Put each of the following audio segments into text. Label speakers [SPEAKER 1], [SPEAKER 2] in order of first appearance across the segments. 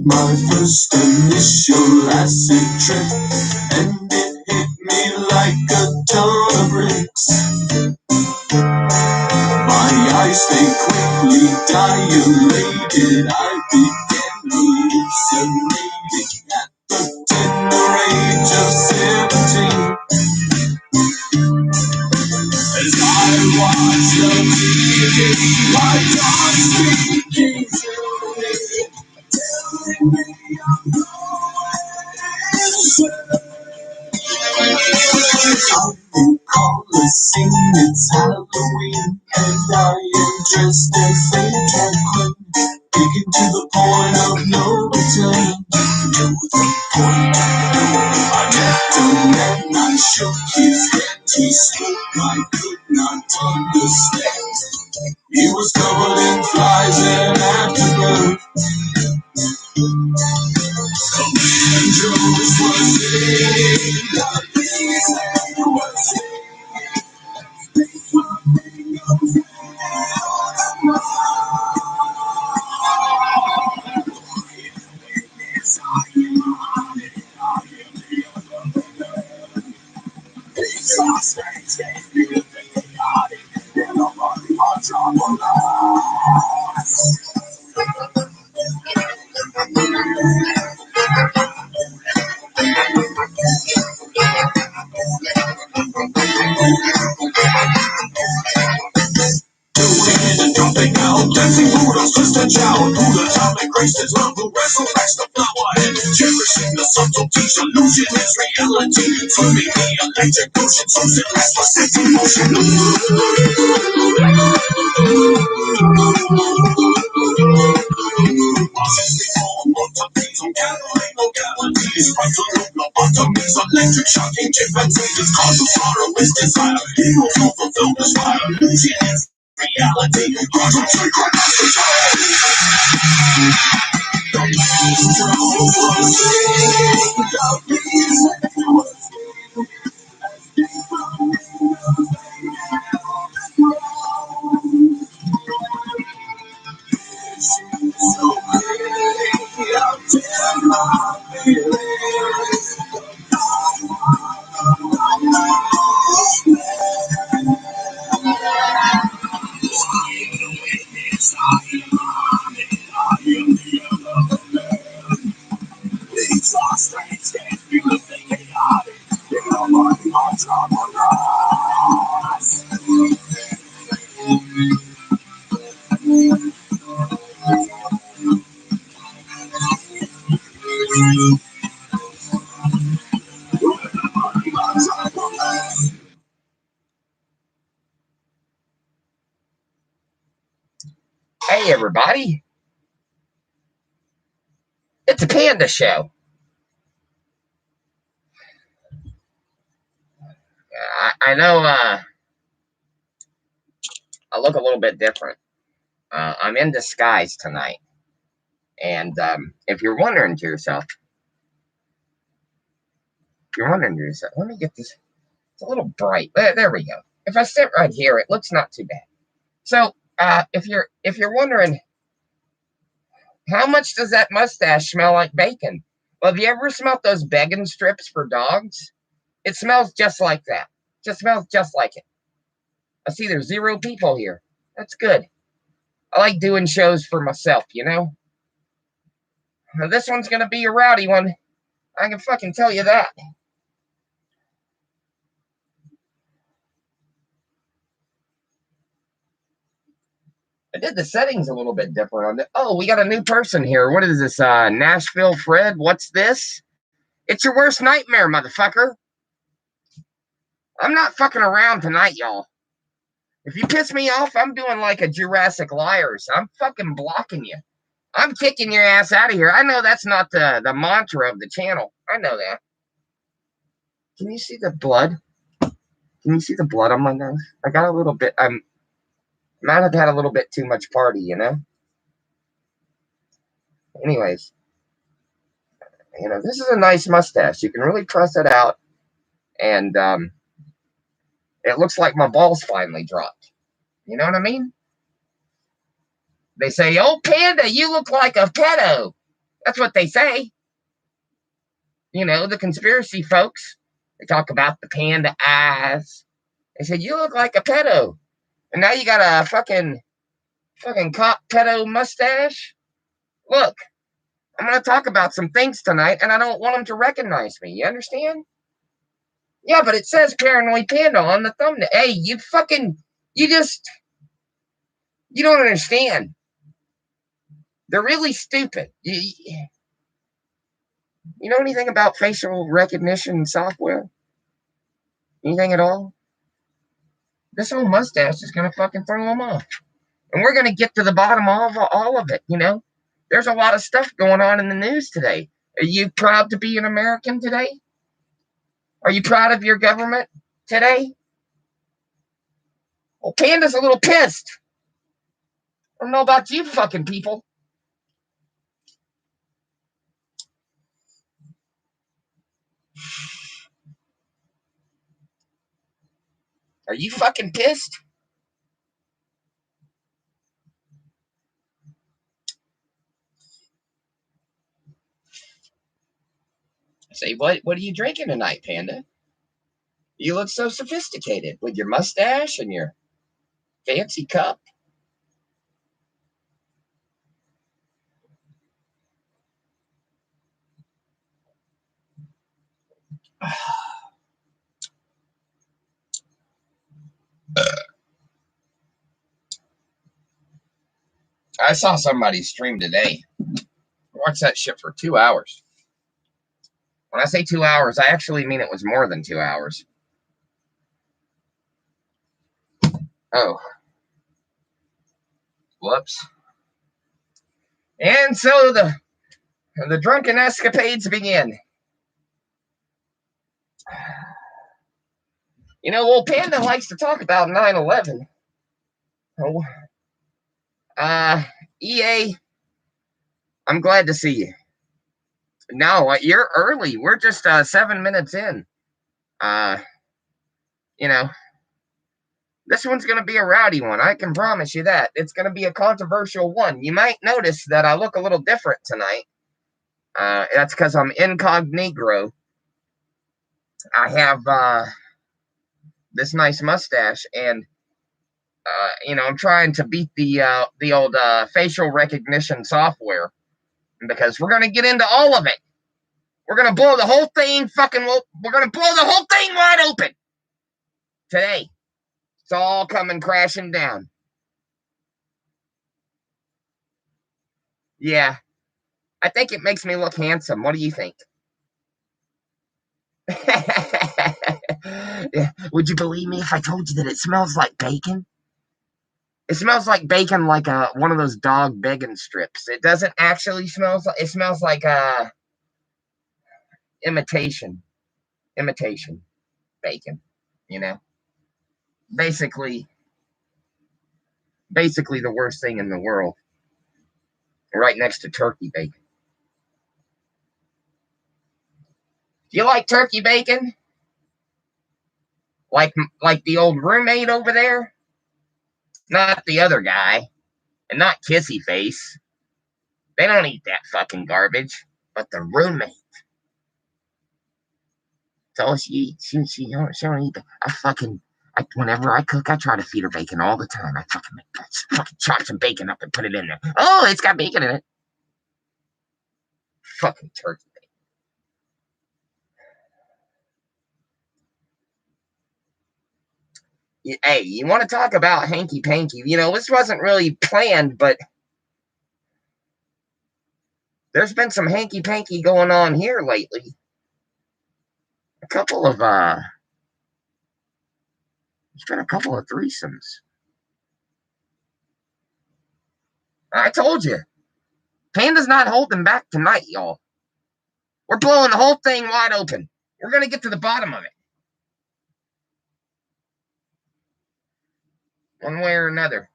[SPEAKER 1] my first initial acid trip, and it hit me like a ton of bricks. My eyes, they quickly dilated. I began hallucinating at the tender age of 17. As I watched the beating, my God speaking to me, telling me I'm going call a scene, it's Halloween, and I am dressed as a cat queen, getting to the point of no return. To the point of no, I met a man, I shook his hand, he spoke, I could not understand. He was covered in flies and afterbirth. The man Jones was singing, the peace was jumping out, dancing poodles, twist and shout, poodles, atomic graces, love who resurrects the flower, and cherishing the subtleties, illusion is reality, swimming the electric ocean, so sinless for city motion. Electric shocking chimpanzees, its cause of sorrow is desire. Heroes will fulfill this fire. Illusion is reality. Concentrate on Hey everybody, it's a Panda show. I know I look a little bit different. I'm in disguise tonight. And if you're wondering to yourself, let me get this. It's a little bright. There we go. If I sit right here, it looks not too bad. So if you're wondering, how much does that mustache smell like bacon? Well, have you ever smelled those bacon strips for dogs? It smells just like that. Just smells just like it. I see there's 0 people here. That's good. I like doing shows for myself, you know? Now, this one's going to be a rowdy one. I can fucking tell you that. I did the settings a little bit different on it. Oh, we got a new person here. What is this? Nashville Fred? What's this? It's your worst nightmare, motherfucker. I'm not fucking around tonight, y'all. If you piss me off, I'm doing like a Jurassic Liars. I'm fucking blocking you. I'm kicking your ass out of here. I know that's not the mantra of the channel. I know that. Can you see the blood? Can you see the blood on my nose? I got a little bit. I might have had a little bit too much party, you know? Anyways, you know, this is a nice mustache. You can really press it out. And it looks like my balls finally dropped. You know what I mean? They say, "Oh, Panda, you look like a pedo." That's what they say. You know, the conspiracy folks. They talk about the panda eyes. They said, you look like a pedo. And now you got a fucking cop pedo mustache. Look, I'm going to talk about some things tonight, and I don't want them to recognize me. You understand? Yeah, but it says Paranoid Panda on the thumbnail. Hey, you don't understand. They're really stupid. You know anything about facial recognition software? Anything at all? This whole mustache is going to fucking throw them off. And we're going to get to the bottom of all of it, you know? There's a lot of stuff going on in the news today. Are you proud to be an American today? Are you proud of your government today? Well, Panda's a little pissed. I don't know about you fucking people. Are you fucking pissed? I say, what are you drinking tonight, Panda? You look so sophisticated with your mustache and your fancy cup. I saw somebody stream today. I watched that shit for 2 hours. When I say 2 hours, I actually mean it was more than 2 hours. Oh. Whoops. And so the drunken escapades begin. You know, well, Panda likes to talk about 9/11. Oh, EA, I'm glad to see you. No, you're early. We're just 7 minutes in. Uh, you know, this one's going to be a rowdy one. I can promise you that. It's going to be a controversial one. You might notice that I look a little different tonight. That's because I'm incognito. I have this nice mustache, and I'm trying to beat the old facial recognition software because we're gonna get into all of it. We're gonna blow the whole thing we're gonna blow the whole thing wide open today. It's all coming crashing down. Yeah, I think it makes me look handsome. What do you think? Yeah. Would you believe me if I told you that it smells like bacon? It smells like bacon, like one of those dog bacon strips. It doesn't actually smell like. It smells like imitation bacon. You know, basically the worst thing in the world, right next to turkey bacon. Do you like turkey bacon? Like the old roommate over there? Not the other guy, and not Kissy Face. They don't eat that fucking garbage. But the roommate. So she don't eat. Whenever I cook, I try to feed her bacon all the time. I fucking chop some bacon up and put it in there. Oh, it's got bacon in it. Fucking turkey bacon. Hey, you want to talk about hanky panky? You know, this wasn't really planned, but there's been some hanky panky going on here lately. A couple of there's been a couple of threesomes. I told you, Panda's not holding back tonight, y'all. We're blowing the whole thing wide open. We're gonna get to the bottom of it, one way or another.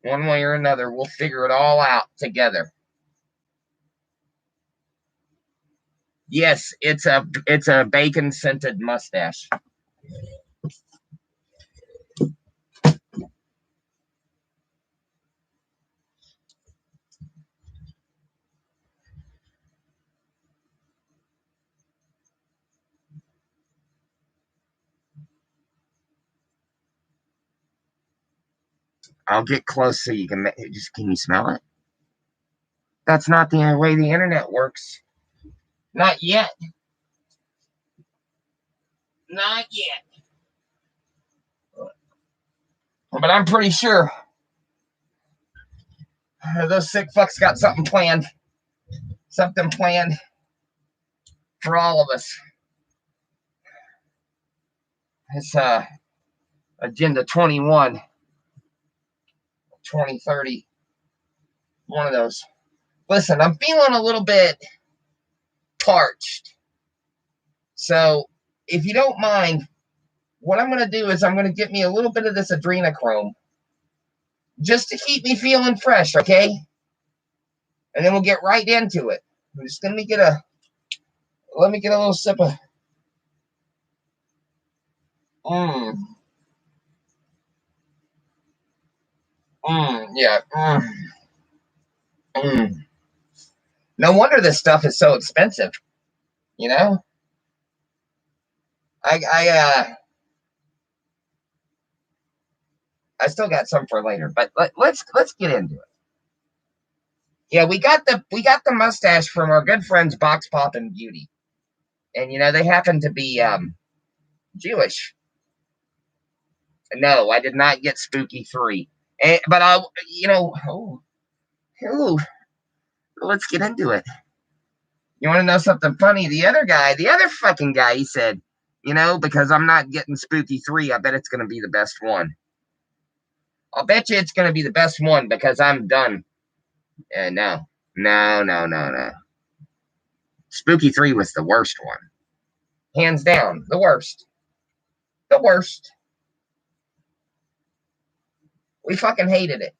[SPEAKER 1] One way or another, we'll figure it all out together. Yes, it's a bacon scented mustache. I'll get close so you can just. Can you smell it? That's not the way the internet works. Not yet. Not yet. But I'm pretty sure those sick fucks got something planned. Something planned for all of us. It's Agenda 21, 2030. One of those. Listen, I'm feeling a little bit parched. So, if you don't mind, what I'm going to do is I'm going to get me a little bit of this adrenochrome just to keep me feeling fresh, okay? And then we'll get right into it. I'm just going to get a little sip of yeah. No wonder this stuff is so expensive. You know? I still got some for later, but let's get into it. Yeah, we got the mustache from our good friends Box Pop and Beauty. And they happen to be Jewish. No, I did not get Spooky 3. But let's get into it. You want to know something funny? The other fucking guy, he said, because I'm not getting Spooky 3, I bet it's going to be the best one. I'll bet you it's going to be the best one because I'm done. No. Spooky 3 was the worst one. Hands down, the worst. The worst. We fucking hated it.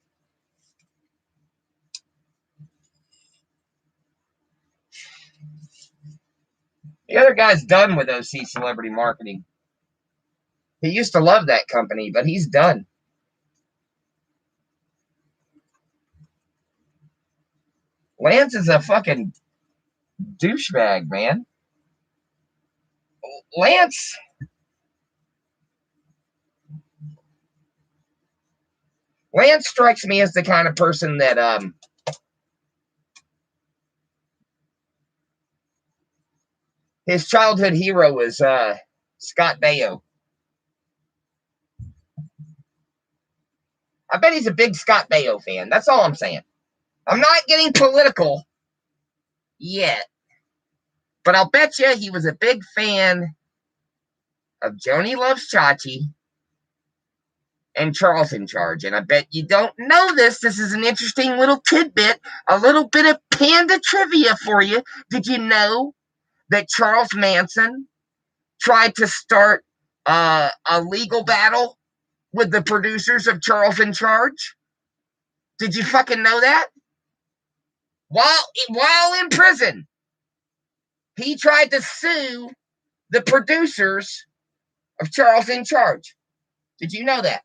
[SPEAKER 1] The other guy's done with OC Celebrity Marketing. He used to love that company, but he's done. Lance is a fucking douchebag, man. Lance strikes me as the kind of person that his childhood hero is Scott Baio. I bet he's a big Scott Baio fan. That's all I'm saying. I'm not getting political yet, but I'll bet you he was a big fan of Joni Loves Chachi and Charles in Charge. And I bet you don't know this. This is an interesting little tidbit, a little bit of Panda trivia for you. Did you know that Charles Manson tried to start a legal battle with the producers of Charles in Charge? Did you fucking know that? While in prison, he tried to sue the producers of Charles in Charge. Did you know that?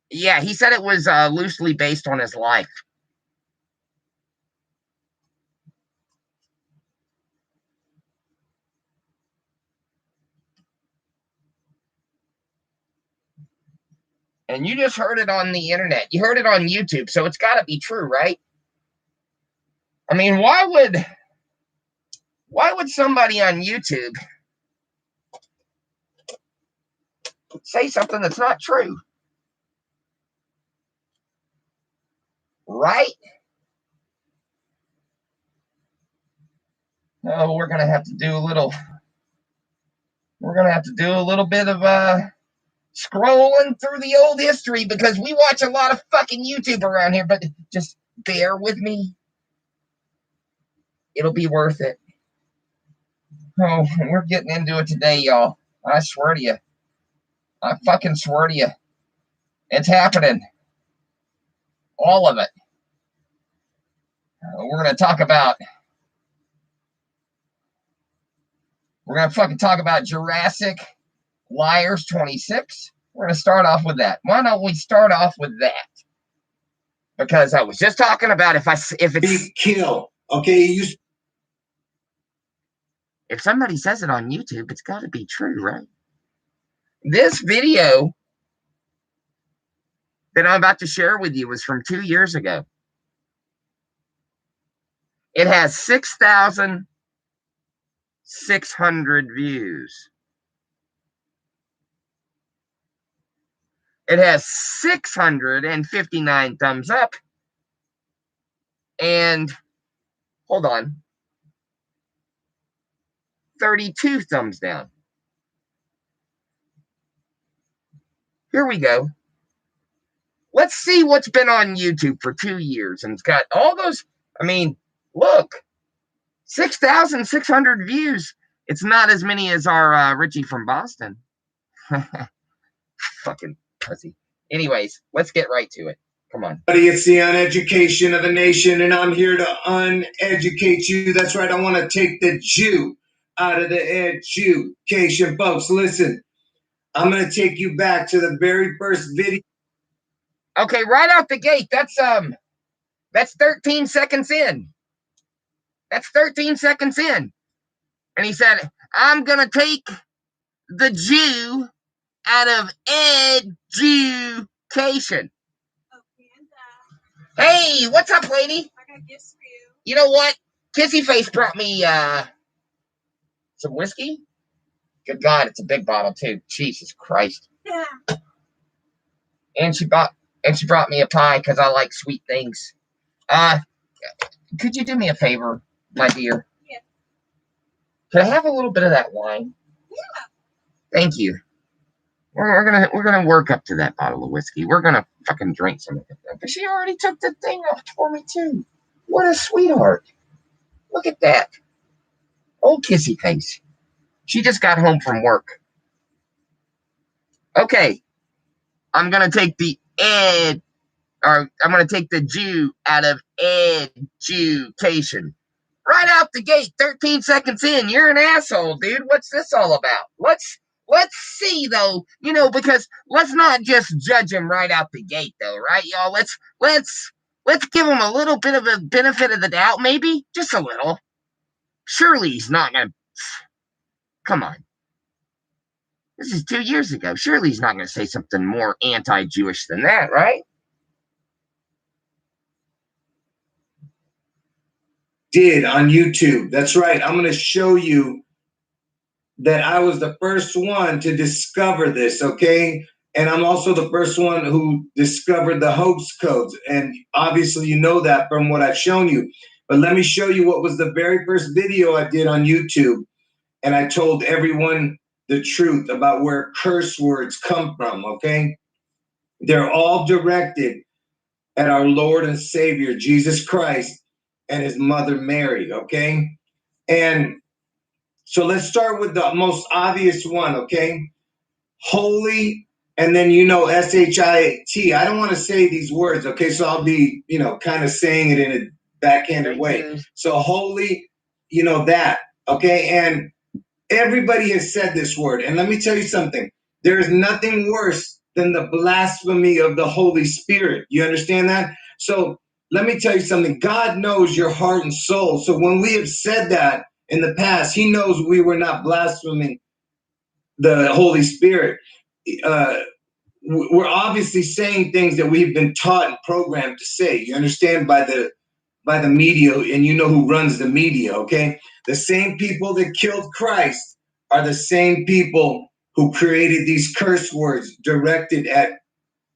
[SPEAKER 1] Yeah, he said it was loosely based on his life. And you just heard it on the internet. You heard it on YouTube, so it's got to be true, right? I mean, why would somebody on YouTube say something that's not true? Right? Oh, we're gonna have to do a little bit of scrolling through the old history because we watch a lot of fucking YouTube around here, but just bear with me. It'll be worth it. Oh, we're getting into it today, y'all. I swear to you. I fucking swear to you. It's happening. All of it. We're going to fucking talk about Jurassic Liars 26. We're going to start off with that. Why don't we start off with that? Because I was just talking about if it's
[SPEAKER 2] big kill Okay,
[SPEAKER 1] if somebody says it on YouTube, it's got to be true, right? This video that I'm about to share with you was from 2 years ago. It has 6,600 views. It has 659 thumbs up. And, hold on, 32 thumbs down. Here we go. Let's see what's been on YouTube for 2 years. And it's got all those, I mean, look, 6,600 views. It's not as many as our Richie from Boston. Fucking pussy. Anyways, let's get right to it. Come on.
[SPEAKER 2] It's the uneducation of the nation, and I'm here to uneducate you. That's right. I want to take the Jew out of the education, folks. Listen, I'm going to take you back to the very first video.
[SPEAKER 1] Okay, right out the gate. That's 13 seconds in. That's 13 seconds in. And he said, I'm going to take the Jew out of education.
[SPEAKER 3] Oh, Panda.
[SPEAKER 1] Hey, what's up, lady?
[SPEAKER 3] I got gifts for you.
[SPEAKER 1] You know what? Kissy Face brought me some whiskey. Good God, it's a big bottle too. Jesus Christ.
[SPEAKER 3] Yeah.
[SPEAKER 1] And she brought me a pie because I like sweet things. Could you do me a favor, my dear?
[SPEAKER 3] Yeah.
[SPEAKER 1] Can I have a little bit of that wine?
[SPEAKER 3] Yeah.
[SPEAKER 1] Thank you. We're gonna work up to that bottle of whiskey. We're gonna fucking drink some of it. But she already took the thing off for me too. What a sweetheart. Look at that. Old Kissy Face. She just got home from work. Okay. I'm gonna take the Jew out of education. Right out the gate, 13 seconds in, you're an asshole, dude. What's this all about? Let's see though, because let's not just judge him right out the gate though, right, y'all? Let's give him a little bit of a benefit of the doubt, maybe, just a little. Surely he's not gonna. Come on. This is 2 years ago. Surely he's not gonna say something more anti-Jewish than that, right?
[SPEAKER 2] Did on YouTube. That's right. I'm going to show you that I was the first one to discover this, okay? And I'm also the first one who discovered the hoax codes. And obviously you know that from what I've shown you. But let me show you what was the very first video I did on YouTube. And I told everyone the truth about where curse words come from, okay? They're all directed at our Lord and Savior, Jesus Christ, and his mother Mary, okay? And so let's start with the most obvious one, okay? Holy, and then S-H-I-T. I don't want to say these words, okay? So I'll be, kind of saying it in a backhanded way. So holy, that, okay? And everybody has said this word. And let me tell you something. There is nothing worse than the blasphemy of the Holy Spirit. You understand that? So let me tell you something. God knows your heart and soul. So when we have said that in the past, he knows we were not blaspheming the Holy Spirit. We're obviously saying things that we've been taught and programmed to say. You understand, by the media, and you know who runs the media, okay? The same people that killed Christ are the same people who created these curse words directed at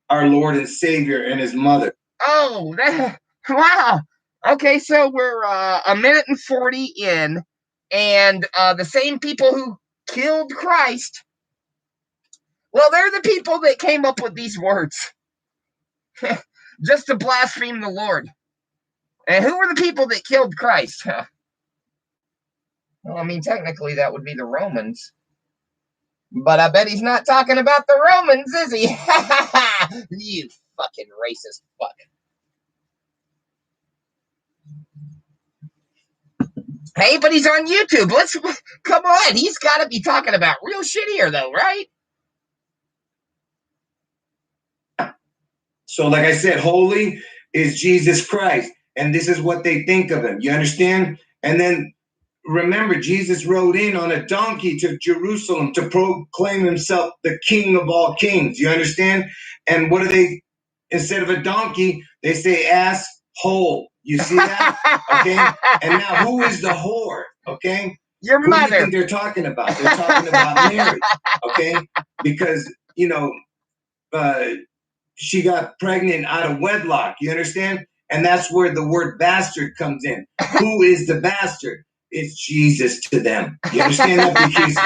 [SPEAKER 2] our Lord and Savior and his mother.
[SPEAKER 1] Oh, wow. Okay, so we're a minute and 40 in, and the same people who killed Christ, well, they're the people that came up with these words just to blaspheme the Lord. And who were the people that killed Christ? Well, I mean, technically that would be the Romans. But I bet he's not talking about the Romans, is he? You fucking racist fuck. Hey, but he's on YouTube. Come on. He's got to be talking about real shit here, though, right?
[SPEAKER 2] So, like I said, holy is Jesus Christ. and this is what they think of him. You understand? And then remember, Jesus rode in on a donkey to Jerusalem to proclaim himself the King of all kings. You understand? And what do they, instead of a donkey, they say ass hole. You see that? Okay. And now who is the whore? Okay.
[SPEAKER 1] Your
[SPEAKER 2] Who do you
[SPEAKER 1] mother.
[SPEAKER 2] think they're talking about? They're talking about Mary. Okay. Because, you know, she got pregnant out of wedlock. You understand? And that's where the word bastard comes in. Who is the bastard? It's Jesus to them. You understand that? Because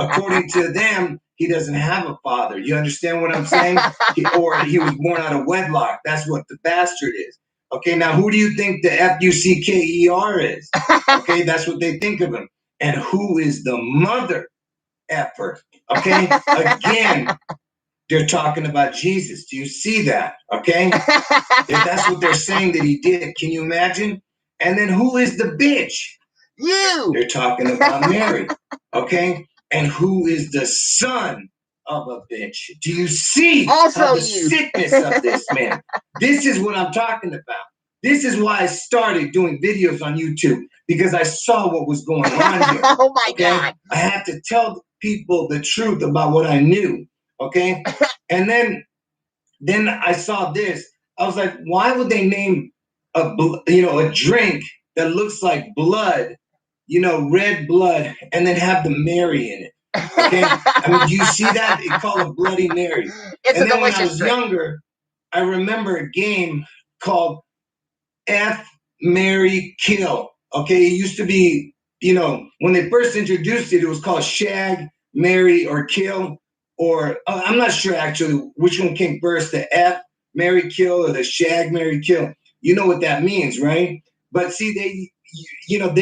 [SPEAKER 2] according to them, he doesn't have a father. You understand what I'm saying? Or he was born out of wedlock. That's what the bastard is. Okay, now who do you think the Fucker is? Okay, that's what they think of him. And who is the mother effer? Okay, again, they're talking about Jesus. Do you see that? Okay, if that's what they're saying that he did, can you imagine? And then who is the bitch?
[SPEAKER 1] You.
[SPEAKER 2] They're talking about Mary. Okay, and who is the son of a bitch? Do you see
[SPEAKER 1] Also
[SPEAKER 2] how the
[SPEAKER 1] you.
[SPEAKER 2] sickness of this man? This is what I'm talking about. This is why I started doing videos on YouTube, because I saw what was going on here.
[SPEAKER 1] Oh my
[SPEAKER 2] Okay,
[SPEAKER 1] God.
[SPEAKER 2] I had to tell people the truth about what I knew. Okay, and then I saw this. I was like, why would they name a drink that looks like blood, red blood, and then have the Mary in it? Okay, I mean, do you see that? They call it Bloody Mary.
[SPEAKER 1] It's
[SPEAKER 2] And
[SPEAKER 1] a
[SPEAKER 2] then when I
[SPEAKER 1] delicious
[SPEAKER 2] was
[SPEAKER 1] drink.
[SPEAKER 2] younger, I remember a game called F, Mary, Kill. Okay, it used to be, when they first introduced it, it was called Shag, Marry, or Kill. Or I'm not sure actually which one came first, the F, Mary, Kill, or the Shag, Marry, Kill. You know what that means, right? But see, they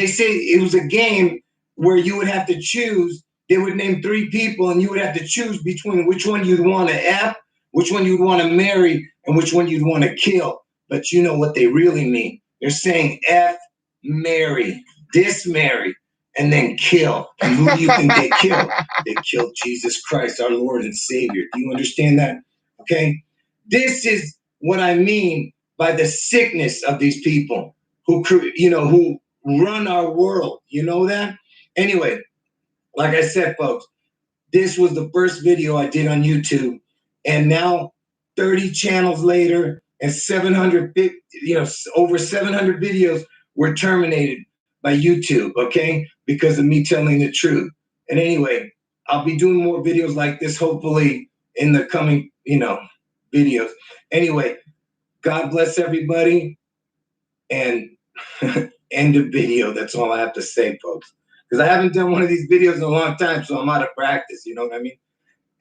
[SPEAKER 2] say it was a game where you would have to choose. They would name three people, and you would have to choose between which one you'd want to F, which one you'd want to marry, and which one you'd want to kill. But you know what they really mean. They're saying F, Mary, this Mary, and then kill. And who do you think they killed? They killed Jesus Christ, our Lord and Savior. Do you understand that? Okay? This is what I mean by the sickness of these people who run our world. You know that? Anyway, like I said, folks, this was the first video I did on YouTube. And now 30 channels later and over 700 videos were terminated by YouTube, okay? Because of me telling the truth. And anyway, I'll be doing more videos like this, hopefully in the coming, videos. Anyway, God bless everybody, and end of video. That's all I have to say, folks. Because I haven't done one of these videos in a long time, so I'm out of practice, you know what I mean?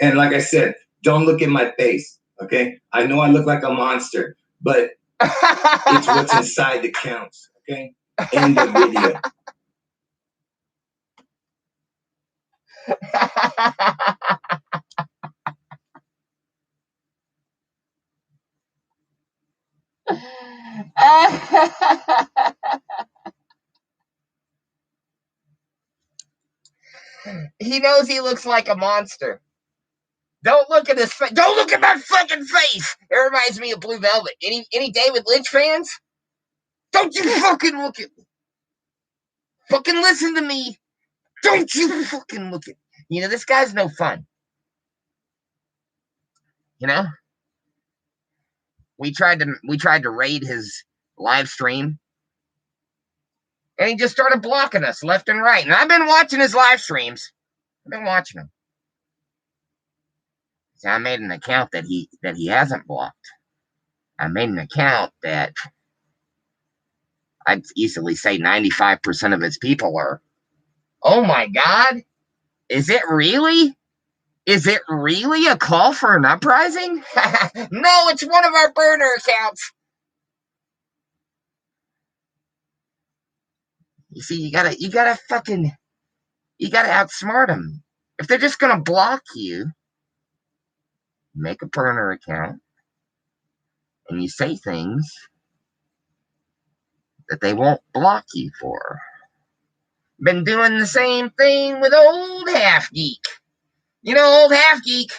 [SPEAKER 2] And like I said, don't look at my face, okay? I know I look like a monster, but it's what's inside that counts, okay? End of video.
[SPEAKER 1] He knows he looks like a monster. Don't look at his face. Don't look at my fucking face. It reminds me of Blue Velvet. Any David Lynch fans? Don't you fucking look at me. Fucking listen to me. Don't you fucking look at me. This guy's no fun. We tried to raid his live stream, and he just started blocking us left and right. And I've been watching his live streams. I've been watching them. So I made an account that he hasn't blocked. I made an account that I'd easily say 95% of his people are. Oh my God. Is it really? Is it really a call for an uprising? No, it's one of our burner accounts. You see, you gotta outsmart them. If they're just gonna block you, make a burner account, and you say things that they won't block you for. Been doing the same thing with old Half Geek. Old Half Geek,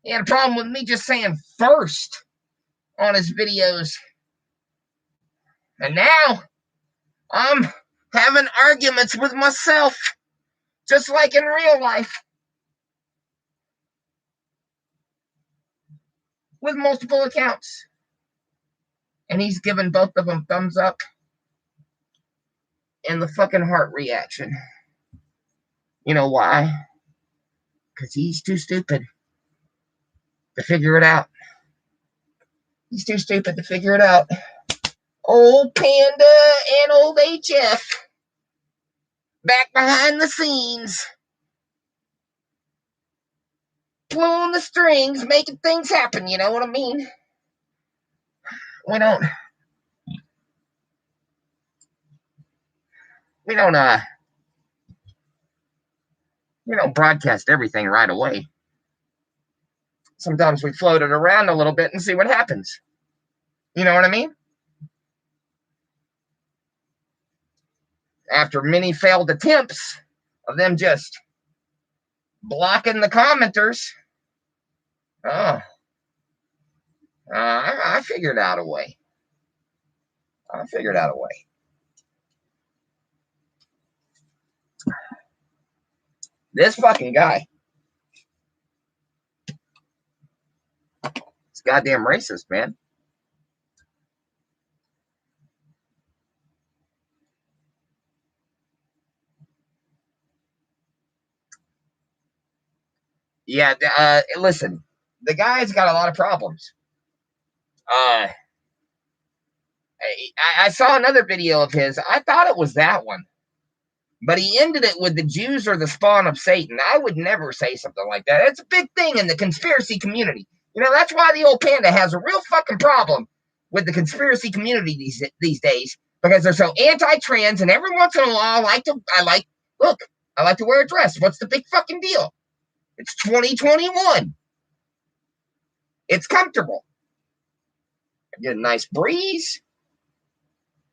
[SPEAKER 1] he had a problem with me just saying first on his videos. And now I'm having arguments with myself, just like in real life, with multiple accounts. And he's giving both of them thumbs up and the fucking heart reaction. You know why? Because he's too stupid to figure it out. He's too stupid to figure it out. Old Panda and old HF back behind the scenes, pulling the strings, making things happen, you know what I mean? We don't broadcast everything right away. Sometimes we float it around a little bit and see what happens. You know what I mean? After many failed attempts of them just blocking the commenters, I figured out a way. This fucking guy, it's goddamn racist, man. Yeah, listen, the guy's got a lot of problems. I saw another video of his. I thought it was that one, but he ended it with the Jews are the spawn of Satan. I would never say something like that. It's a big thing in the conspiracy community. You know, that's why the old Panda has a real fucking problem with the conspiracy community these days, because they're so anti-trans, and every once in a while I like to wear a dress. What's the big fucking deal? It's 2021. It's comfortable. I get a nice breeze.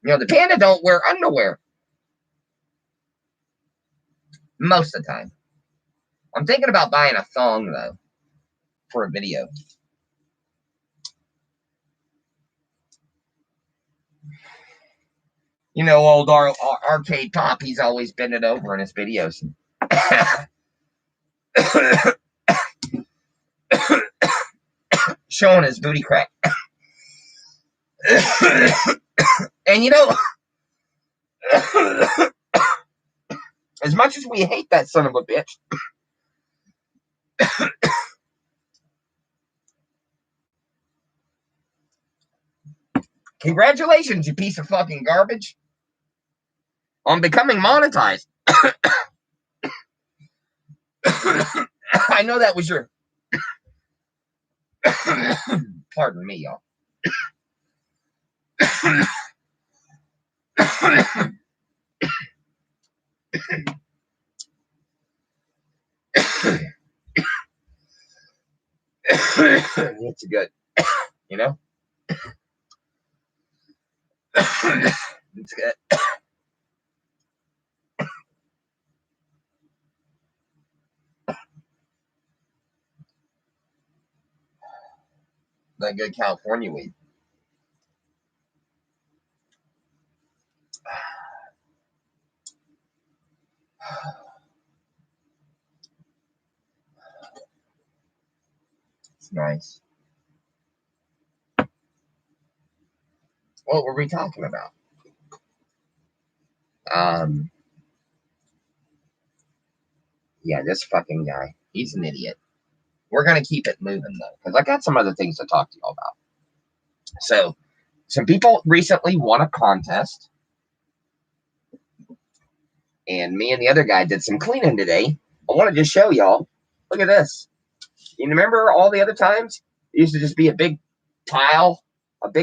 [SPEAKER 1] You know, the Panda don't wear underwear most of the time. I'm thinking about buying a thong, though, for a video. You know, old Arcade Pop, he's always bending over in his videos. Showing his booty crack. And you know, as much as we hate that son of a bitch, congratulations, you piece of fucking garbage, on becoming monetized. I know that was your... Pardon me, y'all. It's good, you know? It's good. That good California weed. It's nice. What were we talking about? Yeah, this fucking guy. He's an idiot. We're going to keep it moving, though, because I got some other things to talk to y'all about. So, some people recently won a contest, and me and the other guy did some cleaning today. I wanted to show y'all. Look at this. You remember all the other times? It used to just be a big pile of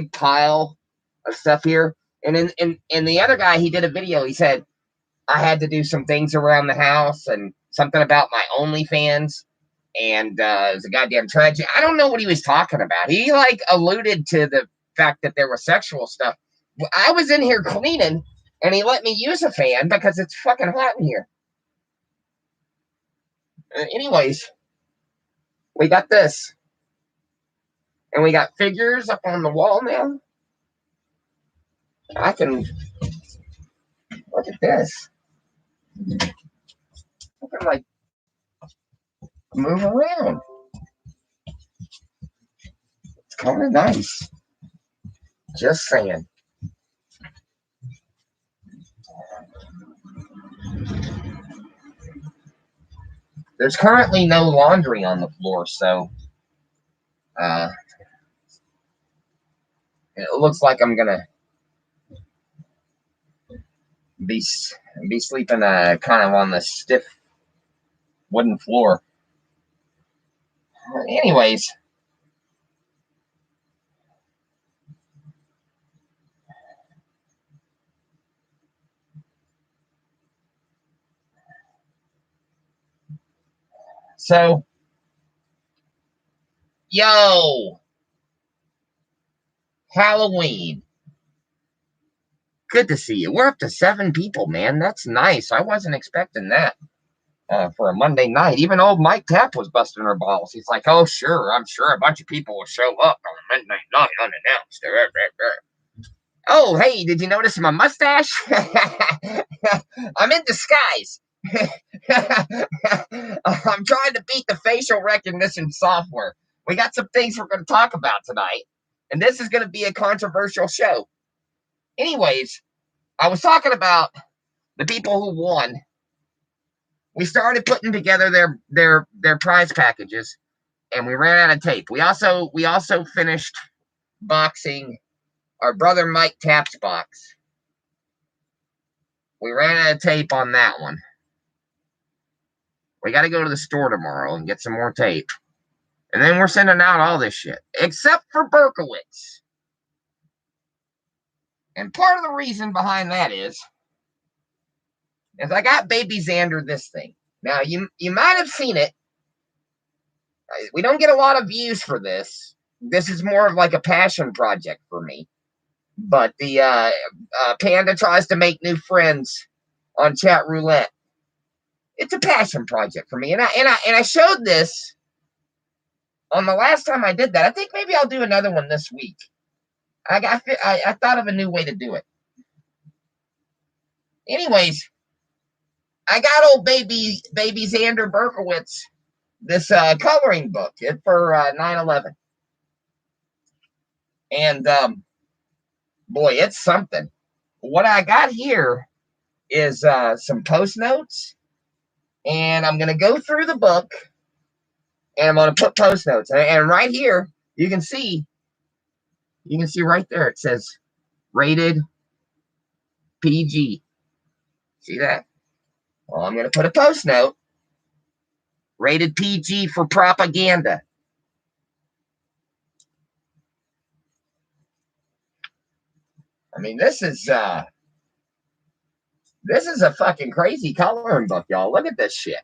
[SPEAKER 1] stuff here. And the other guy, he did a video. He said, I had to do some things around the house and something about my OnlyFans. And it was a goddamn tragedy. I don't know what he was talking about. He like alluded to the fact that there was sexual stuff. I was in here cleaning, and he let me use a fan because it's fucking hot in here. Anyways, we got this. And we got figures up on the wall now. I can look at this. I can like move around. It's kind of nice. Just saying. There's currently no laundry on the floor, so uh, it looks like I'm gonna be be sleeping kind of on the stiff wooden floor. Anyways, so yo, Halloween. Good to see you. We're up to 7 people, man. That's nice. I wasn't expecting that for a Monday night. Even old Mike Tapp was busting her balls. He's like, "Oh, sure, I'm sure a bunch of people will show up on a midnight night unannounced." Oh, hey, did you notice my mustache? I'm in disguise. I'm trying to beat the facial recognition software. We got some things we're going to talk about tonight, and this is going to be a controversial show. Anyways, I was talking about the people who won. We started putting together their prize packages, and we ran out of tape. We also finished boxing our brother Mike Tapp's box. We ran out of tape on that one. We got to go to the store tomorrow and get some more tape. And then we're sending out all this shit, except for Berkowitz. And part of the reason behind that is I got Baby Xander this thing. Now, you might have seen it. We don't get a lot of views for this. This is more of like a passion project for me. But the Panda tries to make new friends on chat roulette. It's a passion project for me, and I showed this on the last time I did that. I think maybe I'll do another one this week. I thought of a new way to do it. Anyways, I got old baby Xander Berkowitz this coloring book for 9/11, and boy, it's something. What I got here is some post notes, and I'm gonna go through the book, and I'm gonna put post notes, and right here you can see right there it says rated PG. See that? Well, I'm gonna put a post note. Rated PG for propaganda. I mean, this is a fucking crazy coloring book, y'all. Look at this shit.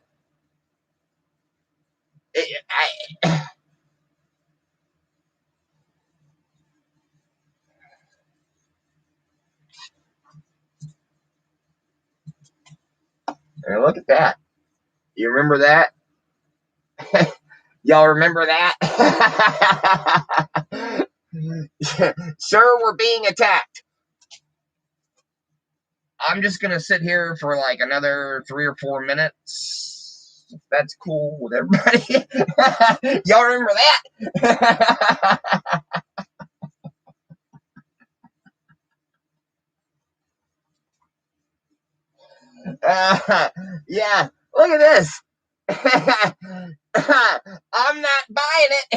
[SPEAKER 1] Look at that. You remember that? Y'all remember that? Sir, we're being attacked. I'm just gonna sit here for like another 3 or 4 minutes. If that's cool with everybody. Y'all remember that? Yeah, look at this. I'm not buying it.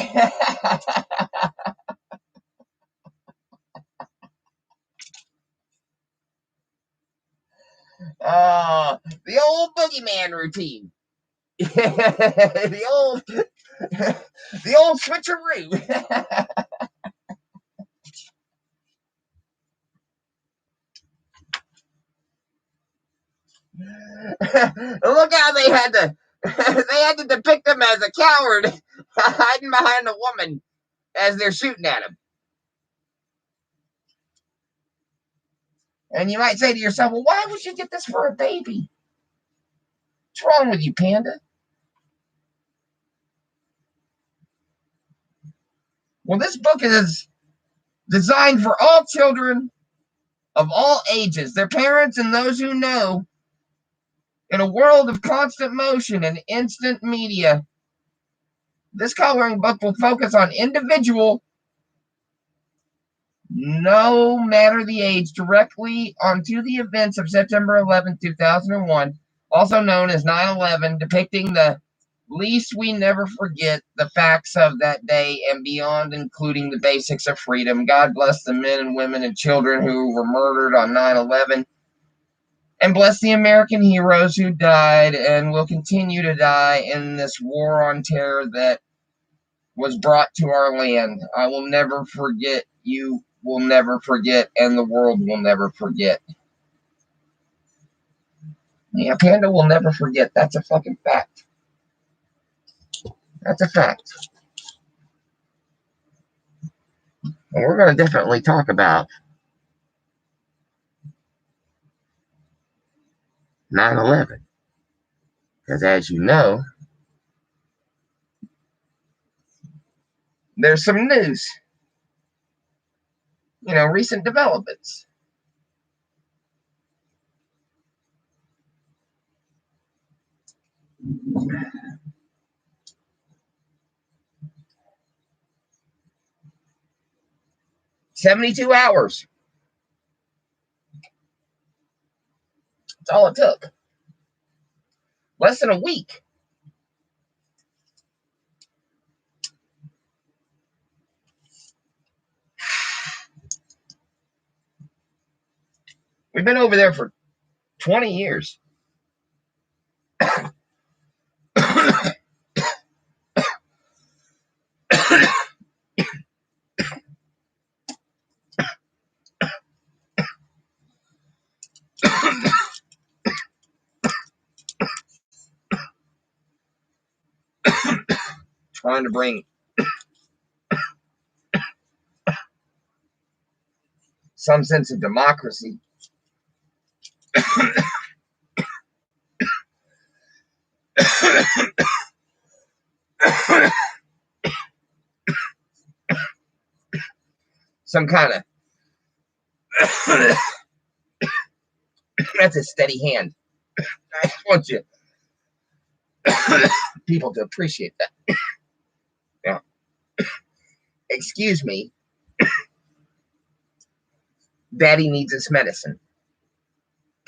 [SPEAKER 1] The old boogeyman routine. the old switcheroo. Look how they had to depict him as a coward hiding behind a woman as they're shooting at him. And you might say to yourself, well, why would you get this for a baby? What's wrong with you, Panda? Well, this book is designed for all children of all ages, their parents and those who know, in a world of constant motion and instant media. This coloring book will focus on individual, no matter the age, directly onto the events of September 11, 2001, also known as 9/11, depicting the least we never forget, the facts of that day and beyond, including the basics of freedom. God bless the men and women and children who were murdered on 9/11, and bless the American heroes who died and will continue to die in this war on terror that was brought to our land. I will never forget, you will never forget, and the world will never forget. Yeah, Panda will never forget. That's a fucking fact. That's a fact. And we're going to definitely talk about 9/11. Because as you know, there's some news. Recent developments. "72 hours. That's all it took. Less than a week. We've been over there for 20 years. Trying to bring some sense of democracy. Some kind of that's a steady hand. I just want you people to appreciate that. Yeah. Excuse me. Daddy needs his medicine.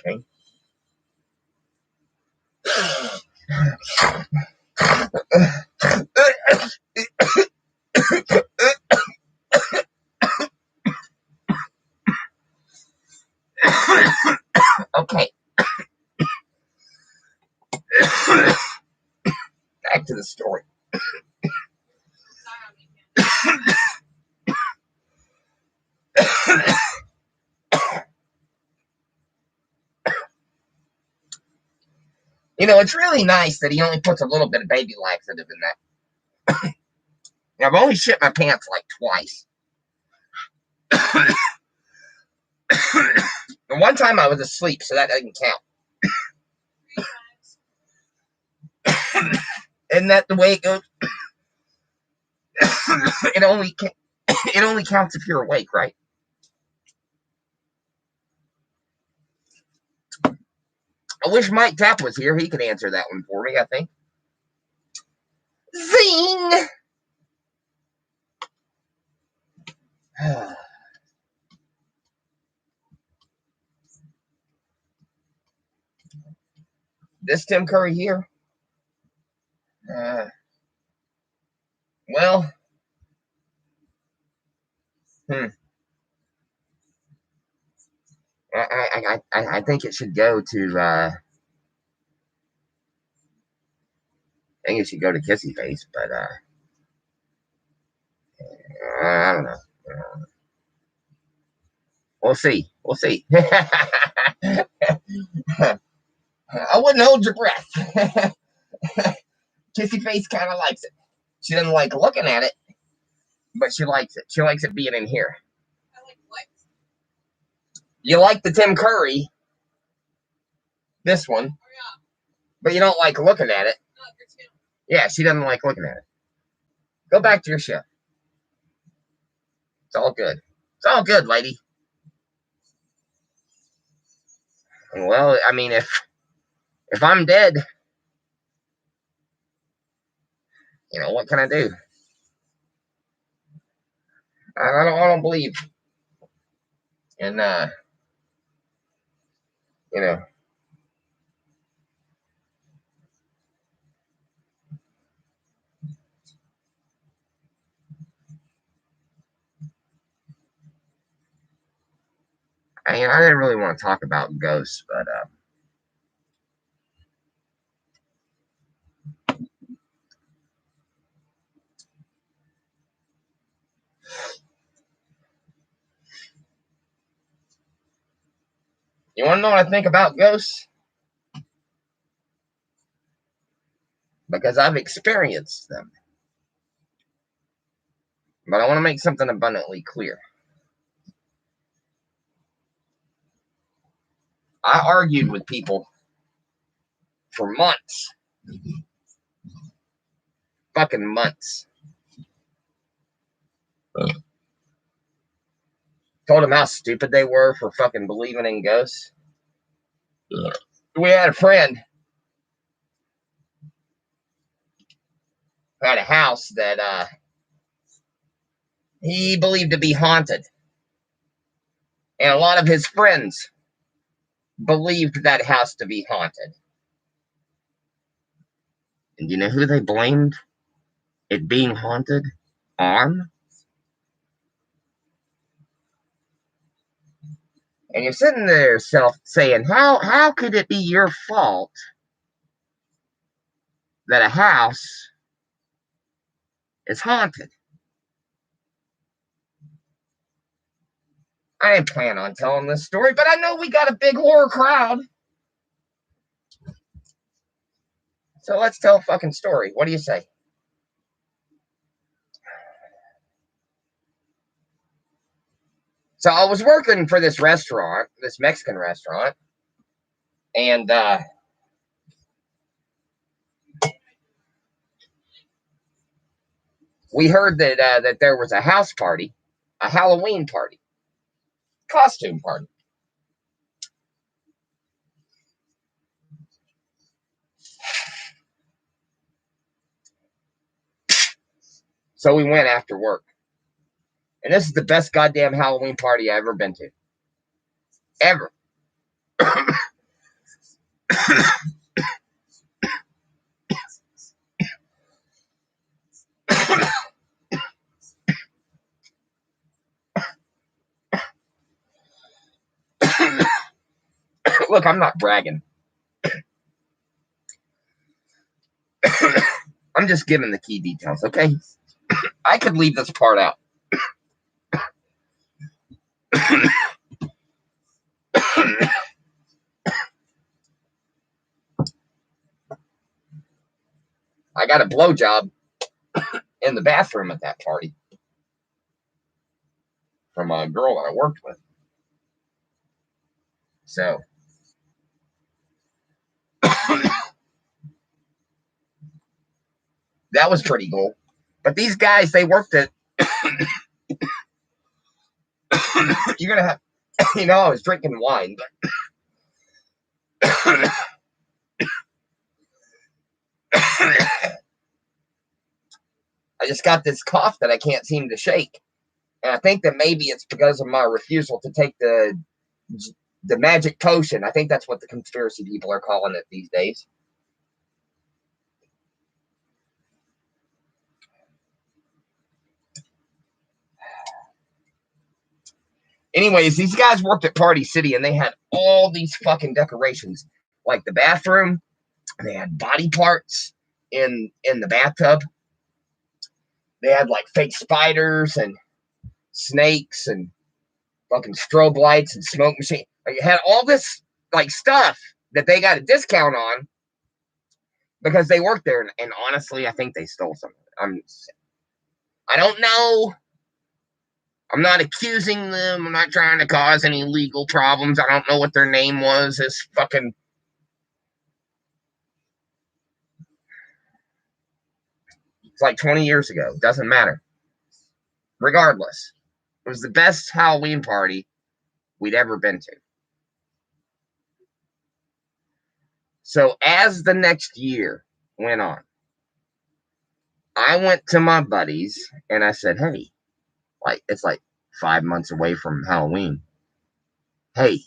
[SPEAKER 1] Okay. Okay. Back to the story. It's really nice that he only puts a little bit of baby laxative in that. I've only shit my pants like twice. And one time I was asleep, so that doesn't count. Isn't that the way it goes? it only counts if you're awake, right? I wish Mike Tapp was here. He could answer that one for me, I think. Zing! This Tim Curry here. Well, I think it should go to I think it should go to Kissy Face, but I don't know. We'll see. We'll see. I wouldn't hold your breath. Kissy Face kind of likes it. She doesn't like looking at it, but she likes it. She likes it being in here.
[SPEAKER 3] I like what?
[SPEAKER 1] You like the Tim Curry, this one,
[SPEAKER 3] Oh, yeah.
[SPEAKER 1] but you don't like looking at it.
[SPEAKER 3] No, for two.
[SPEAKER 1] Yeah, she doesn't like looking at it. Go back to your shift. It's all good. It's all good, lady. Well, I mean, if I'm dead, what can I do? I don't believe in you know. I didn't really want to talk about ghosts, but you want to know what I think about ghosts? Because I've experienced them. But I want to make something abundantly clear. I argued with people for months. Fucking months. Told them how stupid they were for fucking believing in ghosts. We had a friend who had a house that he believed to be haunted. And a lot of his friends believed that house to be haunted. And you know who they blamed it being haunted on? And you're sitting there saying, how could it be your fault that a house is haunted? I didn't plan on telling this story, but I know we got a big horror crowd. So let's tell a fucking story. What do you say? So I was working for this restaurant, this Mexican restaurant, and we heard that there was a house party, a Halloween party, costume party. So we went after work. And this is the best goddamn Halloween party I've ever been to. Ever. Look, I'm not bragging. I'm just giving the key details, okay? I could leave this part out. I got a blowjob in the bathroom at that party from a girl that I worked with. So that was pretty cool. But these guys, they worked at you're gonna have I was drinking wine, but I just got this cough that I can't seem to shake. And I think that maybe it's because of my refusal to take the magic potion. I think that's what the conspiracy people are calling it these days. Anyways, these guys worked at Party City and they had all these fucking decorations. Like the bathroom, they had body parts in the bathtub. They had like fake spiders and snakes and fucking strobe lights and smoke machine. Like, it had all this like stuff that they got a discount on because they worked there. And honestly, I think they stole some of it. I don't know. I'm not accusing them. I'm not trying to cause any legal problems. I don't know what their name was. It's fucking. It's like 20 years ago. Doesn't matter. Regardless, it was the best Halloween party we'd ever been to. So as the next year went on, I went to my buddies and I said, hey, like it's like 5 months away from Halloween. Hey,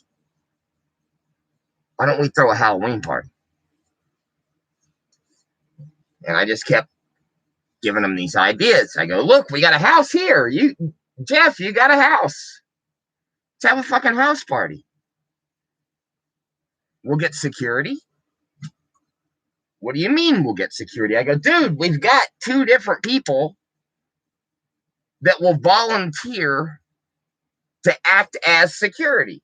[SPEAKER 1] why don't we throw a Halloween party? And I just kept giving them these ideas. I go, look, we got a house here. Jeff, you got a house. Let's have a fucking house party. We'll get security. What do you mean we'll get security? I go, dude, we've got 2 different people that will volunteer to act as security.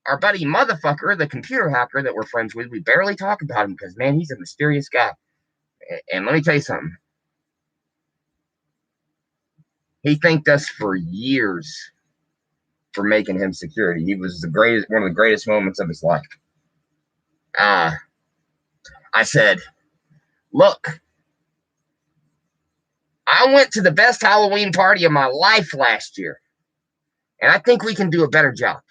[SPEAKER 1] Our buddy motherfucker, the computer hacker that we're friends with, we barely talk about him because, man, he's a mysterious guy. And let me tell you something. He thanked us for years for making him security. He was one of the greatest moments of his life. I said, look, I went to the best Halloween party of my life last year, and I think we can do a better job.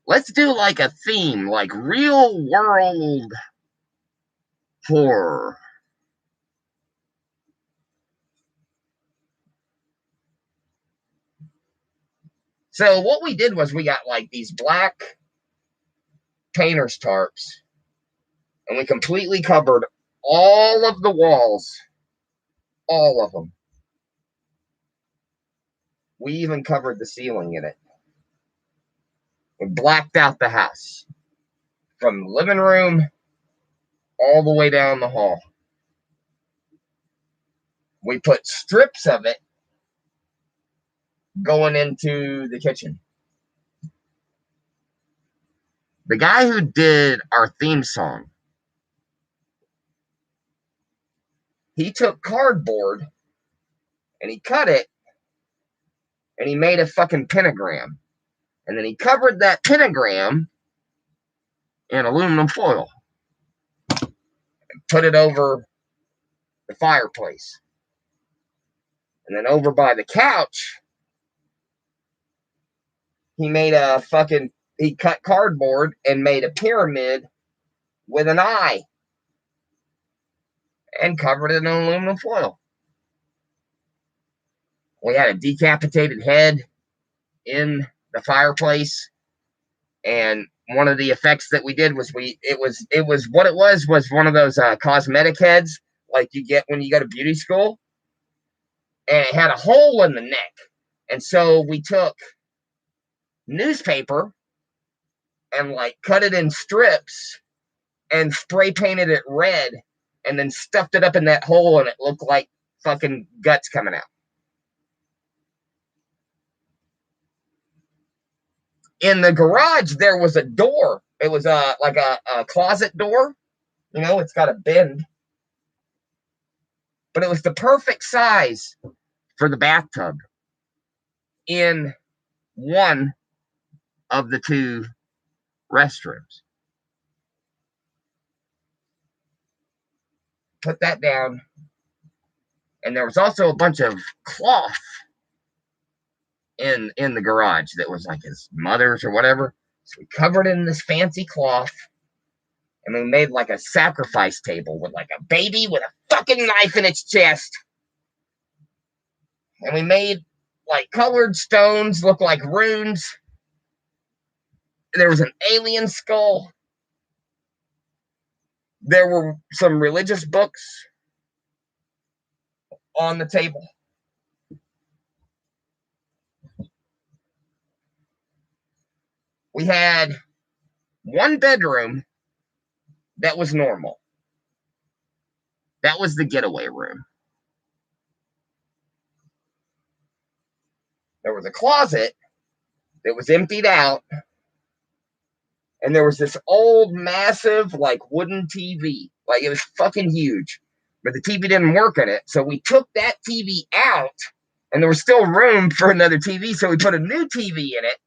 [SPEAKER 1] Let's do like a theme, like real world horror. So what we did was we got like these black painter's tarps, and we completely covered all of the walls, all of them. We even covered the ceiling in it. We blacked out the house from the living room all the way down the hall. We put strips of it going into the kitchen. The guy who did our theme song, he took cardboard and he cut it and he made a fucking pentagram. And then he covered that pentagram in aluminum foil and put it over the fireplace. And then over by the couch, he cut cardboard and made a pyramid with an eye and covered it in aluminum foil. We had a decapitated head in the fireplace, and one of the effects that we did was was one of those cosmetic heads like you get when you go to beauty school, and it had a hole in the neck. And so we took newspaper and like cut it in strips and spray painted it red and then stuffed it up in that hole, and it looked like fucking guts coming out. In the garage, there was a door. It was like a closet door. You know, it's got a bend. But it was the perfect size for the bathtub in one of the 2 restrooms. Put that down. And there was also a bunch of cloth in the garage that was like his mother's or whatever. So we covered it in this fancy cloth, and we made like a sacrifice table with like a baby with a fucking knife in its chest. And we made like colored stones look like runes. There was an alien skull. There were some religious books on the table. We had one bedroom that was normal. That was the getaway room. There was a closet that was emptied out, and there was this old, massive, like wooden TV. Like it was fucking huge, but the TV didn't work in it. So we took that TV out, and there was still room for another TV. So we put a new TV in it,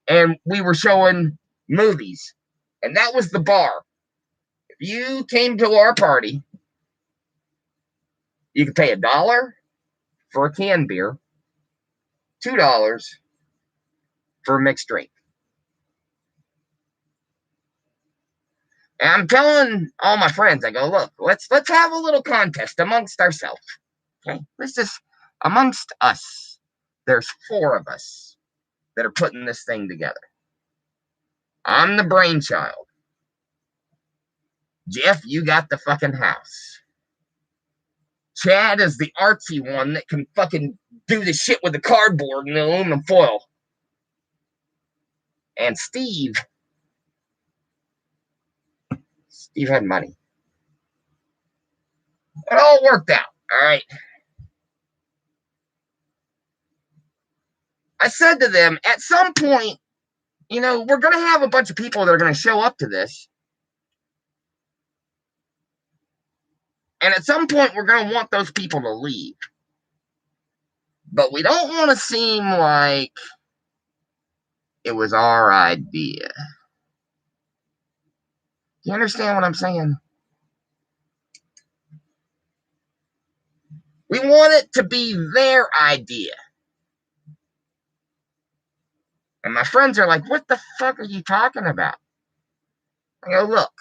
[SPEAKER 1] and we were showing movies. And that was the bar. If you came to our party, you could pay $1 for a canned beer, $2 for a mixed drink. And I'm telling all my friends, I go, look, let's have a little contest amongst ourselves. Okay? Let's just, amongst us, there's 4 of us that are putting this thing together. I'm the brainchild. Jeff, you got the fucking house. Chad is the artsy one that can fucking do the shit with the cardboard and the aluminum foil. And Steve had money. It all worked out, all right? I said to them, at some point, you know, we're going to have a bunch of people that are going to show up to this. And at some point, we're going to want those people to leave. But we don't want to seem like it was our idea. You understand what I'm saying? We want it to be their idea. And my friends are like, what the fuck are you talking about? I go, look.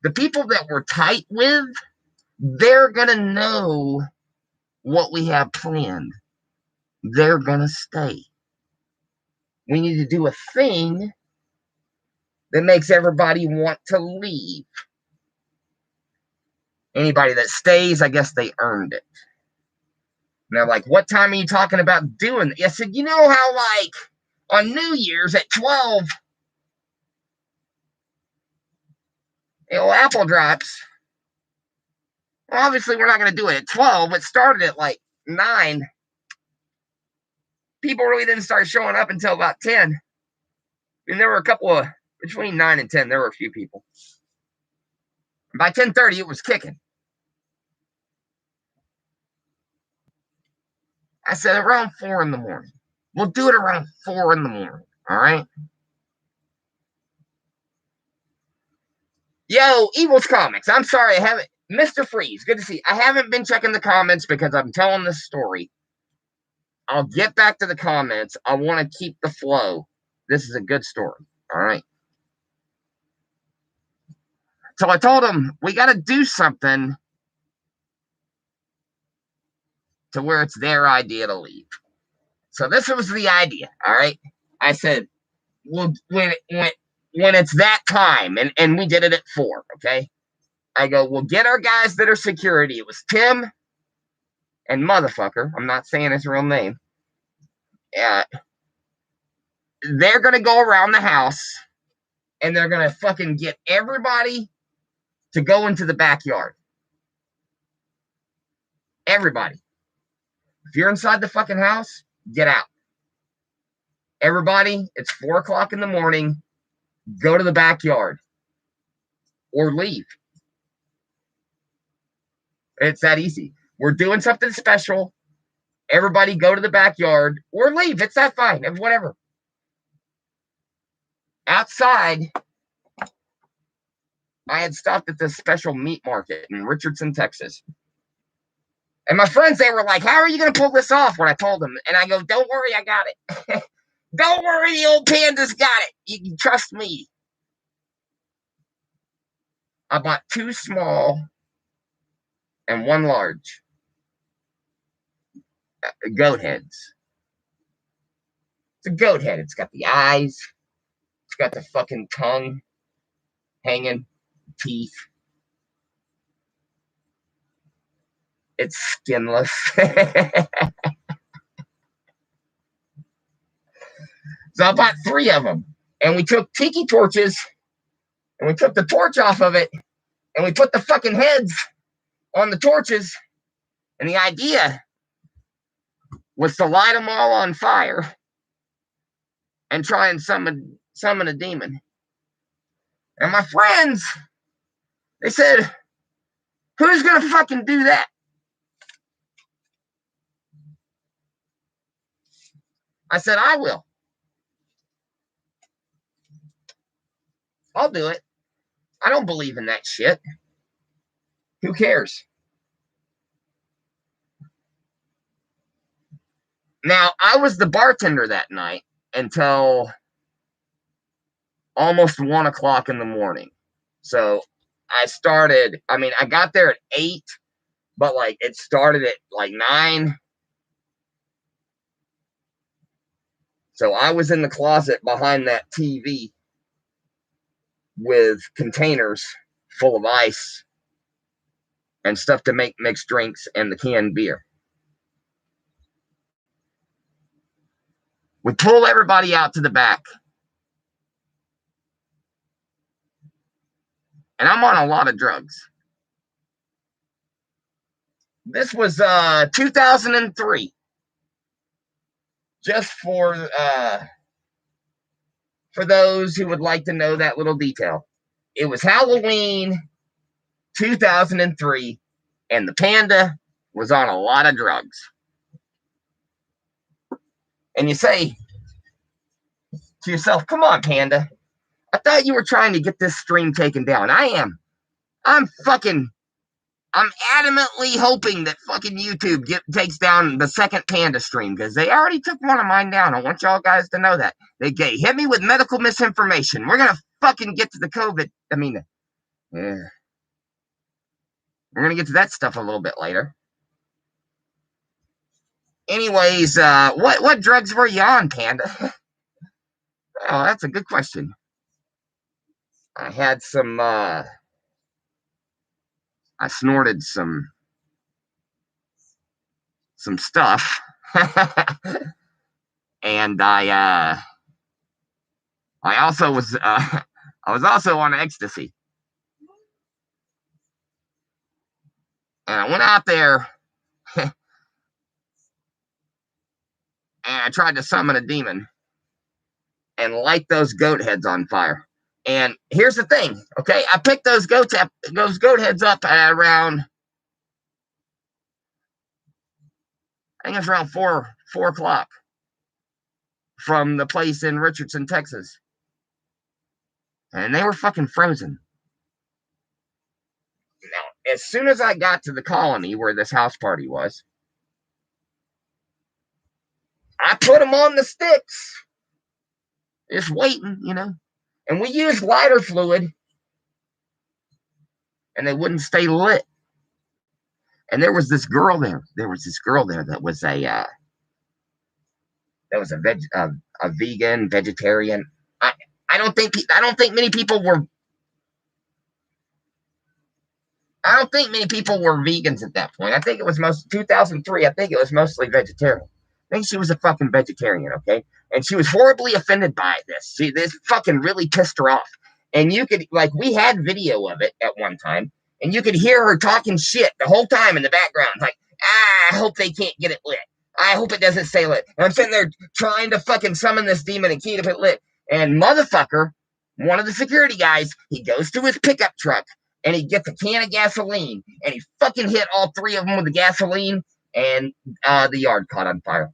[SPEAKER 1] The people that we're tight with, they're going to know what we have planned. They're going to stay. We need to do a thing that makes everybody want to leave. Anybody that stays, I guess they earned it. And they're like, what time are you talking about doing it? I said, you know how, like, on New Year's at 12, apple drops. Well, obviously, we're not going to do it at 12. It started at, like, 9. People really didn't start showing up until about 10. And there were a couple of, between 9 and 10, there were a few people. And by 10:30, it was kicking. I said around 4 in the morning. We'll do it around 4 in the morning. All right. Yo, Evil's Comics. I'm sorry, I haven't. Mr. Freeze, good to see you. I haven't been checking the comments because I'm telling this story. I'll get back to the comments. I want to keep the flow. This is a good story. All right. So I told him we got to do something to where it's their idea to leave. So this was the idea. All right. I said, well, when it's that time, and we did it at 4. Okay. I go, we'll get our guys that are security. It was Tim and motherfucker. I'm not saying his real name. They're going to go around the house and they're going to fucking get everybody to go into the backyard. Everybody. If you're inside the fucking house, get out. Everybody, it's 4 o'clock in the morning. Go to the backyard or leave. It's that easy. We're doing something special. Everybody go to the backyard or leave. It's that fine. Whatever. Outside, I had stopped at this special meat market in Richardson, Texas. And my friends, they were like, how are you going to pull this off? When I told them. And I go, don't worry, I got it. Don't worry, the old Panda's got it. You can trust me. I bought 2 small and 1 large goat heads. It's a goat head. It's got the eyes. It's got the fucking tongue hanging, teeth. It's skinless. So I bought 3 of them. And we took tiki torches and we took the torch off of it and we put the fucking heads on the torches. And the idea was to light them all on fire and try and summon a demon. And my friends, they said, who's going to fucking do that? I said, I will. I'll do it. I don't believe in that shit. Who cares? Now, I was the bartender that night until almost 1 o'clock in the morning. So I got there at 8, but like it started at like 9. So I was in the closet behind that TV with containers full of ice and stuff to make mixed drinks and the canned beer. We pull everybody out to the back. And I'm on a lot of drugs. This was 2003. Just for those who would like to know that little detail. It was Halloween 2003, and the Panda was on a lot of drugs. And you say to yourself, come on, Panda. I thought you were trying to get this stream taken down. I am. I'm adamantly hoping that fucking YouTube takes down the second Panda stream, because they already took one of mine down. I want y'all guys to know that. They hit me with medical misinformation. We're going to fucking get to the COVID. Yeah. We're going to get to that stuff a little bit later. Anyways, what drugs were you on, Panda? Oh, that's a good question. I had some, I snorted some stuff. And I also was, I was also on ecstasy. And I went out there and I tried to summon a demon and light those goat heads on fire. And here's the thing, okay? I picked those goat heads up at around, I think it's around 4 o'clock from the place in Richardson, Texas. And they were fucking frozen. Now, as soon as I got to the colony where this house party was, I put them on the sticks. Just waiting, And we used lighter fluid, and they wouldn't stay lit. And there was this girl there. That was a vegan, vegetarian. I don't think many people were. I don't think many people were vegans at that point. I think it was 2003. I think it was mostly vegetarian. I think she was a fucking vegetarian, okay? And she was horribly offended by this. This fucking really pissed her off. And you could, we had video of it at one time, and you could hear her talking shit the whole time in the background. Like, I hope they can't get it lit. I hope it doesn't stay lit. And I'm sitting there trying to fucking summon this demon and keep it lit. And motherfucker, one of the security guys, he goes to his pickup truck, and he gets a can of gasoline, and he fucking hit all 3 of them with the gasoline, and the yard caught on fire.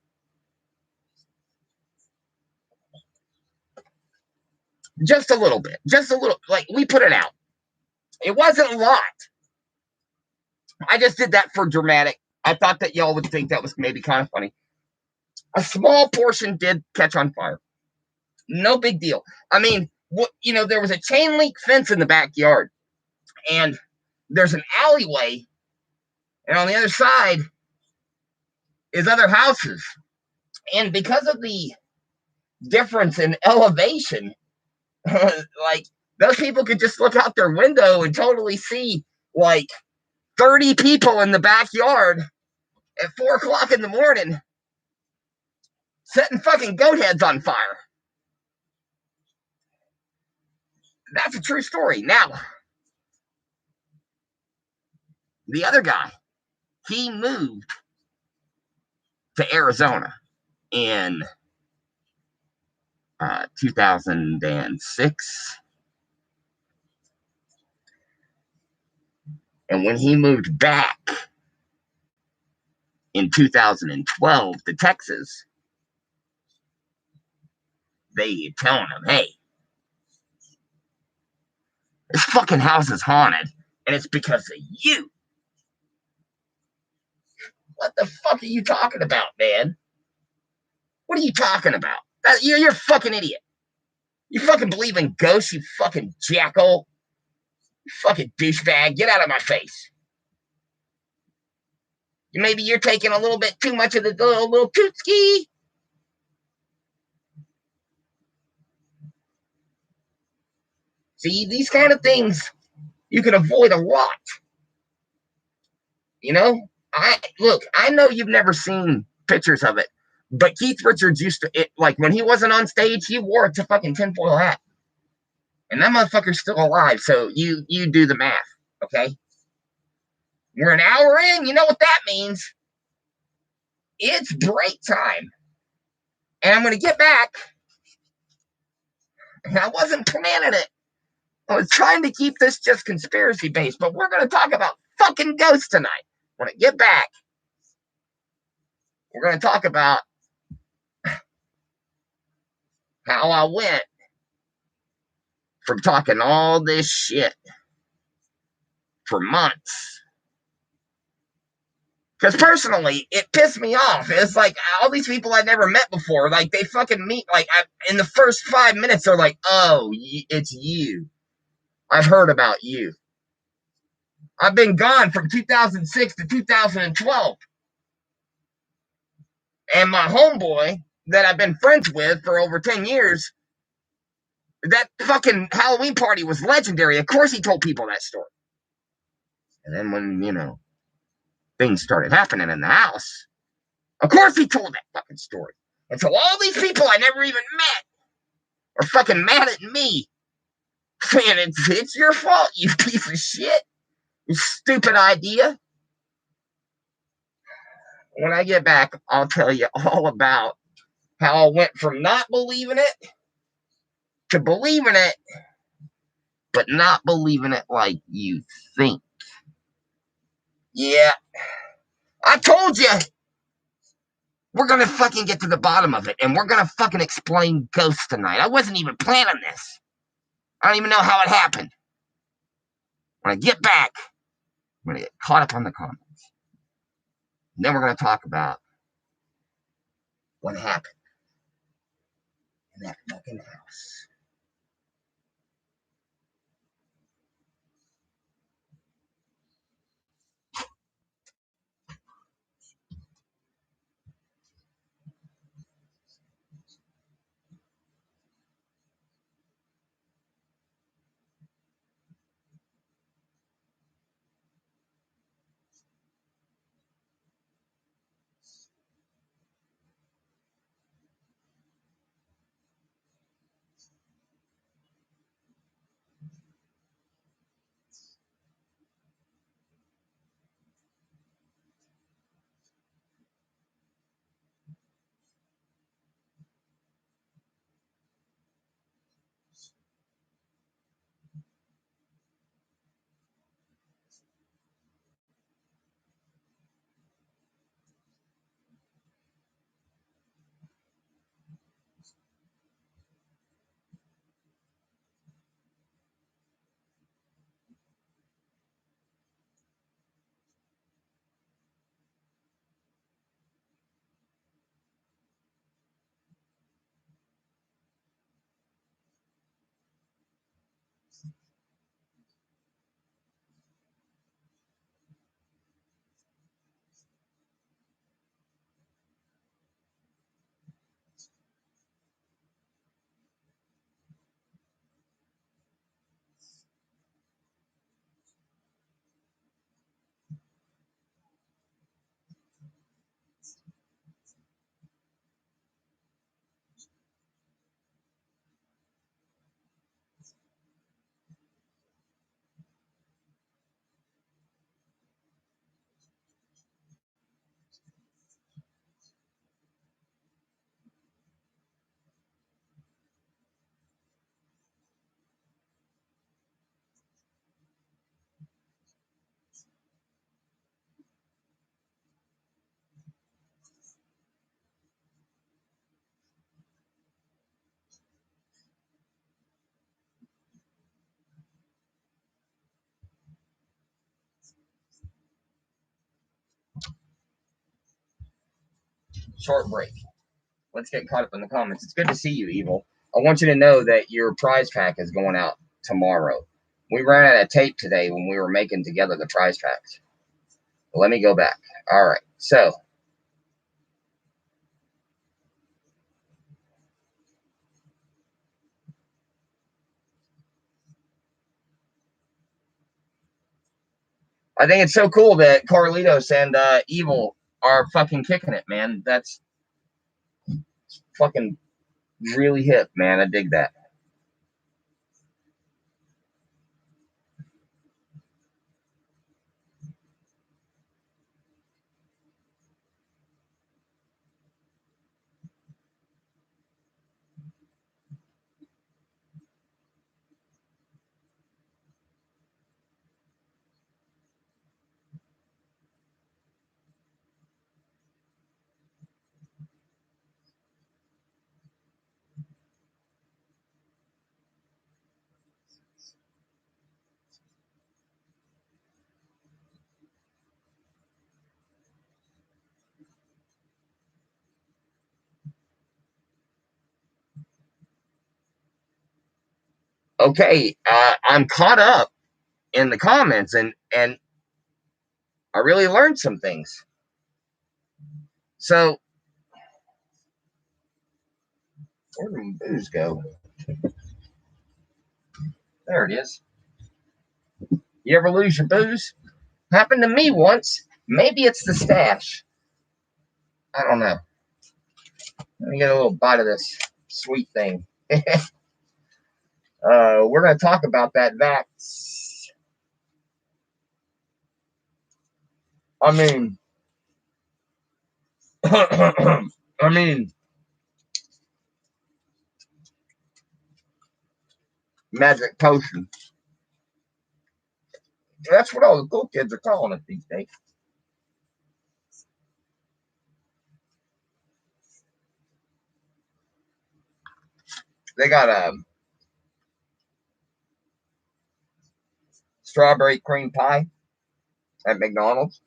[SPEAKER 1] Just a little bit. We put it out. It wasn't a lot. I just did that for dramatic. I thought that y'all would think that was maybe kind of funny. A small portion did catch on fire. No big deal. There was a chain link fence in the backyard, and there's an alleyway, and on the other side is other houses. And because of the difference in elevation, those people could just look out their window and totally see 30 people in the backyard at 4 o'clock in the morning setting fucking goat heads on fire. That's a true story. Now, the other guy, he moved to Arizona in 2006. And when he moved back in 2012 to Texas, they telling him, hey, this fucking house is haunted, and it's because of you. What the fuck are you talking about, man? What are you talking about? You're a fucking idiot. You fucking believe in ghosts, you fucking jackal. You fucking douchebag. Get out of my face. Maybe you're taking a little bit too much of the little tootski. See, these kind of things you can avoid a lot. You know? I know you've never seen pictures of it, but Keith Richards used to, like when he wasn't on stage, he wore a fucking tinfoil hat. And that motherfucker's still alive, so you do the math, okay? We're an hour in, you know what that means. It's break time. And I'm going to get back. And I wasn't planning it. I was trying to keep this just conspiracy based, but we're going to talk about fucking ghosts tonight. When I get back, we're going to talk about how I went from talking all this shit for months. Because personally, it pissed me off. It's like all these people I never met before, like they fucking meet, like in the first 5 minutes, they're like, oh, it's you. I've heard about you. I've been gone from 2006 to 2012. And my homeboy that I've been friends with for over 10 years, that fucking Halloween party was legendary. Of course he told people that story. And then when, things started happening in the house, of course he told that fucking story. And so all these people I never even met are fucking mad at me. Saying it's your fault, you piece of shit. You stupid idea. When I get back, I'll tell you all about how I went from not believing it to believing it, but not believing it like you think. Yeah, I told you. We're gonna fucking get to the bottom of it, and we're gonna fucking explain ghosts tonight. I wasn't even planning this. I don't even know how it happened. When I get back, I'm gonna get caught up on the comments. And then we're gonna talk about what happened in that fucking house. Short break. let's get caught up in the comments. It's good to see you, Evil. I want you to know that your prize pack is going out tomorrow. We ran out of tape today when we were making together the prize packs. Let me go back. All right, so I think it's so cool that Carlitos and Evil are fucking kicking it, man. That's fucking really hip, man. I dig that. Okay, I'm caught up in the comments, and I really learned some things. So, where did my booze go? There it is. You ever lose your booze? Happened to me once. Maybe it's the stash. I don't know. Let me get a little bite of this sweet thing. We're going to talk about that vax. I mean, I mean, magic potion. That's what all the cool kids are calling it these days. They got a strawberry cream pie at McDonald's.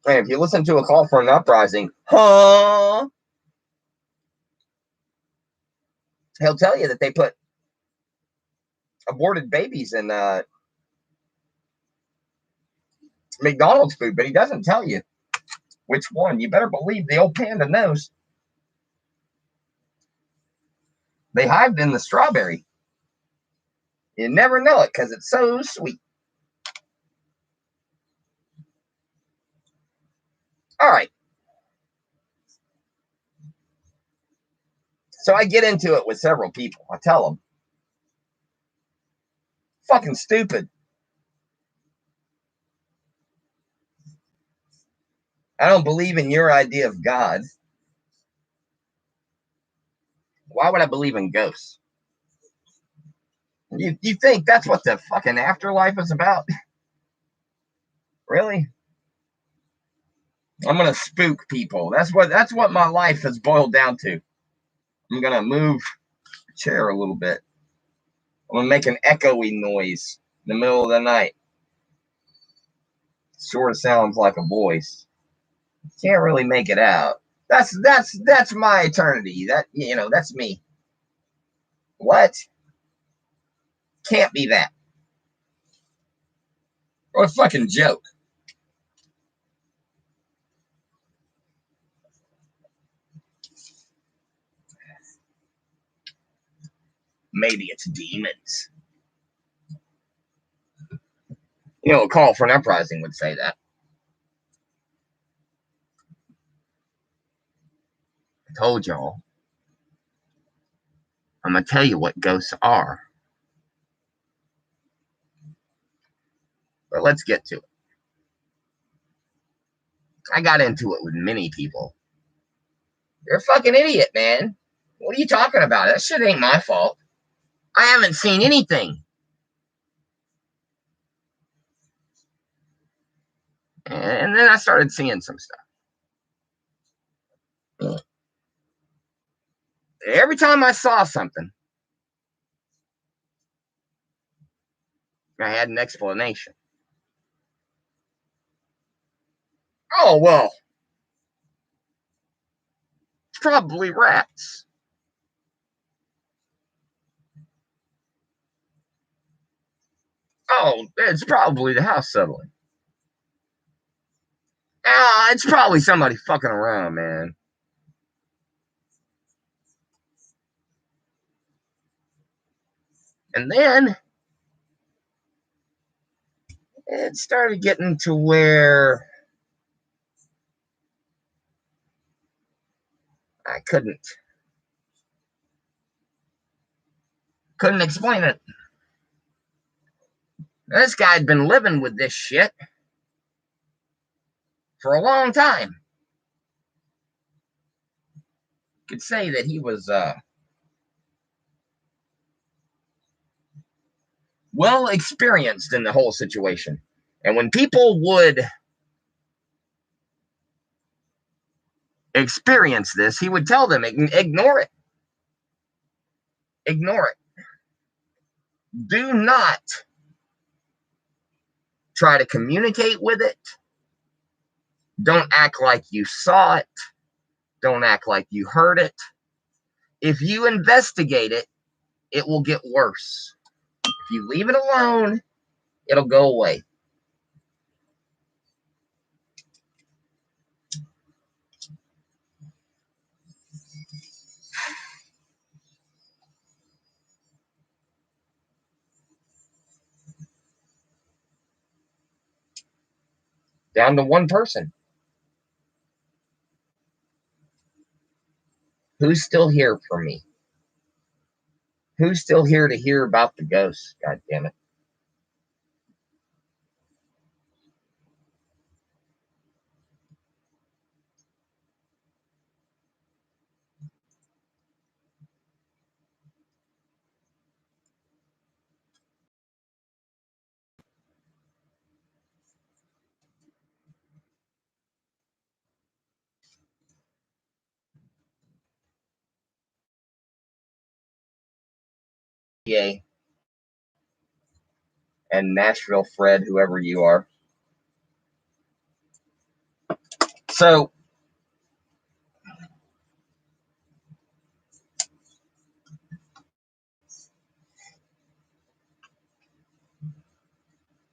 [SPEAKER 1] And if you listen to a call for an uprising, huh? He'll tell you that they put aborted babies in McDonald's food, but he doesn't tell you which one. You better believe the old Panda knows. They hide in the strawberry. You never know it because it's so sweet. All right. So I get into it with several people. I tell them, fucking stupid. I don't believe in your idea of God. Why would I believe in ghosts? You think that's what the fucking afterlife is about? Really? I'm gonna spook people. That's what my life has boiled down to. I'm gonna move the chair a little bit. I'm gonna make an echoey noise in the middle of the night. Sort of sounds like a voice. Can't really make it out. That's my eternity. That's me. What? Can't be that. What a fucking joke. Maybe it's demons. A call for an uprising would say that. I told y'all. I'm gonna tell you what ghosts are. But let's get to it. I got into it with many people. You're a fucking idiot, man. What are you talking about? That shit ain't my fault. I haven't seen anything. And then I started seeing some stuff. Every time I saw something, I had an explanation. Oh, well. probably rats. Oh, it's probably the house settling. Ah, it's probably somebody fucking around, man. And then it started getting to where I couldn't explain it. This guy had been living with this shit for a long time. Could say that he was well experienced in the whole situation. And when people would experience this, he would tell them, ignore it. Ignore it. Do not try to communicate with it. Don't act like you saw it. Don't act like you heard it. If you investigate it, it will get worse. If you leave it alone, it'll go away. Down to one person. Who's still here for me? Who's still here to hear about the ghosts? God damn it. Yay. And Nashville Fred, whoever you are. So,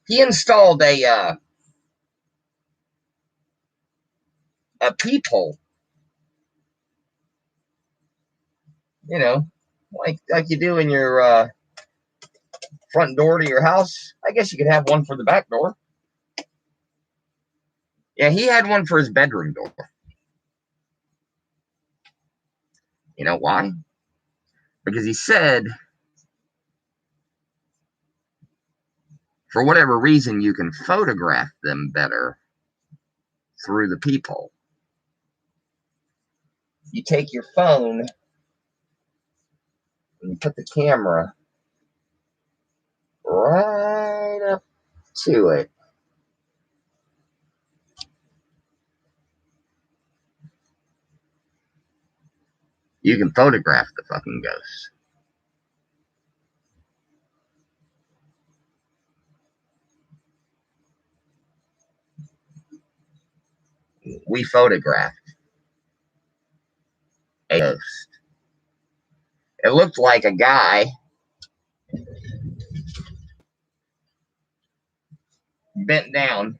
[SPEAKER 1] he installed a peephole. You know, like you do in your front door to your house. I guess you could have one for the back door. Yeah, he had one for his bedroom door. You know why? Because he said, for whatever reason, you can photograph them better through the peephole. You take your phone and you put the camera right up to it. You can photograph the fucking ghost. We photographed a ghost. It looked like a guy bent down.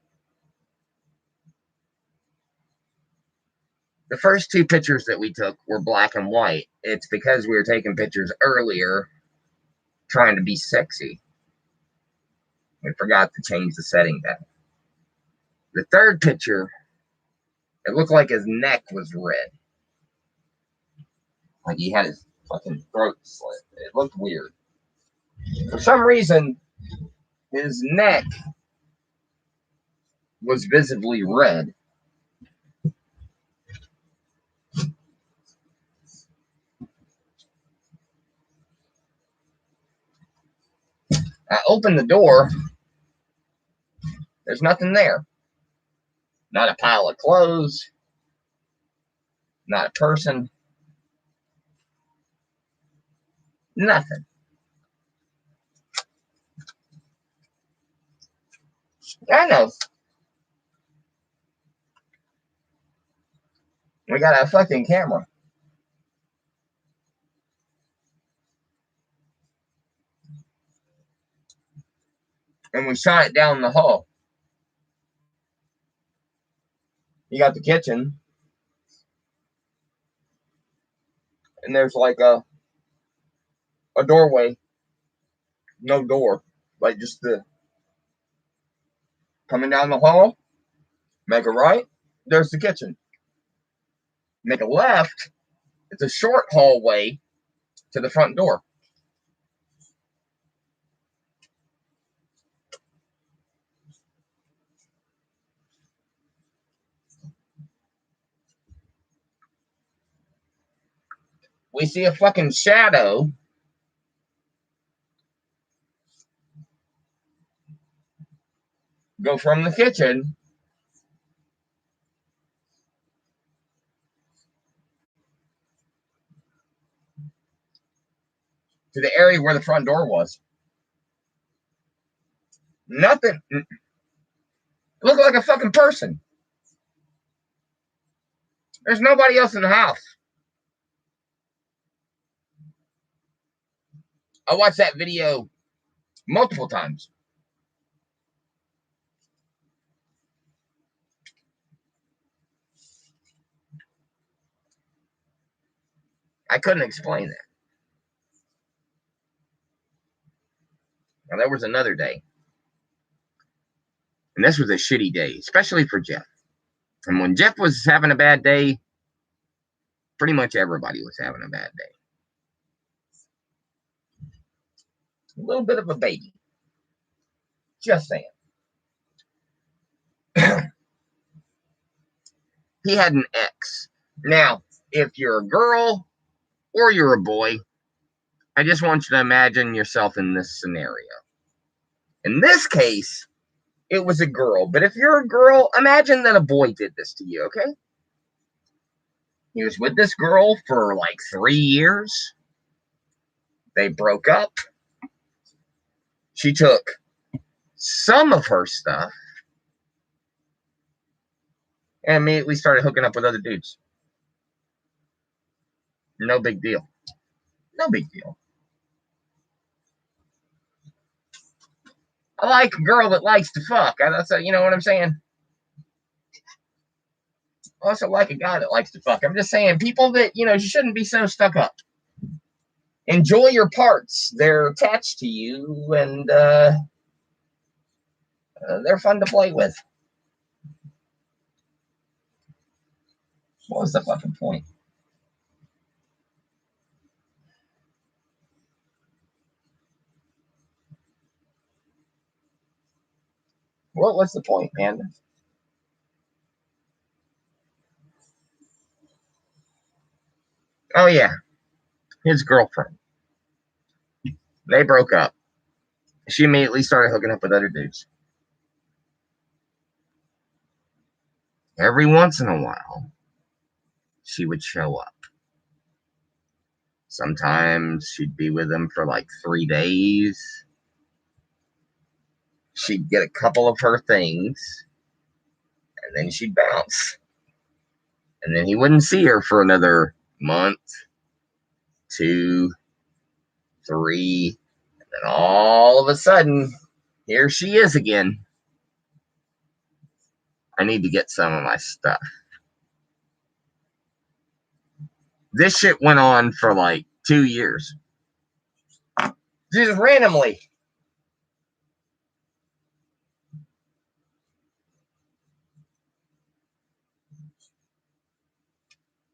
[SPEAKER 1] The first two pictures that we took were black and white. It's because we were taking pictures earlier trying to be sexy. We forgot to change the setting down. The third picture, it looked like his neck was red. Like he had his fucking throat slit. It looked weird. For some reason, his neck was visibly red. I opened the door. There's nothing there. Not a pile of clothes. Not a person. Nothing. I know. We got a fucking camera. and we shot it down the hall. You got the kitchen, and there's like a doorway, no door, like just the coming down the hall. Make a right, there's the kitchen. Make a left, it's a short hallway to the front door. We see a fucking shadow go from the kitchen to the area where the front door was. Nothing. It looked like a fucking person. There's nobody else in the house. I watched that video multiple times. I couldn't explain that. Now, there was another day. And this was a shitty day, especially for Jeff. And when Jeff was having a bad day, pretty much everybody was having a bad day. A little bit of a baby. Just saying. He had an ex. Now, if you're a girl or you're a boy, I just want you to imagine yourself in this scenario. In this case, it was a girl. But if you're a girl, imagine that a boy did this to you, okay? He was with this girl for like 3 years. They broke up. She took some of her stuff and immediately started hooking up with other dudes. No big deal. No big deal. I like a girl that likes to fuck. That's you know what I'm saying? I also like a guy that likes to fuck. I'm just saying, people that, you shouldn't be so stuck up. Enjoy your parts. They're attached to you, and they're fun to play with. What was the fucking point? What was the point, Panda? Oh, yeah. His girlfriend. They broke up. She immediately started hooking up with other dudes. Every once in a while, she would show up. Sometimes she'd be with him for like 3 days. She'd get a couple of her things, and then she'd bounce. And then he wouldn't see her for another month, 2, 3, and then all of a sudden, here she is again. I need to get some of my stuff. This shit went on for like 2 years. Just randomly.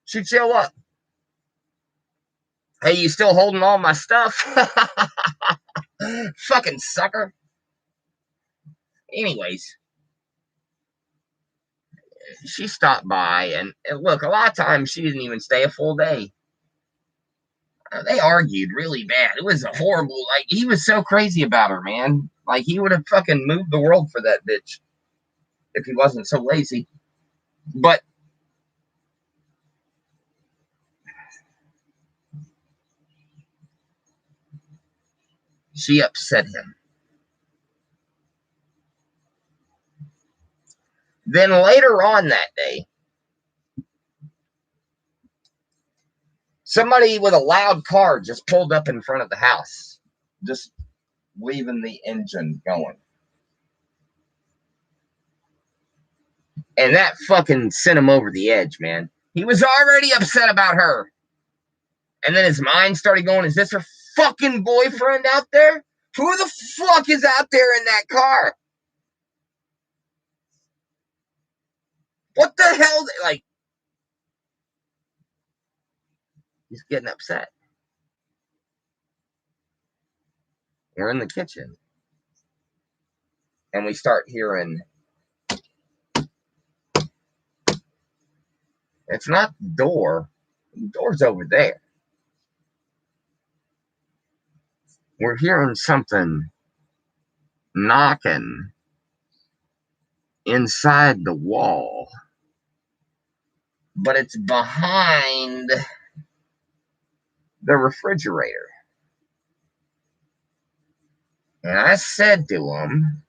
[SPEAKER 1] She'd show up. Hey, you still holding all my stuff? Fucking sucker. Anyways, she stopped by, and look, a lot of times she didn't even stay a full day. They argued really bad. It was a horrible, like, he was so crazy about her, man. Like, he would have fucking moved the world for that bitch if he wasn't so lazy. But she upset him. Then later on that day, somebody with a loud car just pulled up in front of the house, just leaving the engine going. And that fucking sent him over the edge, man. He was already upset about her. And then his mind started going, is this her fucking boyfriend out there? Who the fuck is out there in that car? What the hell? Like, he's getting upset. We're in the kitchen. And we start hearing, it's not the door. The door's over there. We're hearing something knocking inside the wall. But it's behind the refrigerator. And I said to him,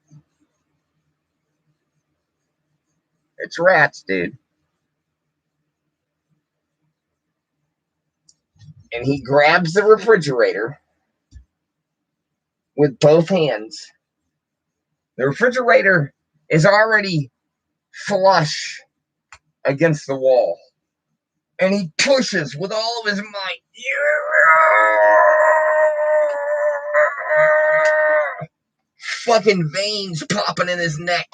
[SPEAKER 1] it's rats, dude. And he grabs the refrigerator with both hands. The refrigerator is already flush against the wall. And he pushes with all of his might. Fucking veins popping in his neck.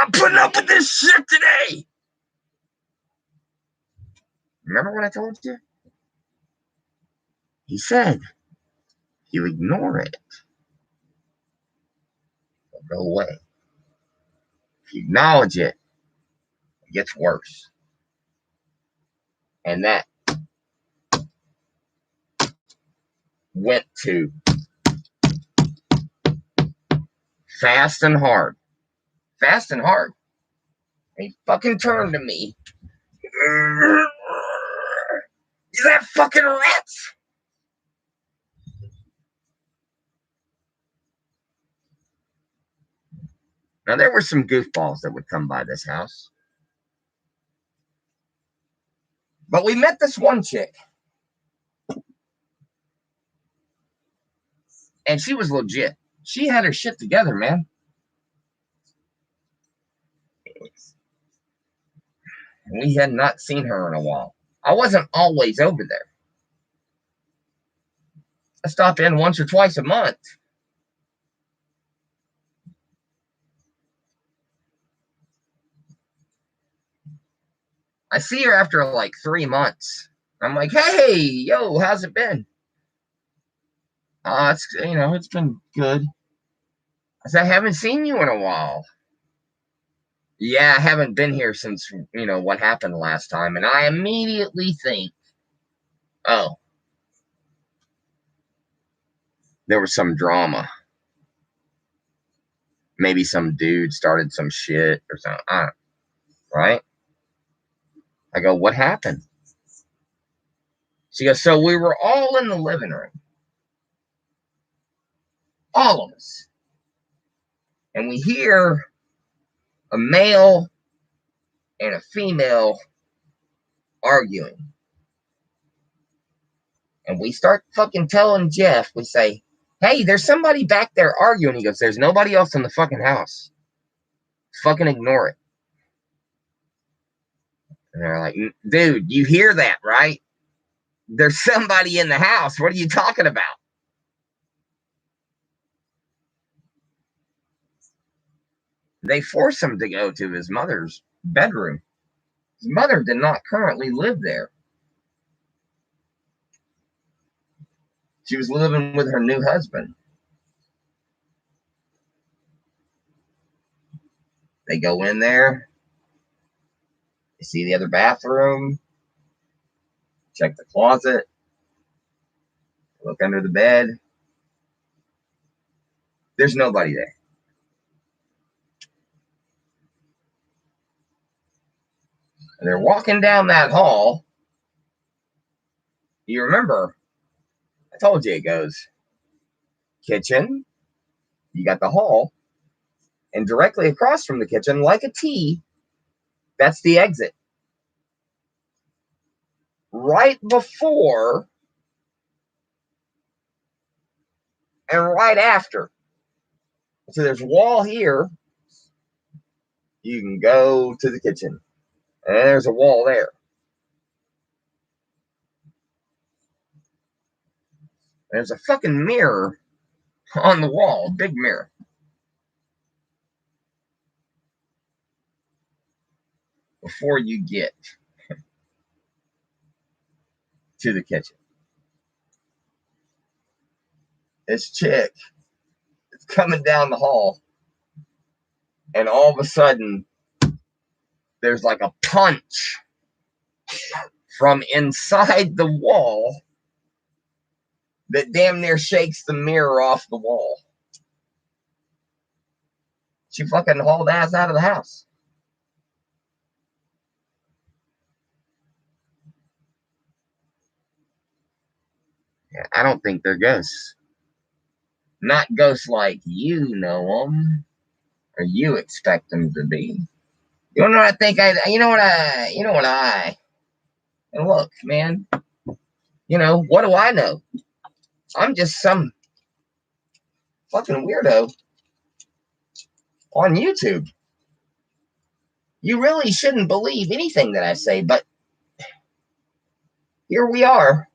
[SPEAKER 1] I'm putting up with this shit today. Remember what I told you? He said, you ignore it, it'll go away. If you acknowledge it, it gets worse. And that went to fast and hard. Fast and hard. And he fucking turned to me. You have fucking rats. Now, there were some goofballs that would come by this house. But we met this one chick. And she was legit. She had her shit together, man. We had not seen her in a while. I wasn't always over there. I stopped in once or twice a month. I see her after like 3 months. I'm like, hey, yo, how's it been? It's been good. I said, I haven't seen you in a while. Yeah, I haven't been here since, what happened last time. And I immediately think, oh, there was some drama. Maybe some dude started some shit or something. Right? I go, what happened? She goes, so we were all in the living room. All of us. And we hear a male and a female arguing. And we start fucking telling Jeff, we say, hey, there's somebody back there arguing. He goes, there's nobody else in the fucking house. Fucking ignore it. And they're like, dude, you hear that, right? There's somebody in the house. What are you talking about? They force him to go to his mother's bedroom. His mother did not currently live there. She was living with her new husband. They go in there. They see the other bathroom. Check the closet. Look under the bed. There's nobody there. And they're walking down that hall. You remember, I told you it goes kitchen, you got the hall, and directly across from the kitchen, like a T, that's the exit. Right before and right after So there's a wall here. You can go to the kitchen. And there's a wall there. There's a fucking mirror on the wall. Big mirror. Before you get to the kitchen. This chick is coming down the hall. And all of a sudden, there's like a punch from inside the wall that damn near shakes the mirror off the wall. She fucking hauled ass out of the house. Yeah, I don't think they're ghosts. Not ghosts like you know them, or you expect them to be. You know what I think? And look, man. What do I know? I'm just some fucking weirdo on YouTube. You really shouldn't believe anything that I say, but here we are.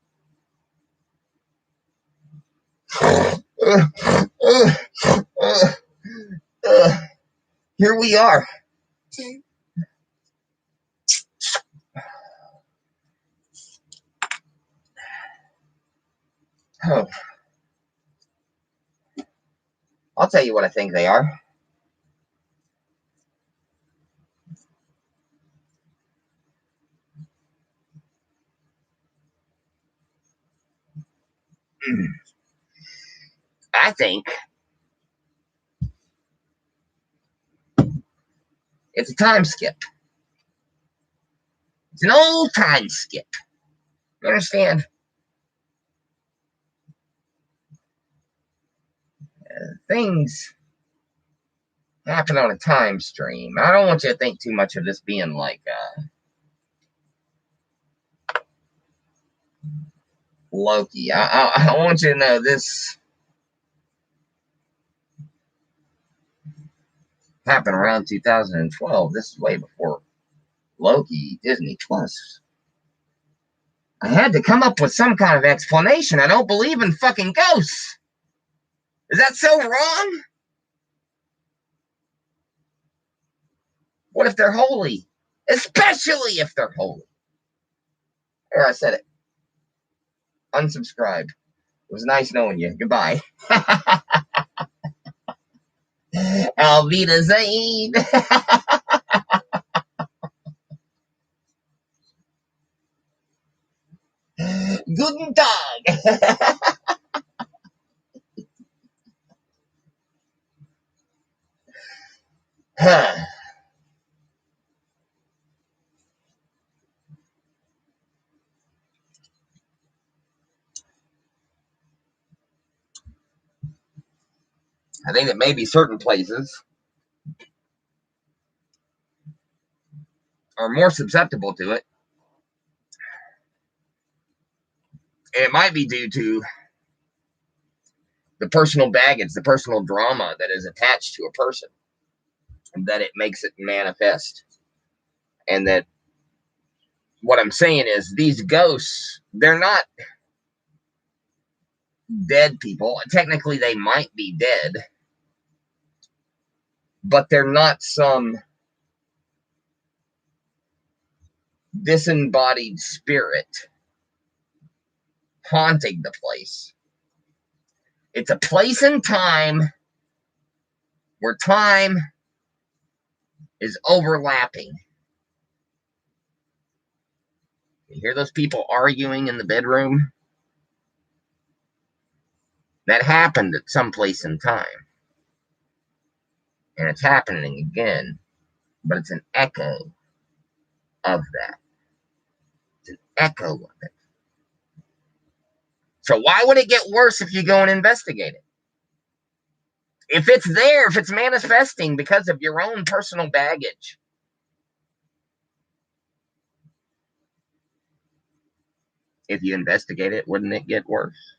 [SPEAKER 1] Here we are. Oh. I'll tell you what I think they are. I think it's a time skip. It's an old time skip. You understand? Things happen on a time stream. I don't want you to think too much of this being like Loki. I want you to know this happened around 2012. This is way before Loki, Disney Plus. I had to come up with some kind of explanation. I don't believe in fucking ghosts. Is that so wrong? What if they're holy? Especially if they're holy. There, I said it. Unsubscribe. It was nice knowing you. Goodbye. Auf Wiedersehen. Guten Tag. I think that maybe certain places are more susceptible to it. And it might be due to the personal baggage, the personal drama that is attached to a person, that it makes it manifest. And that what I'm saying is these ghosts, they're not dead people. Technically, they might be dead, but they're not some disembodied spirit haunting the place. It's a place and time where time is overlapping. You hear those people arguing in the bedroom? That happened at some place in time. And it's happening again. But it's an echo of that. It's an echo of it. So why would it get worse if you go and investigate it? If it's there, if it's manifesting because of your own personal baggage, if you investigate it, wouldn't it get worse?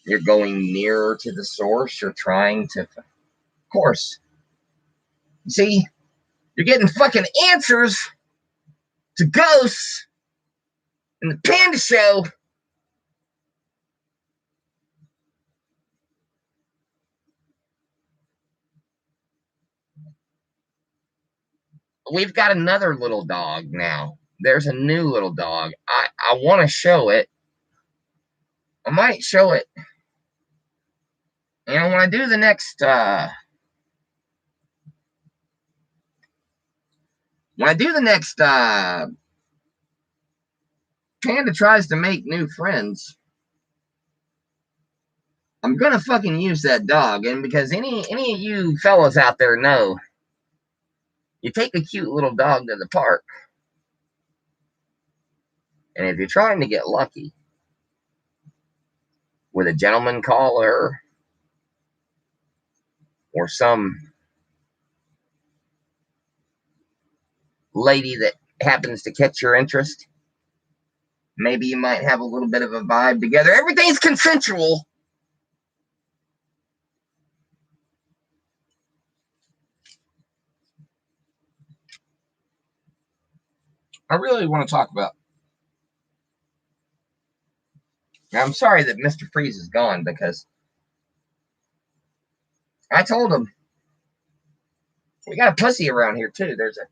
[SPEAKER 1] You're going nearer to the source. You're trying to, of course. See, you're getting fucking answers to ghosts in the Panda Show. We've got another little dog now. There's a new little dog. I want to show it. I might show it. You know, when I do the next Panda tries to make new friends, I'm gonna fucking use that dog. And because any of you fellas out there know, you take a cute little dog to the park, and if you're trying to get lucky with a gentleman caller or some lady that happens to catch your interest, maybe you might have a little bit of a vibe together. Everything's consensual. I really want to talk about. I'm sorry that Mr. Freeze is gone because I told him we got a pussy around here too. There's a.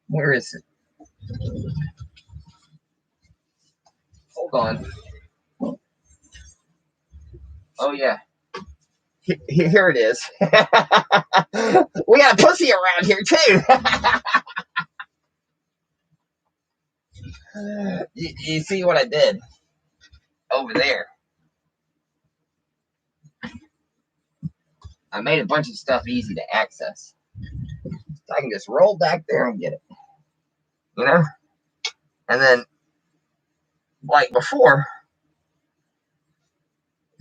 [SPEAKER 1] Where is it? Hold on. Oh yeah. Here it is. We got a pussy around here too. You see what I did over there? I made a bunch of stuff easy to access. So I can just roll back there and get it. You know? And then, like before,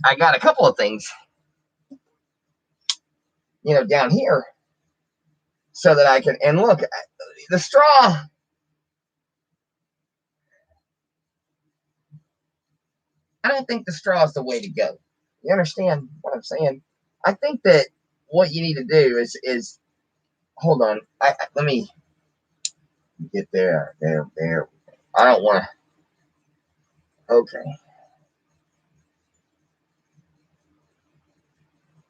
[SPEAKER 1] I got a couple of things, you know, down here so that I can, and look, the straw. I don't think the straw is the way to go. You understand what I'm saying? I think that what you need to do is hold on. Let me get there. I don't want to. Okay.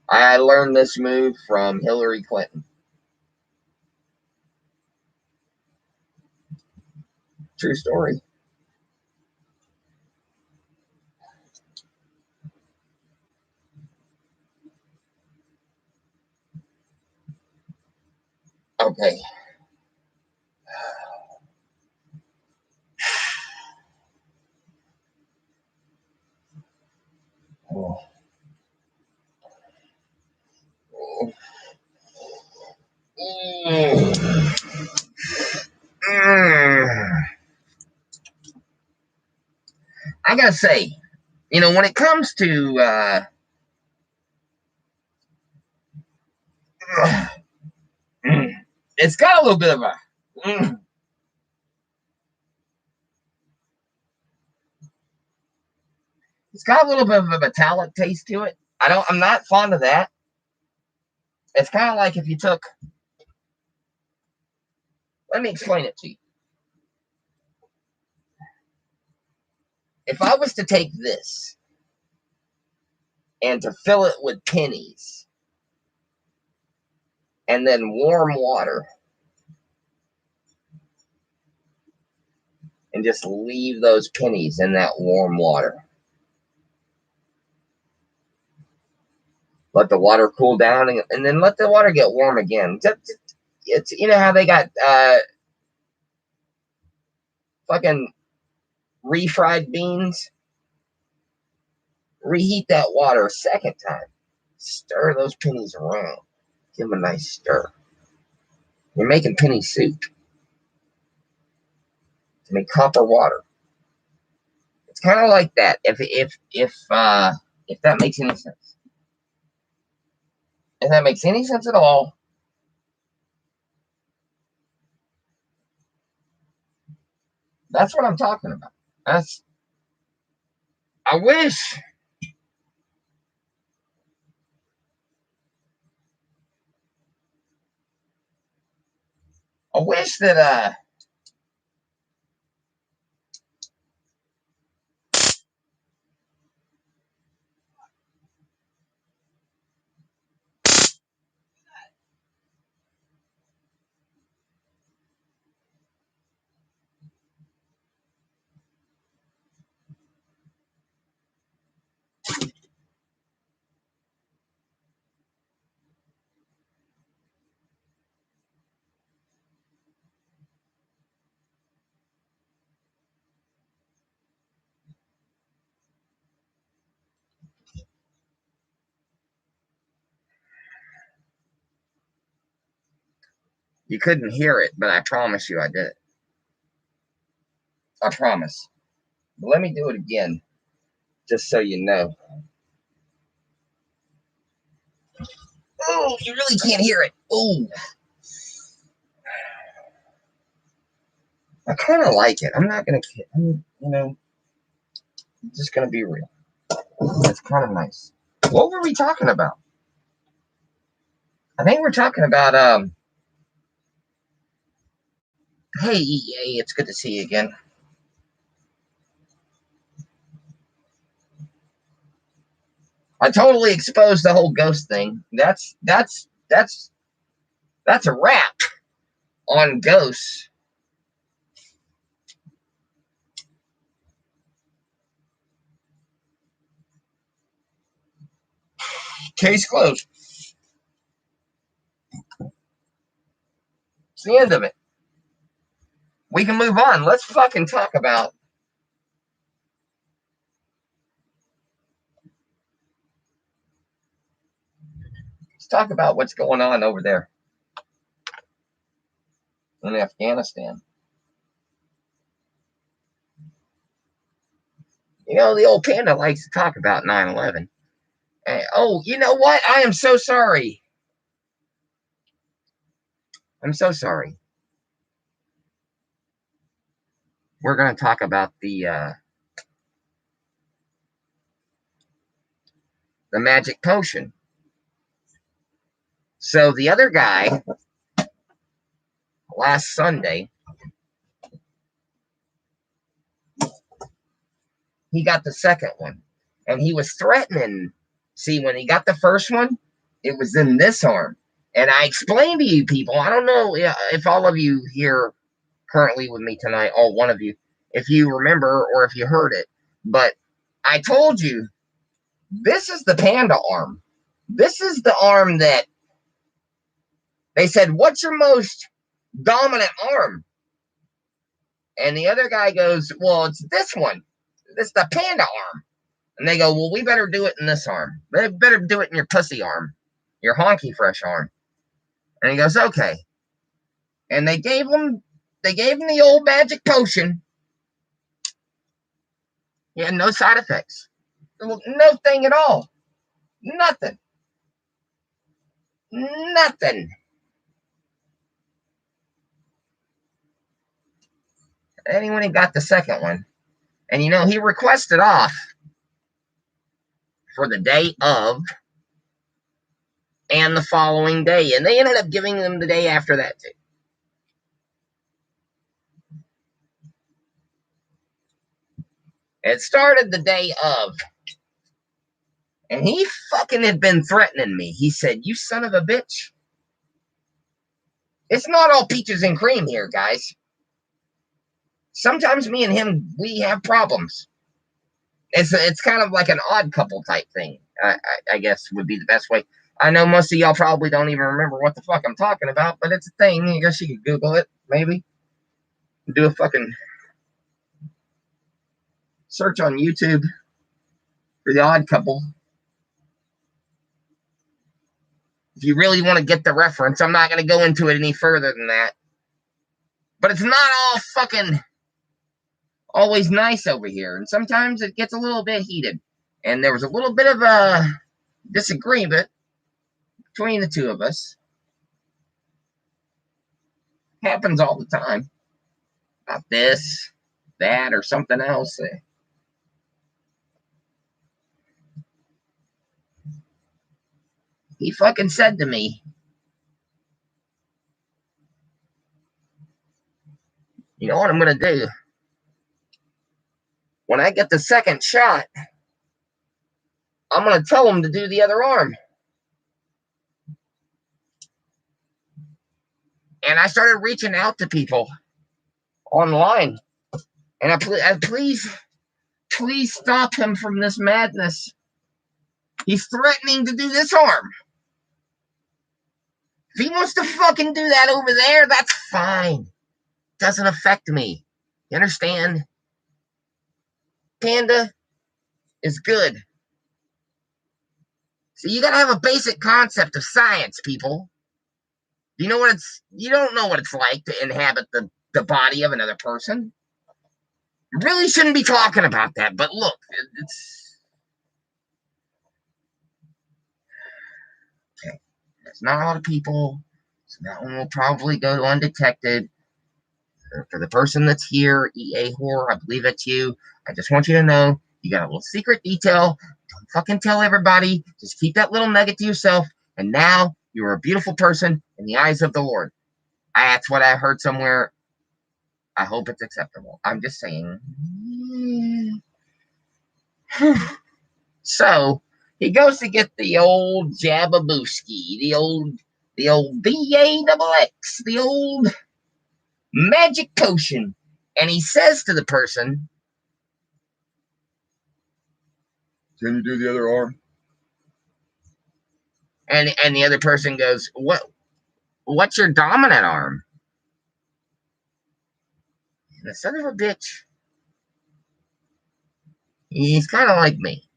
[SPEAKER 1] I learned this move from Hillary Clinton. True story. Okay. Oh. Mm. Mm. I gotta say, you know, when it comes to it's got a little bit of a it's got a little bit of a metallic taste to it. I'm not fond of that. It's kind of like if you took, let me explain it to you. If I was to take this and to fill it with pennies and then warm water and just leave those pennies in that warm water, let the water cool down and then let the water get warm again. It's, you know how they got fucking refried beans? Reheat that water a second time. Stir those pennies around. Give them a nice stir. You're making penny soup to make copper water. It's kind of like that. If that makes any sense. If that makes any sense at all, that's what I'm talking about. I wish I wish that you couldn't hear it, but I promise you I did it. I promise. But let me do it again, just so you know. Oh, you really can't hear it. Oh, I kind of like it. I'm not gonna, I'm just gonna be real. It's kind of nice. What were we talking about? I think we're talking about Hey, EA, it's good to see you again. I totally exposed the whole ghost thing. That's a wrap on ghosts. Case closed. It's the end of it. We can move on. Let's fucking talk about. Let's talk about what's going on over there in Afghanistan. You know, the old Panda likes to talk about 9/11. Oh, you know what? I am so sorry. I'm so sorry. We're going to talk about the magic potion. So the other guy last Sunday, he got the second one, and he was threatening. See, when he got the first one, it was in this arm, and I explained to you people. I don't know if all of you here currently with me tonight, all one of you, if you remember or if you heard it, but I told you this is the Panda arm. This is the arm that they said, "What's your most dominant arm?" And the other guy goes, "Well, it's this one. It's the Panda arm." And they go, "Well, we better do it in this arm. They better do it in your pussy arm, your honky fresh arm." And he goes, "Okay." And they gave him the old magic potion. He had no side effects. No thing at all. Nothing. Nothing. And he went and got the second one. And he requested off for the day of and the following day. And they ended up giving them the day after that too. It started the day of. And he fucking had been threatening me. He said, "You son of a bitch." It's not all peaches and cream here, guys. Sometimes me and him, we have problems. It's kind of like an odd couple type thing, I guess would be the best way. I know most of y'all probably don't even remember what the fuck I'm talking about, but it's a thing. I guess you could Google it, maybe. Do a fucking search on YouTube for the odd couple. If you really want to get the reference, I'm not going to go into it any further than that. But it's not all fucking always nice over here. And sometimes it gets a little bit heated. And there was a little bit of a disagreement between the two of us. Happens all the time. About this, that, or something else. He fucking said to me, know what I'm going to do? When I get the second shot, I'm going to tell him to do the other arm. And I started reaching out to people online. And please stop him from this madness. He's threatening to do this arm. If he wants to fucking do that over there, that's fine. Doesn't affect me. You understand? Panda is good. So you gotta have a basic concept of science, people. You don't know what it's like to inhabit the body of another person. You really shouldn't be talking about that, but look, okay. There's not a lot of people, so that one will probably go undetected. For the person that's here, EA whore, I believe that's you. I just want you to know you got a little secret detail. Don't fucking tell everybody. Just keep that little nugget to yourself. And now you're a beautiful person in the eyes of the Lord. That's what I heard somewhere. I hope it's acceptable. I'm just saying. So he goes to get the old Jababooski, the old BAXX, the old magic potion. And he says to the person, "Can you do the other arm?" And the other person goes, What's your dominant arm?" And the son of a bitch, he's kind of like me.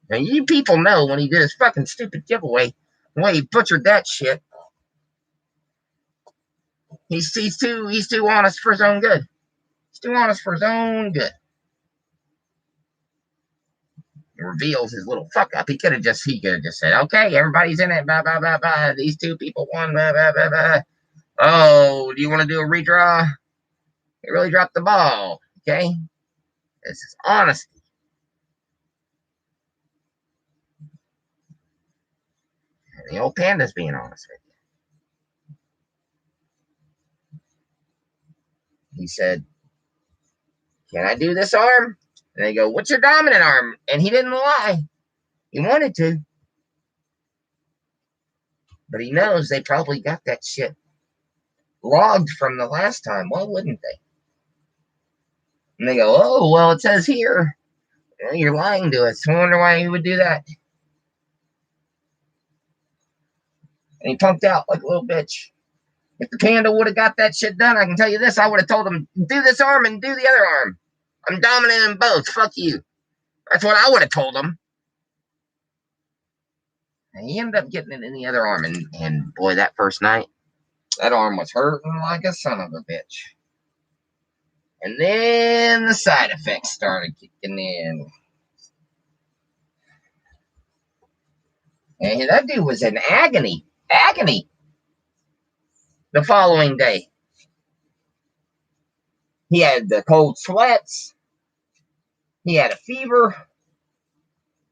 [SPEAKER 1] Now, you people know when he did his fucking stupid giveaway, the way he butchered that shit. He's too honest for his own good. He's too honest for his own good. He reveals his little fuck up. He could have just said, "Okay, everybody's in it. Blah blah blah blah. These two people won. Blah blah blah blah. Oh, do you want to do a redraw? He really dropped the ball. Okay, this is honesty." And the old Panda's being honest with you. He said, "Can I do this arm?" And they go, "What's your dominant arm?" And he didn't lie. He wanted to. But he knows they probably got that shit logged from the last time. Why wouldn't they? And they go, "Oh, well, it says here. Well, you're lying to us. I wonder why you would do that." And he punked out like a little bitch. If the Panda would have got that shit done, I can tell you this, I would have told him, "Do this arm and do the other arm. I'm dominant in both. Fuck you." That's what I would have told him. And he ended up getting it in the other arm. And boy, that first night, that arm was hurting like a son of a bitch. And then the side effects started kicking in. And that dude was in agony. Agony. The following day, he had the cold sweats. He had a fever.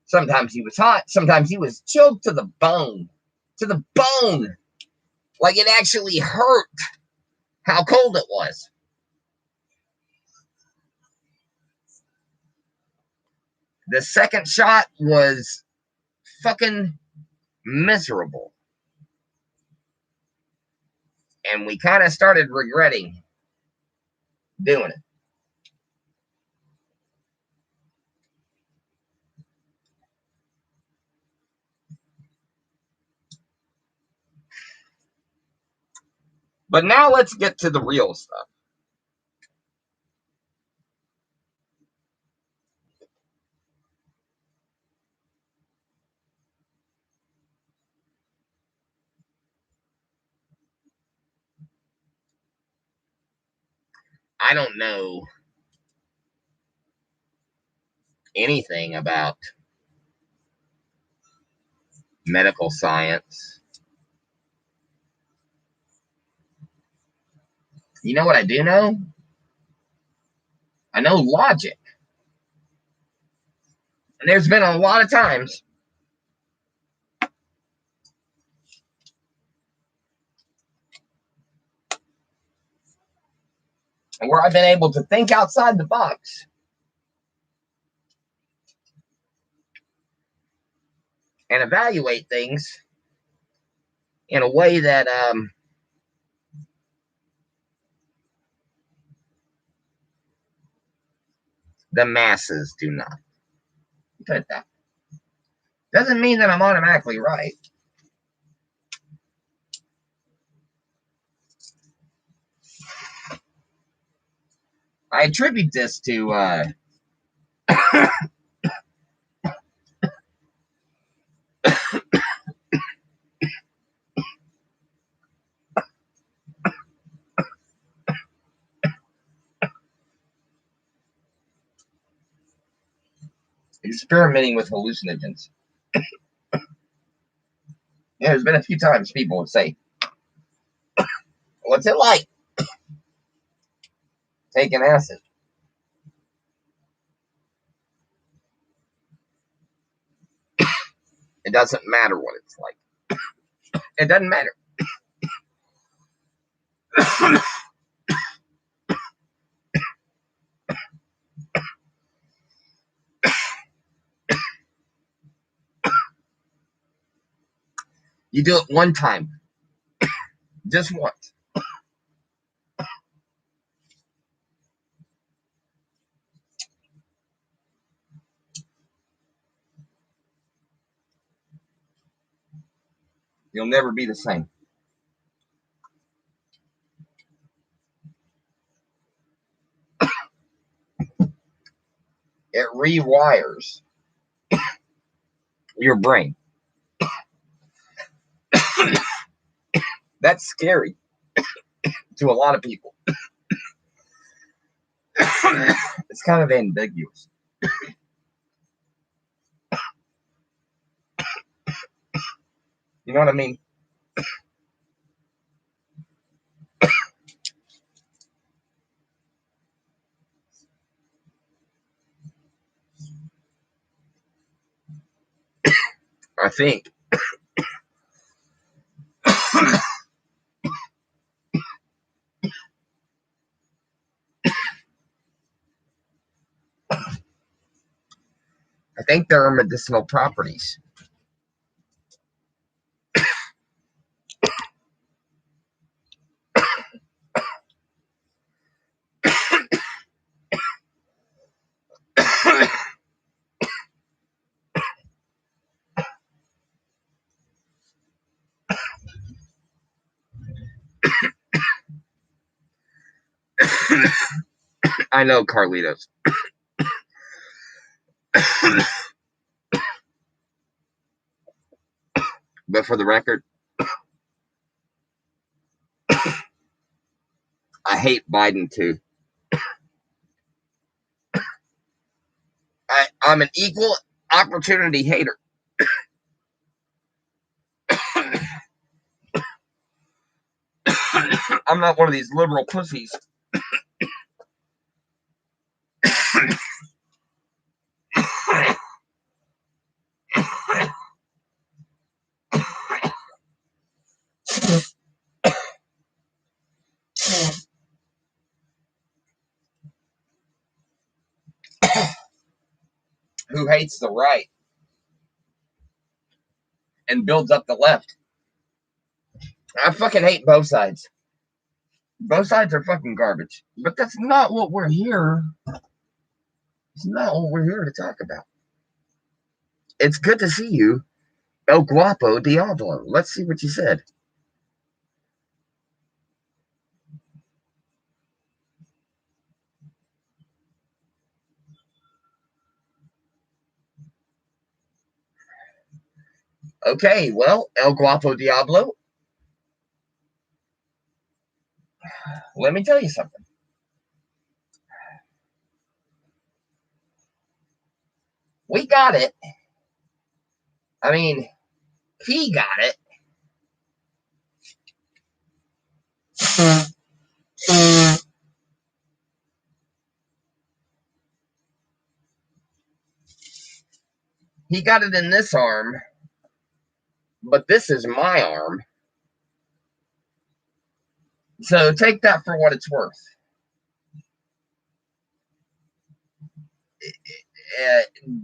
[SPEAKER 1] Sometimes he was hot. Sometimes he was chilled to the bone. To the bone. Like it actually hurt how cold it was. The second shot was fucking miserable. And we kind of started regretting doing it. But now let's get to the real stuff. I don't know anything about medical science. You know what I do know? I know logic. And there's been a lot of times where I've been able to think outside the box and evaluate things in a way that the masses do not. But that doesn't mean that I'm automatically right. I attribute this to experimenting with hallucinogens. Yeah, there's been a few times people would say, "What's it like taking acid?" It doesn't matter what it's like. It doesn't matter. You do it one time, just once. You'll never be the same. It rewires your brain. That's scary to a lot of people. It's kind of ambiguous. You know what I mean? I think. I think there are medicinal properties. I know, Carlitos. But for the record, I hate Biden too. I'm an equal opportunity hater. I'm not one of these liberal pussies. Who hates the right and builds up the left. I fucking hate both sides. Both sides are fucking garbage. But that's not what we're here. It's not what we're here to talk about. It's good to see you, El Guapo Diablo. Let's see what you said. Okay, well, El Guapo Diablo, let me tell you something. We got it. I mean, he got it. He got it in this arm, but this is my arm. So take that for what it's worth.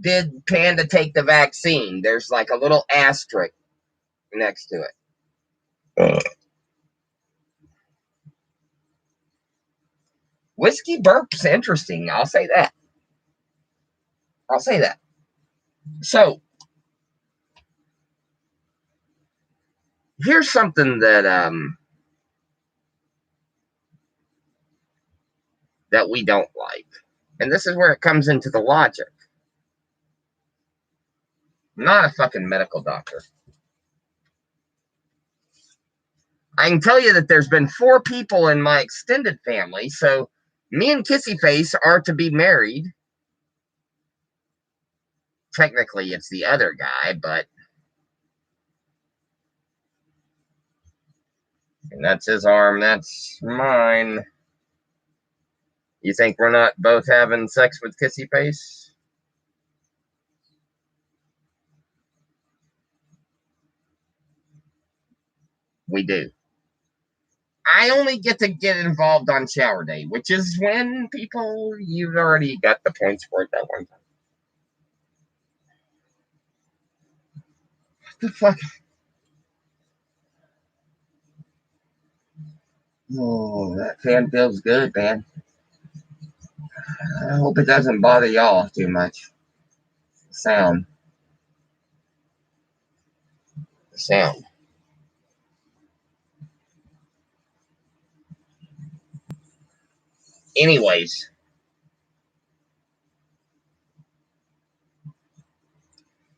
[SPEAKER 1] did Panda take the vaccine? There's like a little asterisk next to it. Whiskey burp's interesting. I'll say that. So here's something that we don't like. And this is where it comes into the logic. I'm not a fucking medical doctor. I can tell you that there's been 4 people in my extended family, so me and Kissy Face are to be married. Technically, it's the other guy, but and that's his arm, that's mine. You think we're not both having sex with Kissy Face? We do. I only get to get involved on shower day, which is when people, you've already got the points for it that one time. What the fuck? Oh, that fan feels good, man. I hope it doesn't bother y'all too much. The sound. Anyways,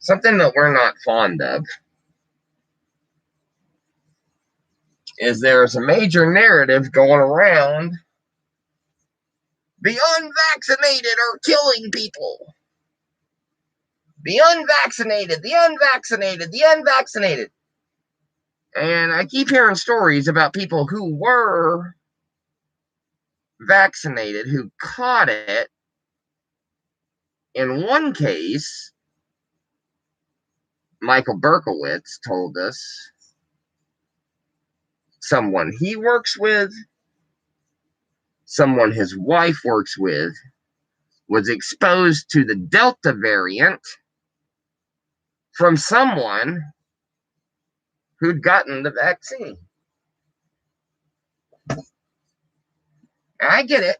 [SPEAKER 1] something that we're not fond of is there's a major narrative going around. The unvaccinated are killing people. The unvaccinated, the unvaccinated, the unvaccinated. And I keep hearing stories about people who were vaccinated who caught it. In one case, Michael Berkowitz told us someone he works with, someone his wife works with, was exposed to the Delta variant from someone who'd gotten the vaccine. I get it.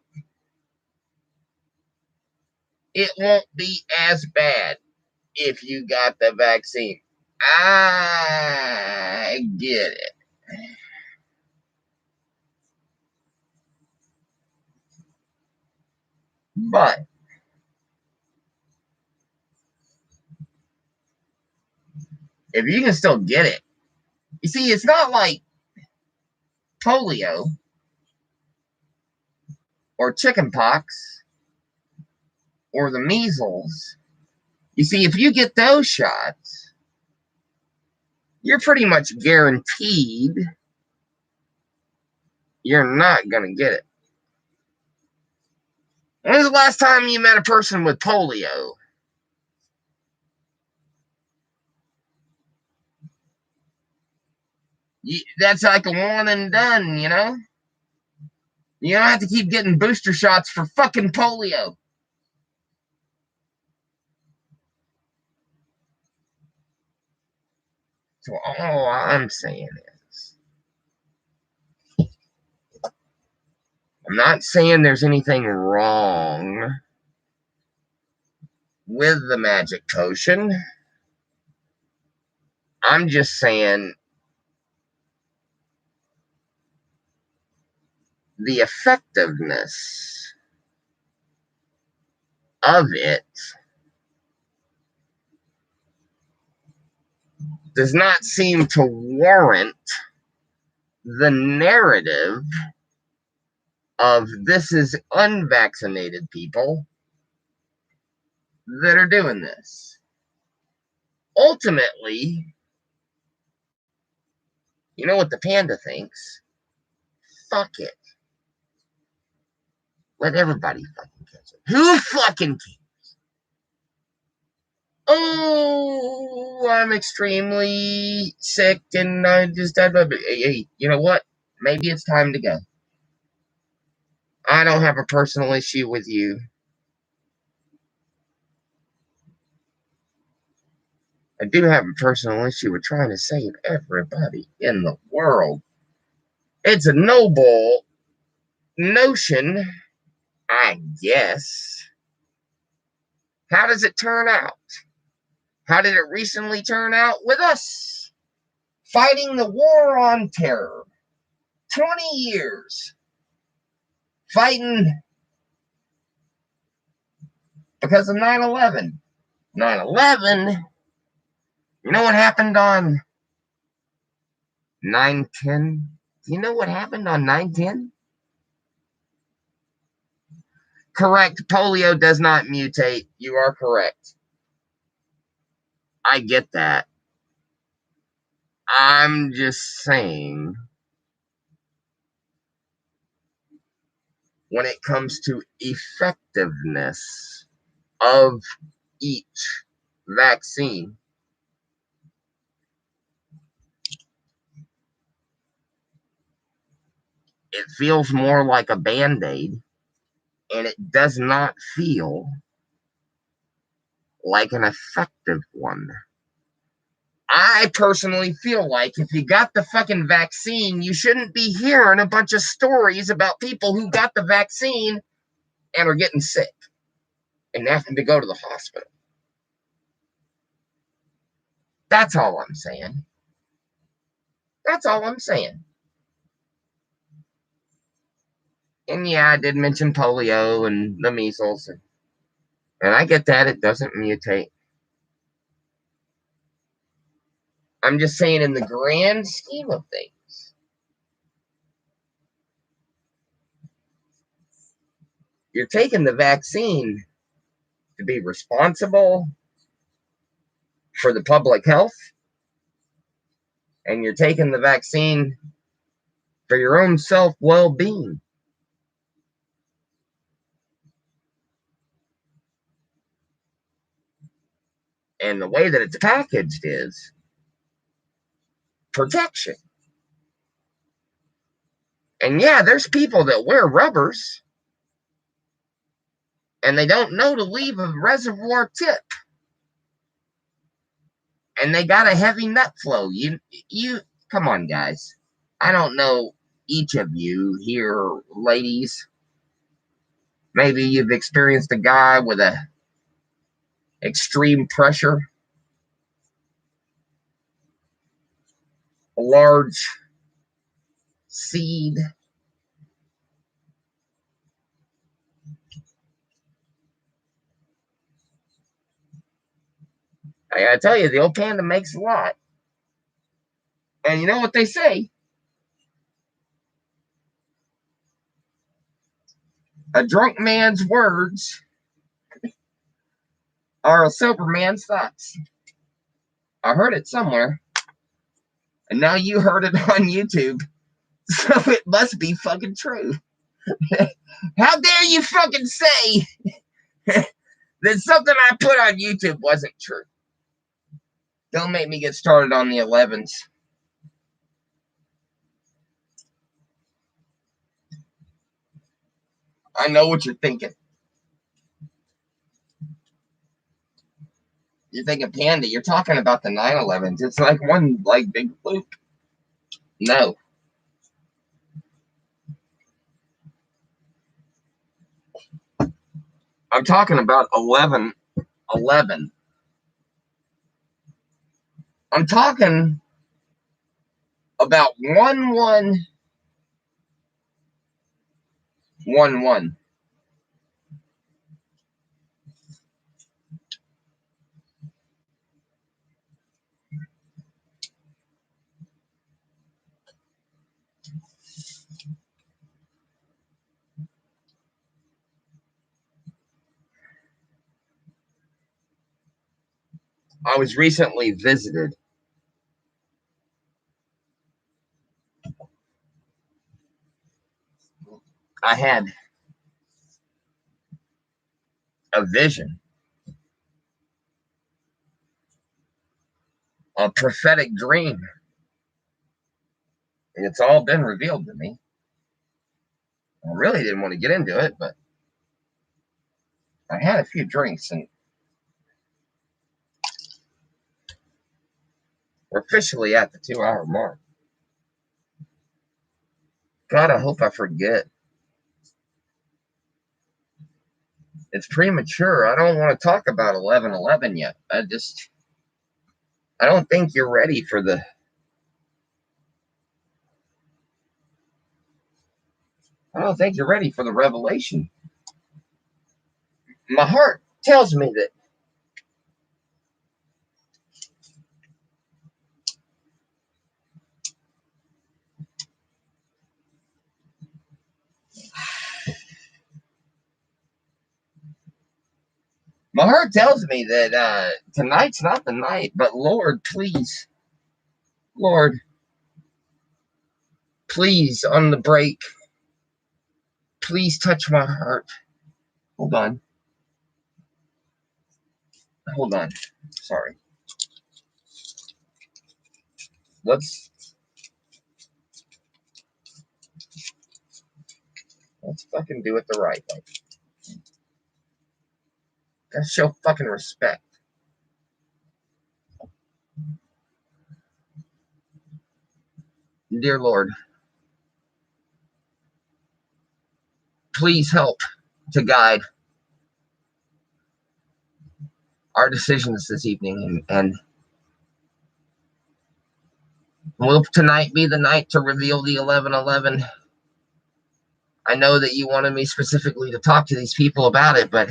[SPEAKER 1] It won't be as bad if you got the vaccine. I get it. But if you can still get it, you see, it's not like polio or chickenpox or the measles. You see, if you get those shots, you're pretty much guaranteed you're not going to get it. When was the last time you met a person with polio? That's like a one and done, you know? You don't have to keep getting booster shots for fucking polio. So all I'm saying is, I'm not saying there's anything wrong with the magic potion. I'm just saying the effectiveness of it does not seem to warrant the narrative of this is unvaccinated people that are doing this. Ultimately, you know what the panda thinks? Fuck it. Let everybody fucking catch it. Who fucking cares? Oh, I'm extremely sick and I just died. Hey, you know what? Maybe it's time to go. I don't have a personal issue with you. I do have a personal issue with trying to save everybody in the world. It's a noble notion, I guess. How does it turn out? How did it recently turn out with us? Fighting the war on terror. 20 years. Fighting because of 9/11. 9/11. You know what happened on 9/10? Do you know what happened on 9/10? Correct. Polio does not mutate. You are correct. I get that. I'm just saying, when it comes to effectiveness of each vaccine, it feels more like a band-aid, and it does not feel like an effective one. I personally feel like if you got the fucking vaccine, you shouldn't be hearing a bunch of stories about people who got the vaccine and are getting sick and having to go to the hospital. That's all I'm saying. That's all I'm saying. And yeah, I did mention polio and the measles. And I get that. It doesn't mutate. I'm just saying, in the grand scheme of things, you're taking the vaccine to be responsible for the public health, and you're taking the vaccine for your own self well-being. And the way that it's packaged is protection. And yeah, there's people that wear rubbers and they don't know to leave a reservoir tip. And they got a heavy nut flow. You come on, guys. I don't know each of you here, ladies. Maybe you've experienced a guy with a extreme pressure, a large seed. I gotta tell you, the old Panda makes a lot. And you know what they say? A drunk man's words are a sober man's thoughts. I heard it somewhere. And now you heard it on YouTube. So it must be fucking true. How dare you fucking say that something I put on YouTube wasn't true? Don't make me get started on the 11s. I know what you're thinking. You're thinking, Panda, you're talking about the 9/11s. It's like one like big loop. No. I'm talking about 11/11. I'm talking about 11/11. I was recently visited. I had a vision, a prophetic dream. It's all been revealed to me. I really didn't want to get into it, but I had a few drinks and We're officially at the 2-hour mark. God, I hope I forget. It's premature. I don't want to talk about 11/11 yet. I don't think you're ready for the... I don't think you're ready for the revelation. My heart tells me that tonight's not the night, but Lord, please, on the break, please touch my heart. Hold on. Sorry. Let's fucking do it the right way. Gotta show fucking respect. Dear Lord, please help to guide our decisions this evening, and will tonight be the night to reveal the 11/11? I know that you wanted me specifically to talk to these people about it, but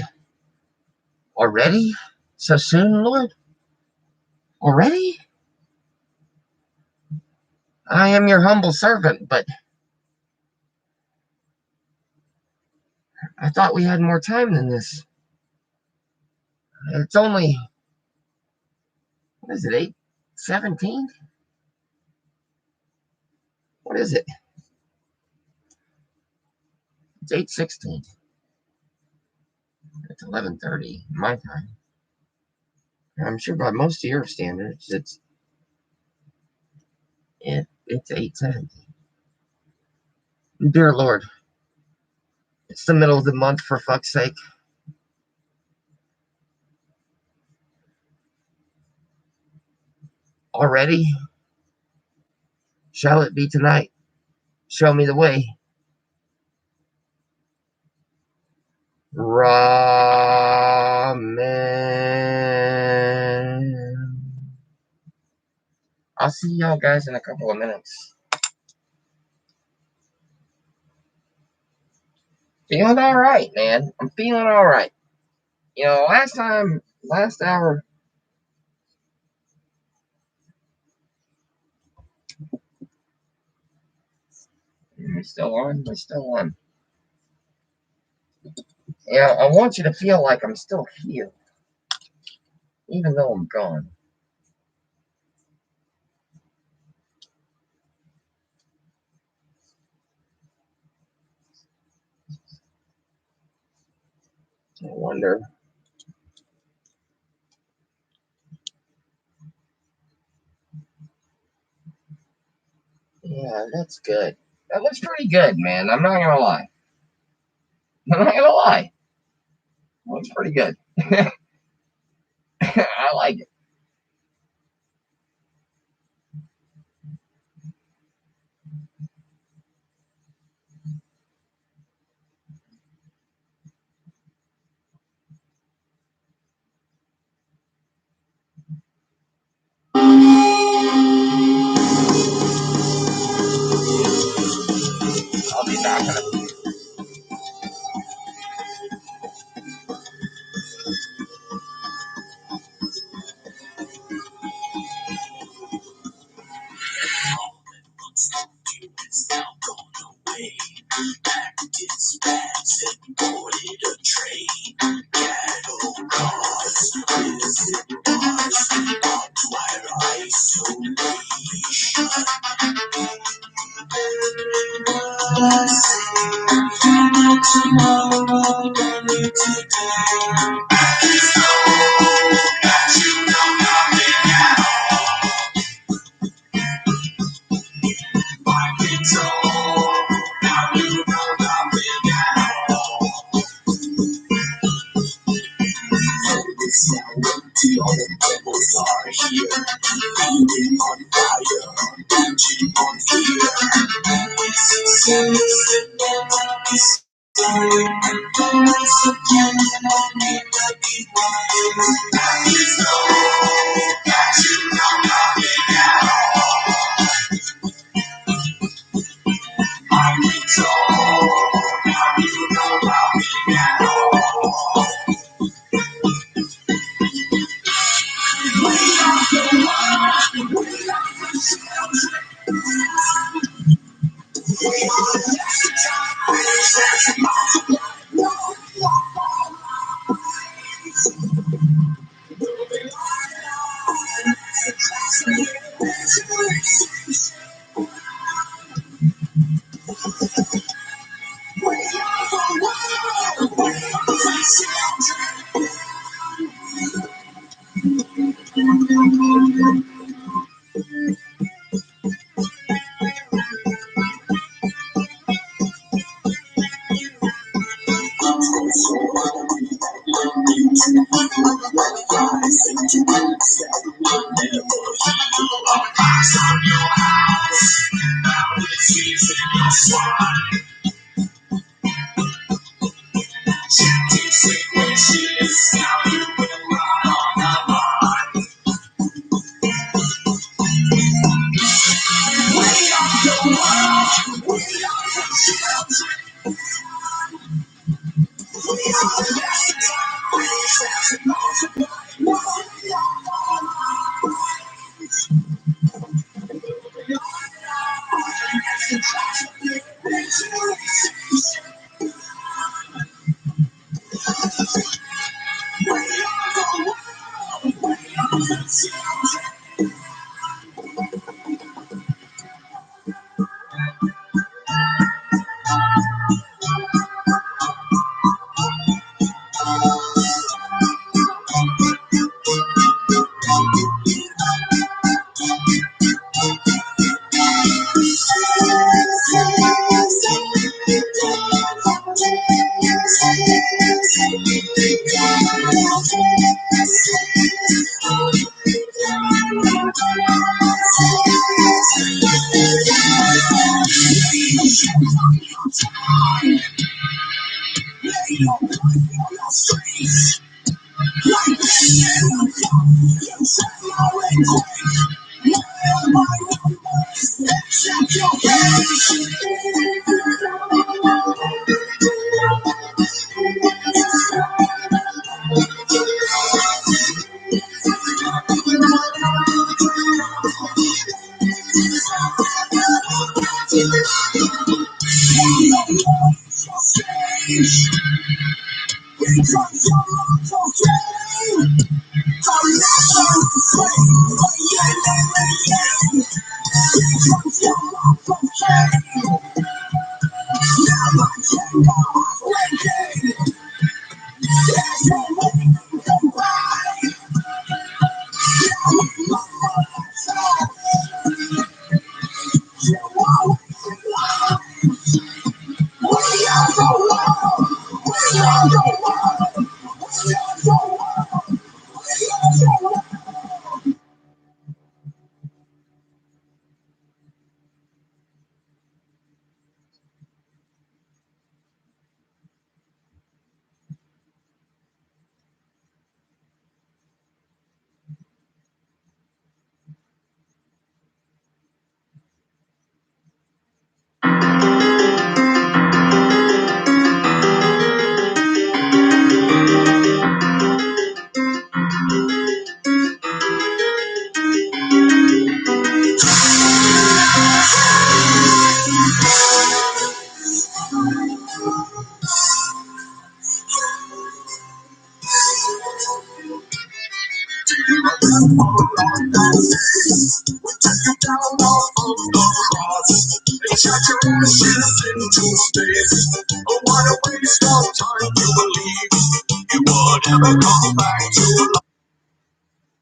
[SPEAKER 1] already? So soon, Lord? Already? I am your humble servant, but I thought we had more time than this. It's only, what is it, 8:17? What is it? It's 8:16. It's 11:30 my time. I'm sure by most of your standards, it's 8:17. Dear Lord, it's the middle of the month, for fuck's sake. Already? Shall it be tonight? Show me the way. Ramen. I'll see y'all guys in a couple of minutes. Feeling all right, man. I'm feeling all right. You know, last hour, we're still on. Yeah, I want you to feel like I'm still here, even though I'm gone. I wonder. Yeah, that's good. That looks pretty good, man. I'm not gonna lie. It looks pretty good. I like it. I'll be back in a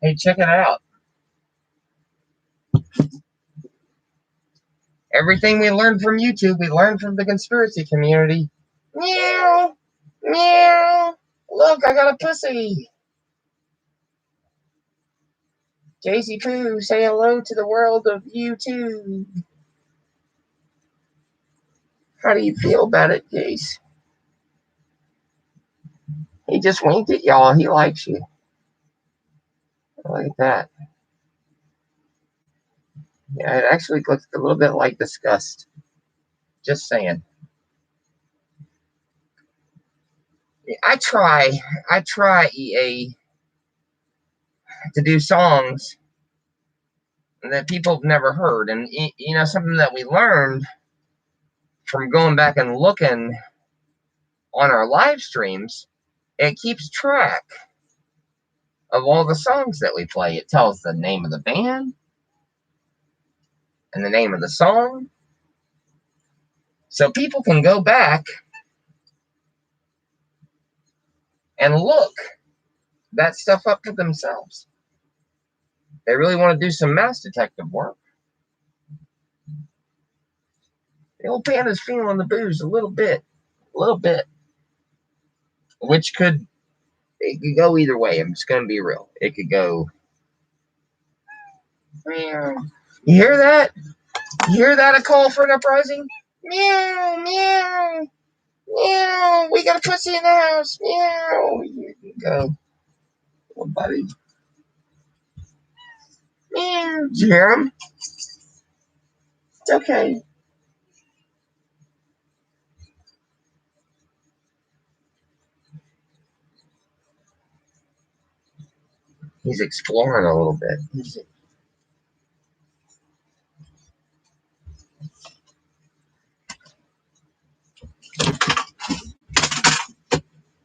[SPEAKER 1] Hey, check it out. Everything we learned from YouTube, we learned from the conspiracy community. Meow. Meow. Look, I got a pussy. Casey Poo, say hello to the world of YouTube. How do you feel about it, Case? He just winked at y'all. He likes you. Look at that. Yeah, it actually looks a little bit like disgust. Just saying. I try, EA, to do songs that people have never heard. And, you know, something that we learned from going back and looking on our live streams, it keeps track of all the songs that we play. It tells the name of the band and the name of the song. So people can go back and look that stuff up for themselves. They really want to do some mass detective work. The old Panda's feeling the booze a little bit, which could go either way. I'm just gonna be real. It could go. Meow. You hear that? You hear that? A call for an uprising? Meow, meow, meow. We got a pussy in the house. Meow. You can go, little buddy. Meow. Did you hear him? It's okay. He's exploring a little bit.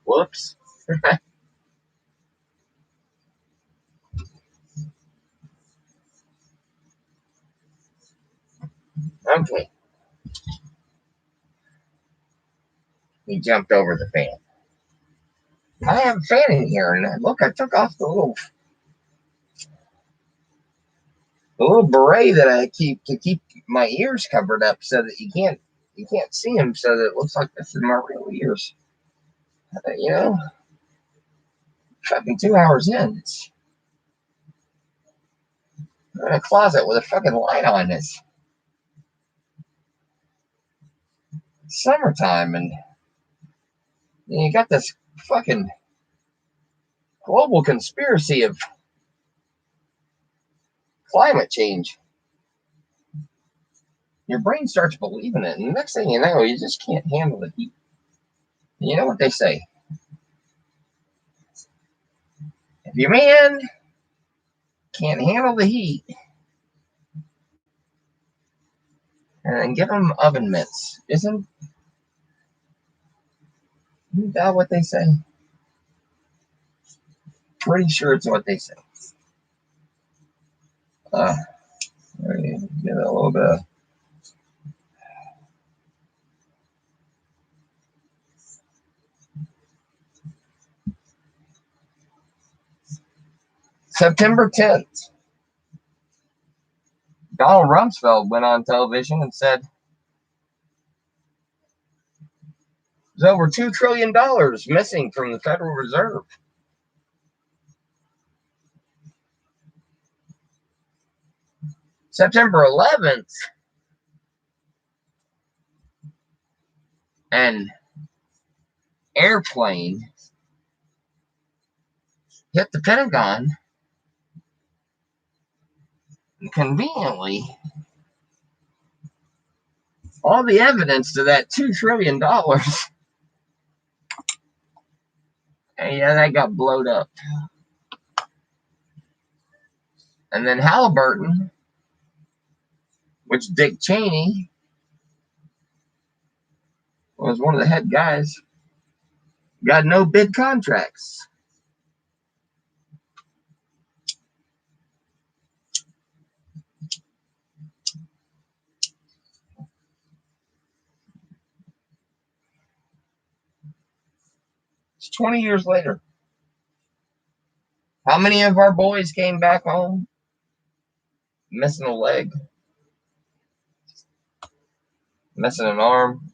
[SPEAKER 1] Whoops. Okay. He jumped over the fan. I have a fan in here, and look, I took off the little beret that I keep to keep my ears covered up so that you can't see them, so that it looks like this is my real ears. You know, fucking 2 hours in, it's in a closet with a fucking light on. It's summertime, and you got this fucking global conspiracy of climate change. Your brain starts believing it, and the next thing you know, you just can't handle the heat. You know what they say? If your man can't handle the heat, and then give him oven mitts. Isn't that what they say? Pretty sure it's what they say. Get a little bit of September 10th. Donald Rumsfeld went on television and said there's over $2 trillion missing from the Federal Reserve. September 11th, an airplane hit the Pentagon. And conveniently, all the evidence to that $2 trillion, yeah, that got blowed up. And then Halliburton, which Dick Cheney was one of the head guys, got no bid contracts. It's 20 years later. How many of our boys came back home missing a leg, missing an arm?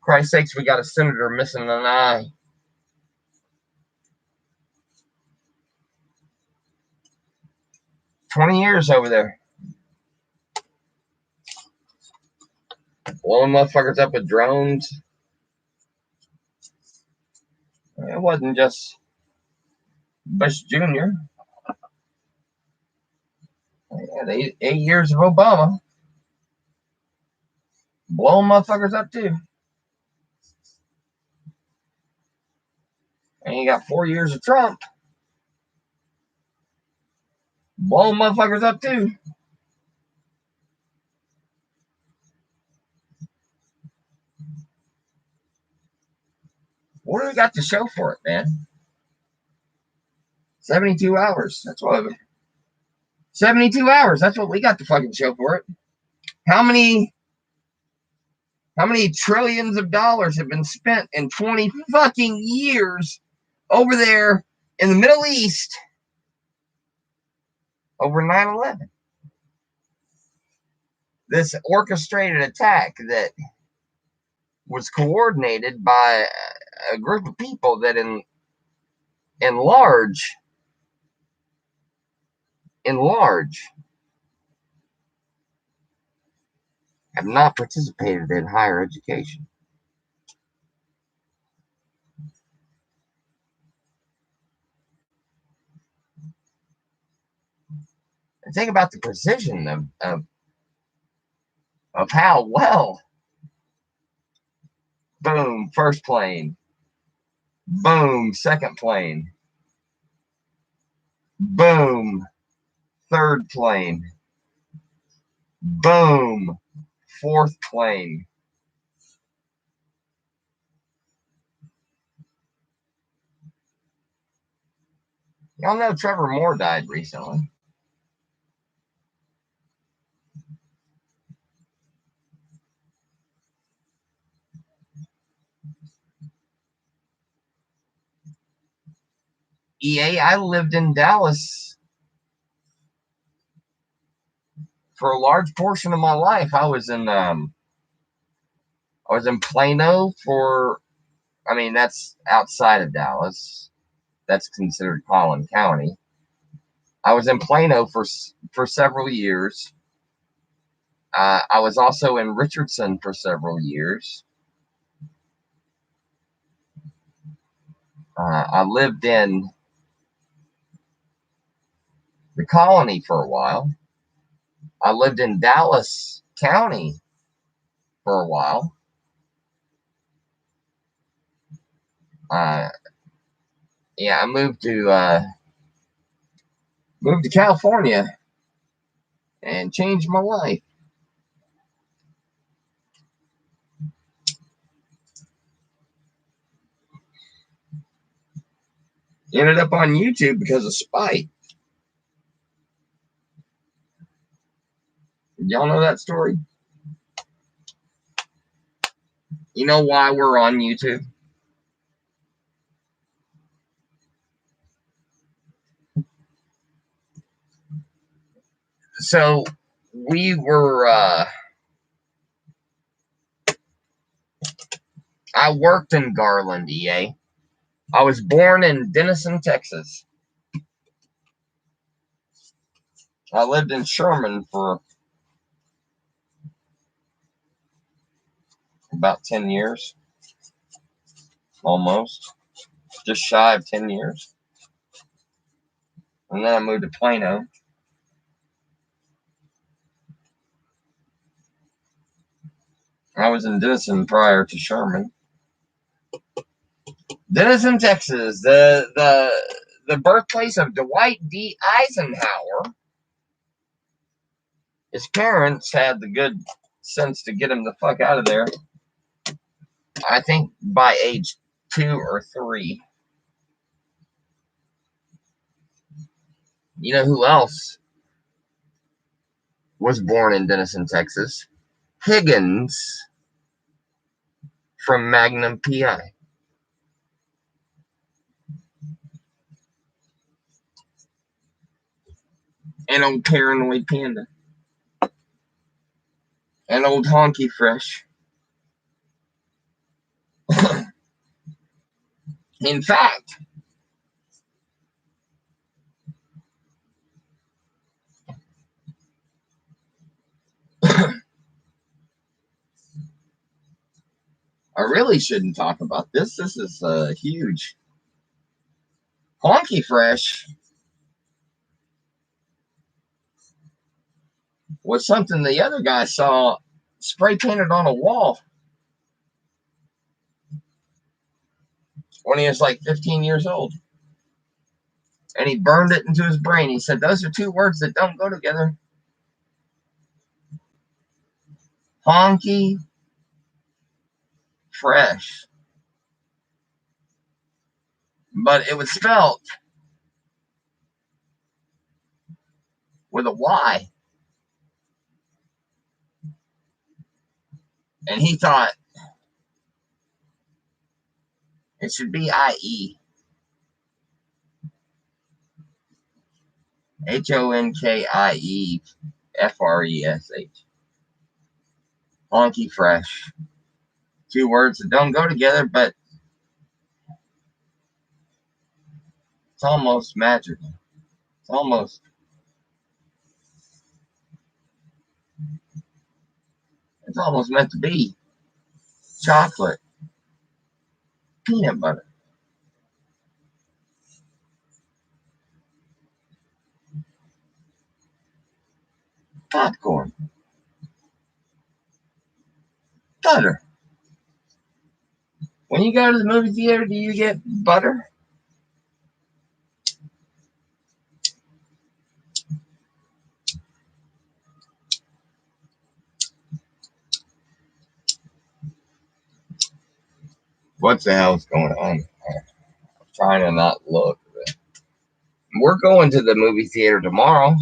[SPEAKER 1] Christ's sakes, we got a senator missing an eye. 20 years over there. Blowing motherfuckers up with drones. It wasn't just Bush Jr. Had 8 years of Obama. Blowing motherfuckers up too. And you got 4 years of Trump. Blowing motherfuckers up too. What do we got to show for it, man? 72 hours. That's what 72 hours. That's what we got to fucking show for it. How many trillions of dollars have been spent in 20 fucking years over there in the Middle East over 9/11? This orchestrated attack that was coordinated by a group of people that in large have not participated in higher education. And think about the precision of how well. Boom, first plane. Boom, second plane. Boom, third plane. Boom, fourth plane. Y'all know Trevor Moore died recently. EA, I lived in Dallas for a large portion of my life. I was in Plano for, I mean, that's outside of Dallas. That's considered Collin County. I was in Plano for several years. I was also in Richardson for several years. I lived in the Colony for a while. I lived in Dallas County for a while. Yeah, I moved to California and changed my life. Ended up on YouTube because of spite. Y'all know that story? You know why we're on YouTube? So we were, I worked in Garland, EA. I was born in Denison, Texas. I lived in Sherman for about 10 years. Almost. Just shy of 10 years. And then I moved to Plano. I was in Denison prior to Sherman. Denison, Texas, the birthplace of Dwight D. Eisenhower. His parents had the good sense to get him the fuck out of there. I think by age 2 or 3. You know who else was born in Denison, Texas? Higgins from Magnum PI. And old Paranoid Panda. And old Honky Fresh. In fact, I really shouldn't talk about this. This is huge. Honky Fresh was something the other guy saw spray painted on a wall when he was like 15 years old. And he burned it into his brain. He said, those are two words that don't go together. Honky Fresh. But it was spelled with a Y. And he thought it should be I-E. HONKIEFRESH. Honky Fresh. Two words that don't go together, but it's almost magical. It's almost meant to be. Chocolate, peanut butter, popcorn, butter. When you go to the movie theater, do you get butter? What the hell's going on? I'm trying to not look. We're going to the movie theater tomorrow.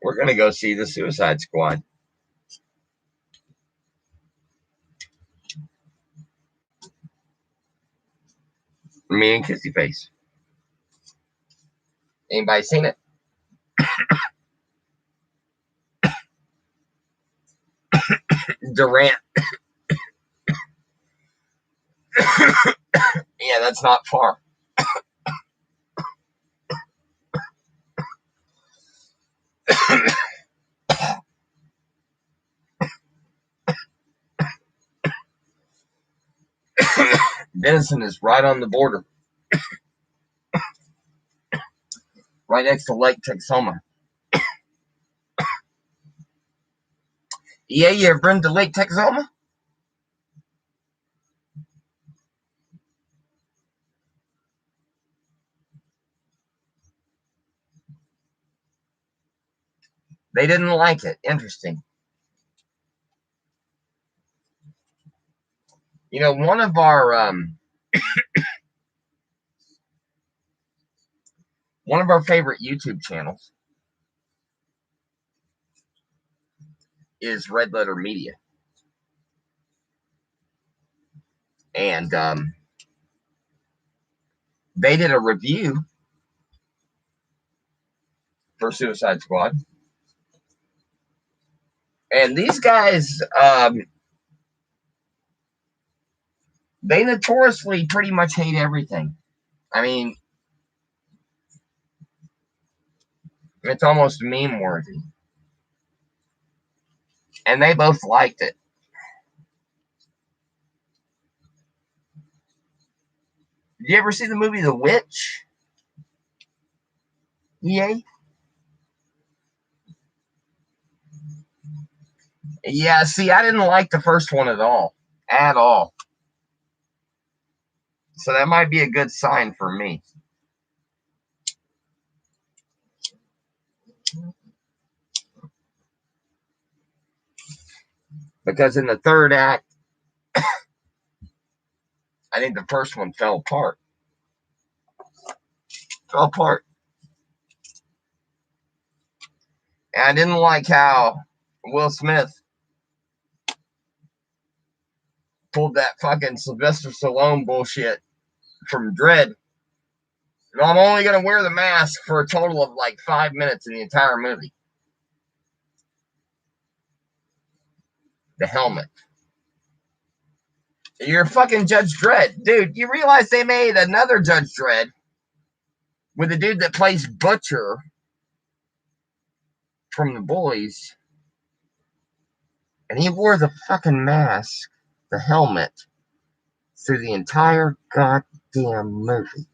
[SPEAKER 1] We're going to go see the Suicide Squad. Me and Kissy Face. Anybody seen it? Durant. Yeah, that's not far. Denison is right on the border. Right next to Lake Texoma. Yeah, you ever been to Lake Texoma? They didn't like it. Interesting. You know, one of our favorite YouTube channels is Red Letter Media. And they did a review for Suicide Squad. And these guys, they notoriously pretty much hate everything. I mean, it's almost meme worthy. And they both liked it. Did you ever see the movie The Witch? Yay. Yeah, see, I didn't like the first one at all. At all. So that might be a good sign for me. Because in the third act, I think the first one fell apart. Fell apart. And I didn't like how Will Smith pulled that fucking Sylvester Stallone bullshit from Dread. And I'm only going to wear the mask for a total of like 5 minutes in the entire movie. The helmet. You're fucking Judge Dredd. Dude, you realize they made another Judge Dredd with the dude that plays Butcher from The Boys, and he wore the fucking mask, the helmet, through the entire goddamn movie.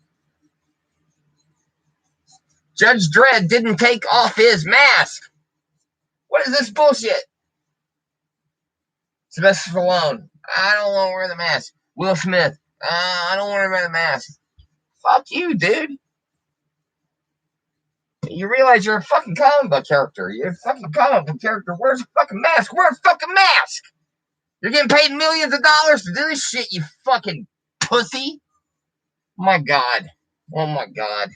[SPEAKER 1] Judge Dredd didn't take off his mask. What is this bullshit? Sylvester Stallone, I don't want to wear the mask. Will Smith, I don't want to wear the mask. Fuck you, dude. You realize you're a fucking comic book character. You're a fucking comic book character. Where's the fucking mask? Wear a fucking mask. You're getting paid millions of dollars to do this shit, you fucking pussy. My God. Oh my God.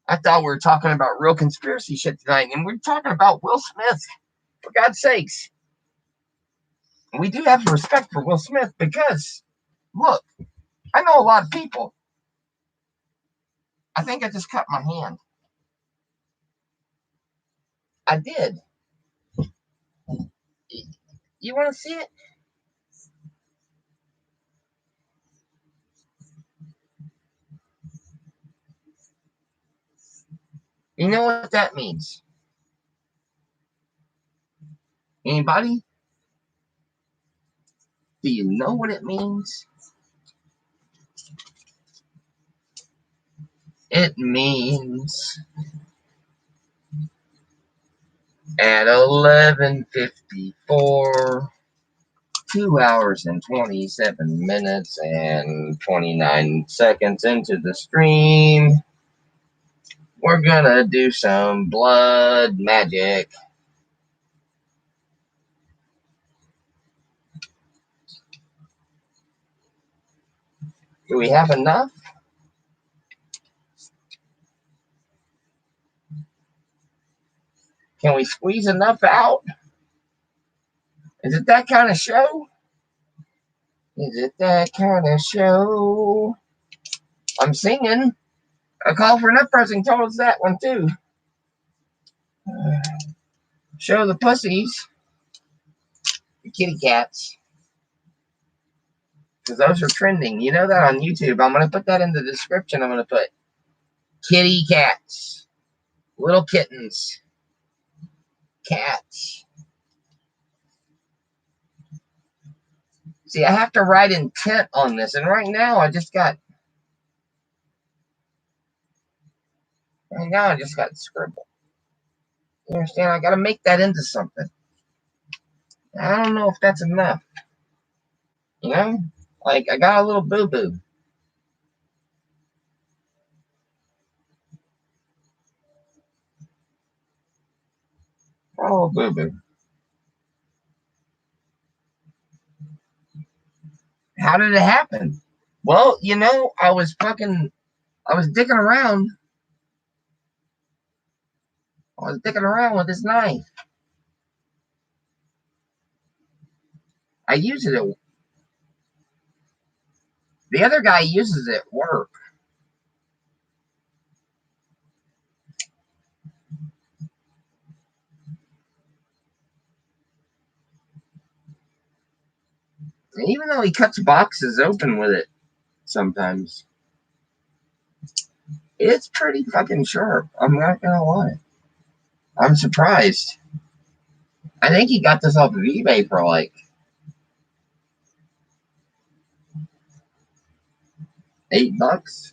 [SPEAKER 1] I thought we were talking about real conspiracy shit tonight, and we're talking about Will Smith. For God's sakes. We do have respect for Will Smith because, look, I know a lot of people. I think I just cut my hand. I did. You want to see it? You know what that means? Anybody? Do you know what it means? It means at 11:54, 2 hours and 27 minutes and 29 seconds into the stream, we're gonna do some blood magic. Do we have enough? Can we squeeze enough out? Is it that kind of show? Is it that kind of show? I'm singing. A call for an uprising told us that one too. Show the pussies, the kitty cats, because those are trending. You know that on YouTube. I'm going to put that in the description. I'm going to put kitty cats, little kittens, cats. See, I have to write intent on this, and right now I just got scribble. You understand? I got to make that into something. I don't know if that's enough. You know? Like, I got a little boo-boo. Oh, boo-boo. How did it happen? Well, you know, I was digging around. I was digging around with this knife. I use it at the other guy uses it at work. And even though he cuts boxes open with it sometimes, it's pretty fucking sharp. I'm not gonna lie. I'm surprised. I think he got this off of eBay for like $8.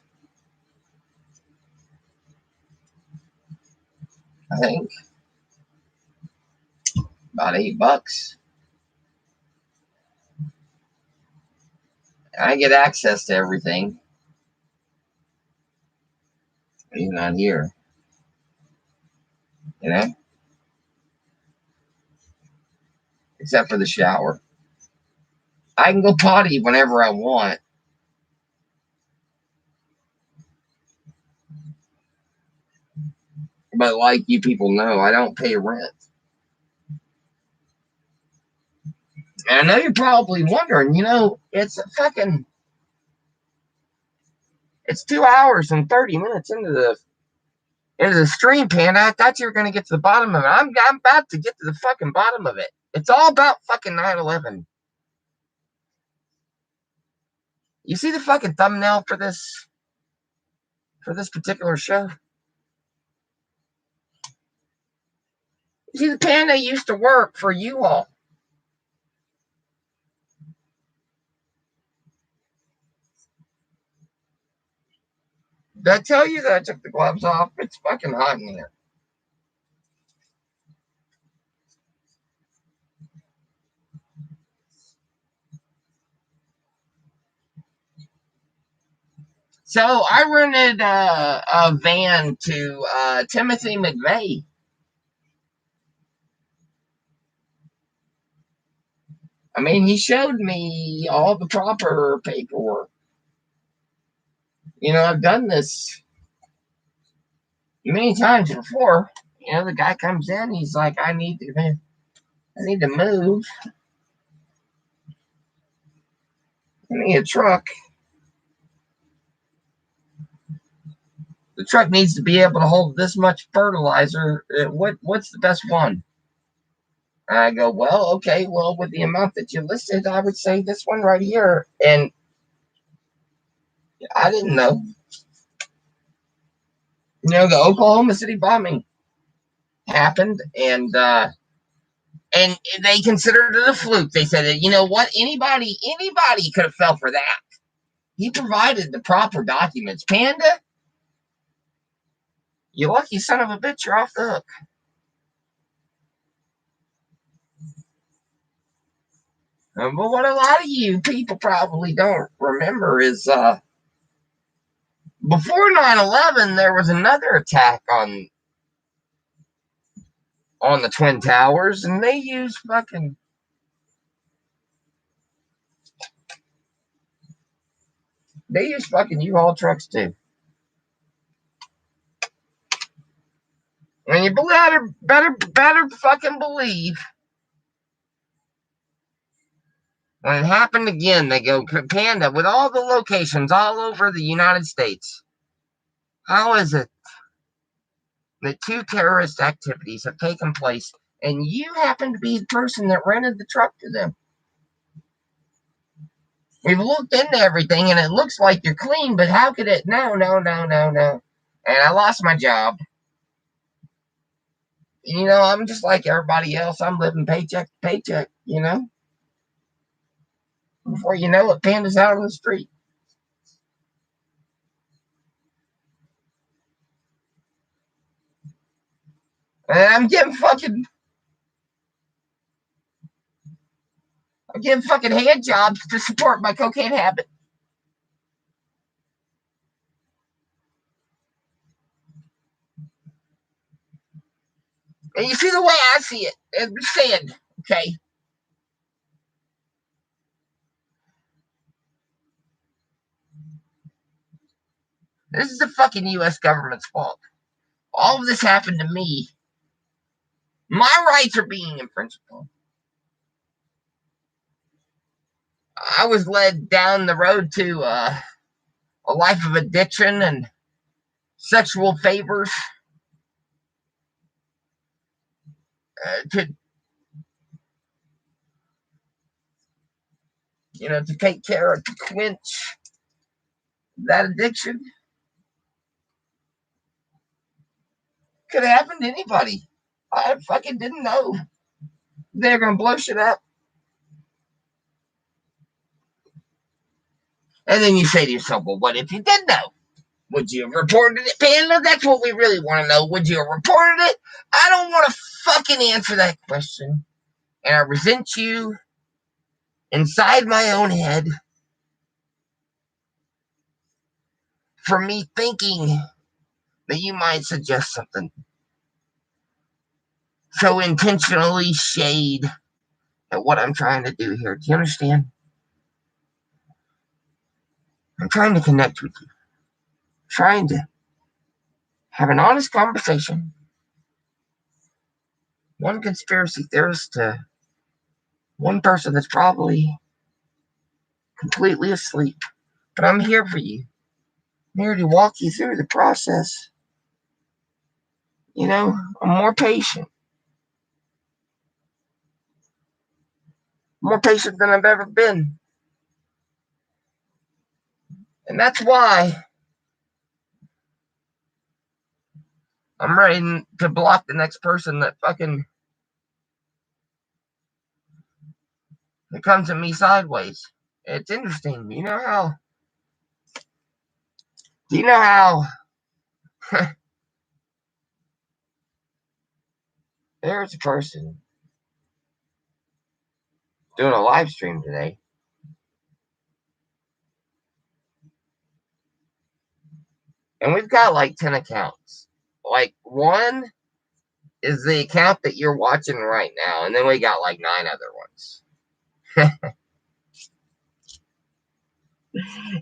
[SPEAKER 1] I think about $8. I get access to everything. He's not here. You know? Except for the shower. I can go potty whenever I want. But like you people know, I don't pay rent. And I know you're probably wondering, you know, it's 2 hours and 30 minutes into the stream, Panda. I thought you were gonna get to the bottom of it. I'm about to get to the fucking bottom of it. It's all about fucking 9/11. You see the fucking thumbnail for this? for this particular show. See, the Panda used to work for you all. Did I tell you that I took the gloves off? It's fucking hot in here. So I rented a van to Timothy McVeigh. I mean, he showed me all the proper paperwork. You know, I've done this many times before. You know, the guy comes in, he's like, I need to move. I need a truck. The truck needs to be able to hold this much fertilizer. What's the best one? I go, well, okay, well, with the amount that you listed, I would say this one right here. And I didn't know. You know, the Oklahoma City bombing happened, and they considered it a fluke. They said, you know what, anybody could have fell for that. He provided the proper documents. Panda, you lucky son of a bitch, you're off the hook. But what a lot of you people probably don't remember is before 9/11, there was another attack on the Twin Towers, and they used fucking U-Haul trucks too. And you better fucking believe when it happened again, they go, Panda, with all the locations all over the United States, how is it that 2 terrorist activities have taken place and you happen to be the person that rented the truck to them? We've looked into everything and it looks like you're clean, but how could it? No. And I lost my job. You know, I'm just like everybody else. I'm living paycheck to paycheck, you know? Before you know it, Panda's out on the street. And I'm getting fucking hand jobs to support my cocaine habit. And you see the way I see it. It's saying, okay, this is the fucking U.S. government's fault. All of this happened to me. My rights are being infringed upon. I was led down the road to a life of addiction and sexual favors to take care of, to quench that addiction. Could have happened to anybody. I fucking didn't know they're gonna blow shit up. And then you say to yourself, well, what if you did know? Would you have reported it, Panda? That's what we really want to know. Would you have reported it? I don't want to fucking answer that question. And I resent you inside my own head for me thinking that you might suggest something so intentionally shade at what I'm trying to do here. Do you understand? I'm trying to connect with you. Trying to have an honest conversation. One conspiracy theorist to one person that's probably completely asleep. But I'm here for you. I'm here to walk you through the process. You know, I'm more patient. More patient than I've ever been. And that's why I'm ready to block the next person that comes at me sideways. It's interesting. Do you know how there's a person doing a live stream today, and we've got like 10 accounts. Like, one is the account that you're watching right now, and then we got like 9 other ones.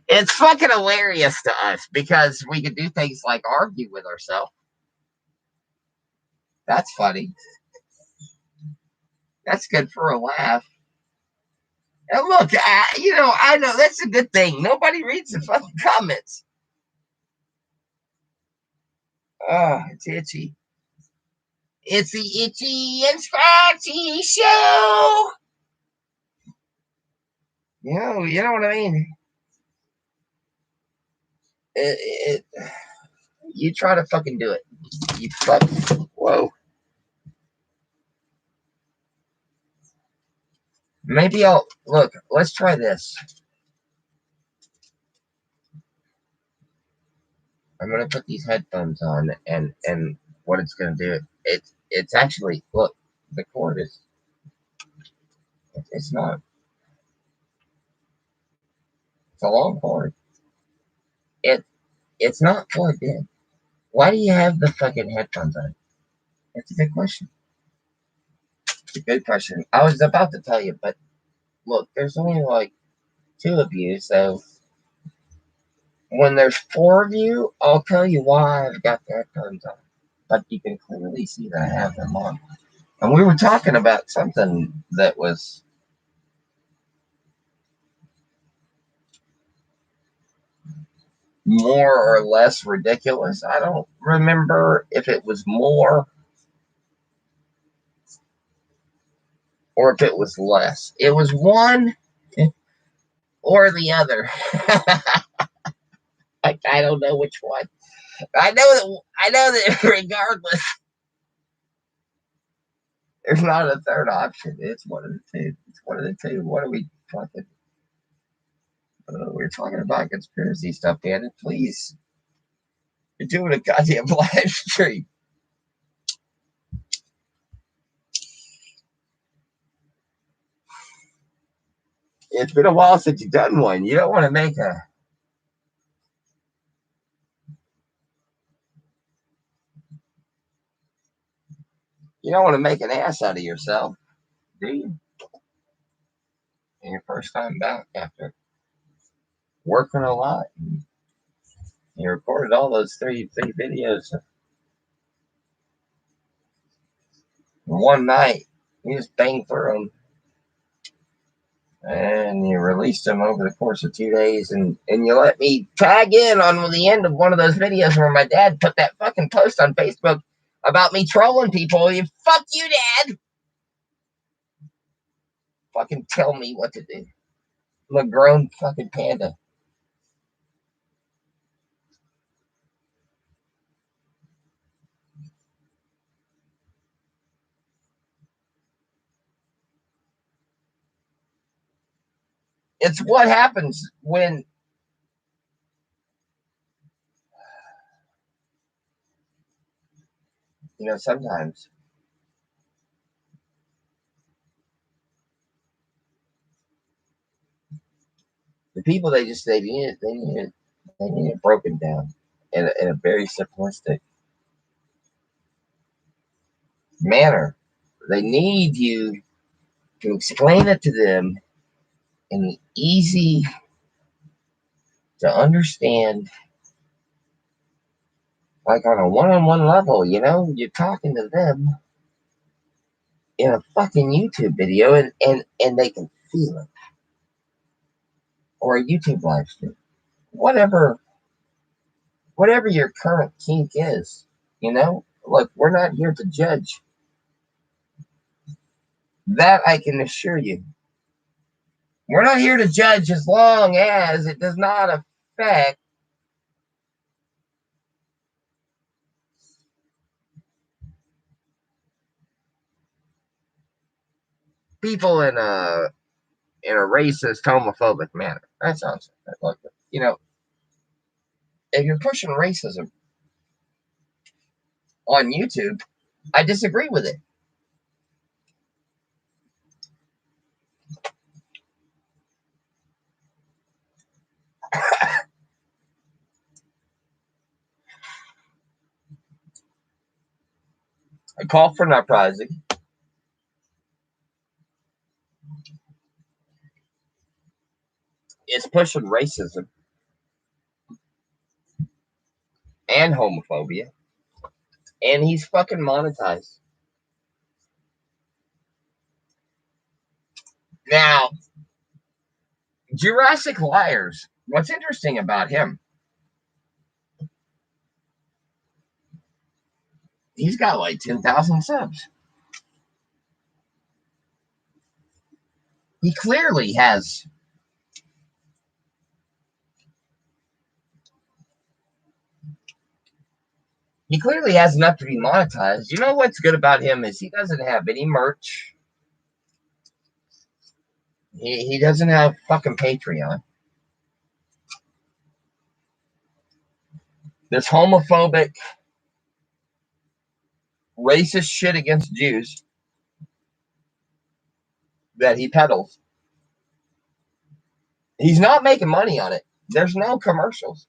[SPEAKER 1] It's fucking hilarious to us because we can do things like argue with ourselves. That's funny. That's good for a laugh. And look, I know that's a good thing. Nobody reads the fucking comments. Oh, it's itchy. It's the Itchy and Scratchy Show. You know what I mean? You try to fucking do it. You fuck. Whoa. Maybe look. Let's try this. I'm gonna put these headphones on, and what it's gonna do. It's actually, look. The cord is. It's not. It's a long cord. It's not plugged in. Why do you have the fucking headphones on? That's a good question. It's a good question. I was about to tell you, but look, there's only like 2 of you, so when there's 4 of you, I'll tell you why I've got the headphones on. But you can clearly see that I have them on. And we were talking about something that was more or less ridiculous. I don't remember if it was more or if it was less. It was one or the other. I don't know which one. I know that regardless, there's not a third option. It's one of the two. It's one of the two. What are we fucking? We're talking about conspiracy stuff, Dan. Please, you're doing a goddamn live stream. It's been a while since you've done one. You don't want to make a. You don't want to make an ass out of yourself, do you? And your first time back after working a lot. You recorded all those three videos in one night. You just banged through them. And you released them over the course of 2 days, and you let me tag in on the end of one of those videos where my dad put that fucking post on Facebook about me trolling people. Fuck you, Dad. Fucking tell me what to do. I'm a grown fucking panda. It's what happens when sometimes the people they need it broken down in a very simplistic manner. They need you to explain it to them in an easy to understand, like on a one-on-one level. You're talking to them in a fucking YouTube video, and they can feel it, or a YouTube live stream, whatever your current kink is. Look, we're not here to judge. That I can assure you. We're not here to judge as long as it does not affect people in a racist, homophobic manner. That sounds like it. You know, if you're pushing racism on YouTube, I disagree with it. A call for an uprising is pushing racism and homophobia, and he's fucking monetized. Now, Jurassic Liars, what's interesting about him, he's got like 10,000 subs. He clearly has. He clearly has enough to be monetized. You know what's good about him is he doesn't have any merch. He doesn't have fucking Patreon. This homophobic, racist shit against Jews that he peddles. He's not making money on it. There's no commercials.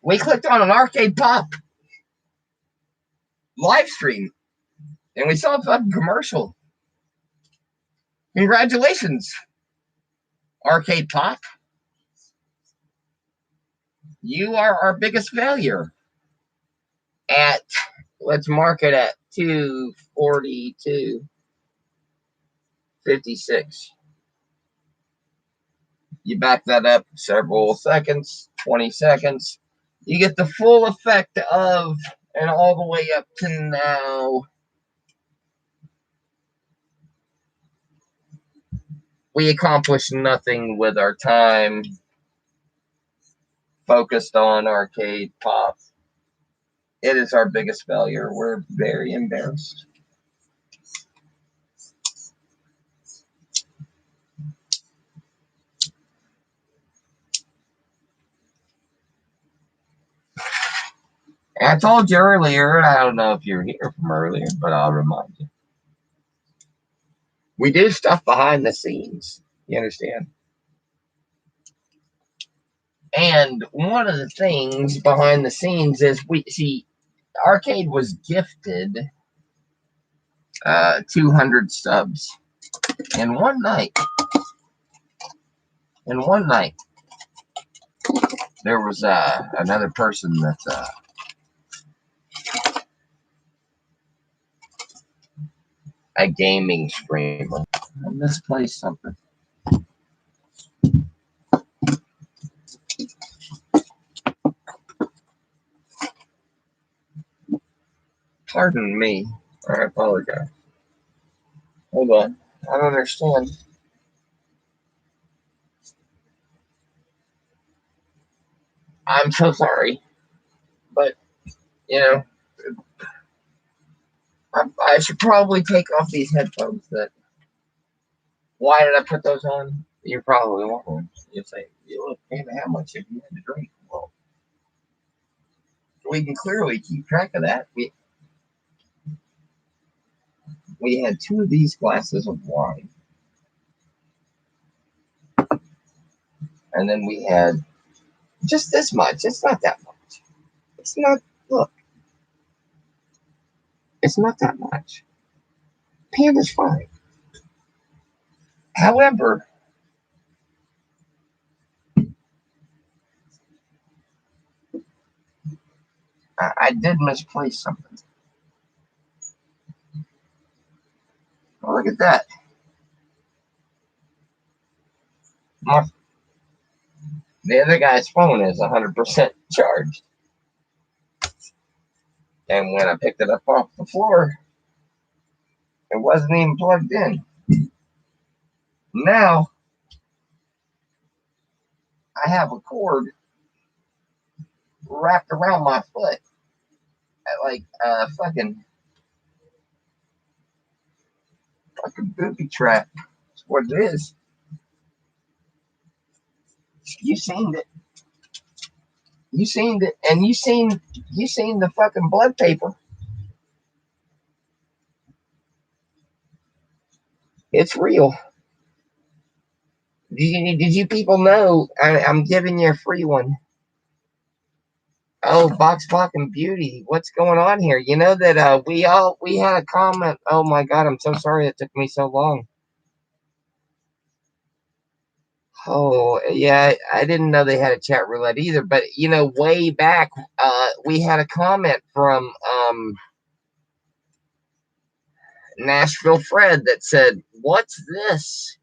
[SPEAKER 1] We clicked on an Arcade Pop live stream and we saw a fucking commercial. Congratulations, Arcade Pop. You are our biggest failure at, let's mark it at 2:42:56. You back that up several seconds, 20 seconds. You get the full effect of, and all the way up to now, we accomplished nothing with our time focused on Arcade Pop. It is our biggest failure. We're very embarrassed. I told you earlier, and I don't know if you were here from earlier, but I'll remind you. We do stuff behind the scenes. You understand? And one of the things behind the scenes is we see Arcade was gifted 200 subs in one night. In one night, there was another person that's a gaming streamer. I misplaced something. Pardon me. I apologize. Hold on. I don't understand. I'm so sorry. But, you know, I should probably take off these headphones. Why did I put those on? You're probably wondering. You'll say, look, Panda, how much have you had to drink? Well, we can clearly keep track of that. We had 2 of these glasses of wine. And then we had just this much. It's not that much. It's not, look. It's not that much. Panda's fine. However, I did misplace something. Oh, look at that. The other guy's phone is 100% charged. And when I picked it up off the floor, it wasn't even plugged in. Now, I have a cord wrapped around my foot, like fucking Fucking booby trap. That's what it is. You seen it. You seen it, and you seen the fucking blood paper. It's real. Did you people know? I'm giving you a free one. Oh, Box fucking Beauty, what's going on here? You know that we had a comment. Oh my god, I'm so sorry it took me so long. Oh yeah, I didn't know they had a chat roulette either. But you know, way back, we had a comment from Nashville Fred that said, "What's this?"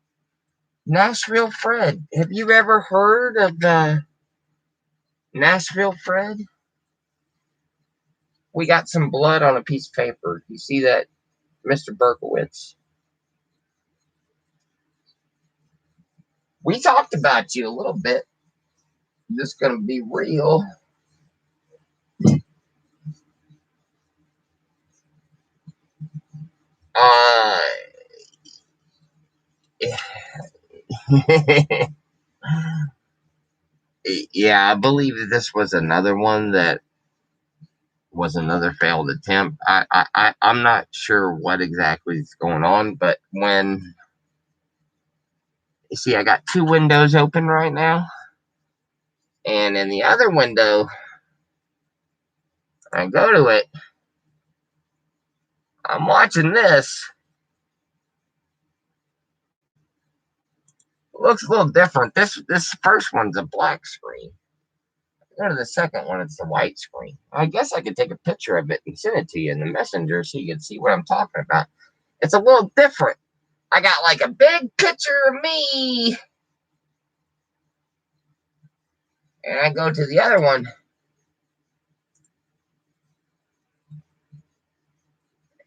[SPEAKER 1] Nashville Fred. Have you ever heard of the Nashville Fred? We got some blood on a piece of paper. You see that, Mr. Berkowitz? We talked about you a little bit. Just gonna be real. Uh, yeah, I believe that this was another one that was another failed attempt. I'm not sure what exactly is going on, but when you see, I got two windows open right now, and in the other window, I go to it. I'm watching this. It looks a little different. This first one's a black screen. Go to the second one, it's the white screen. I guess I could take a picture of it and send it to you in the messenger so you can see what I'm talking about. It's a little different. I got like a big picture of me. And I go to the other one.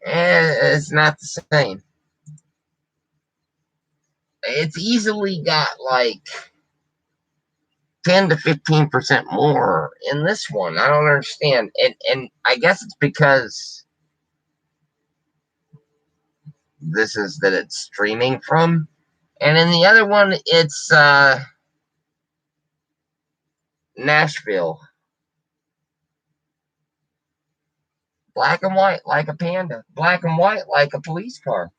[SPEAKER 1] And it's not the same. It's easily got like 10 to 15% more in this one. I don't understand. And I guess it's because this is that it's streaming from. And in the other one, it's Nashville. Black and white like a panda. Black and white like a police car.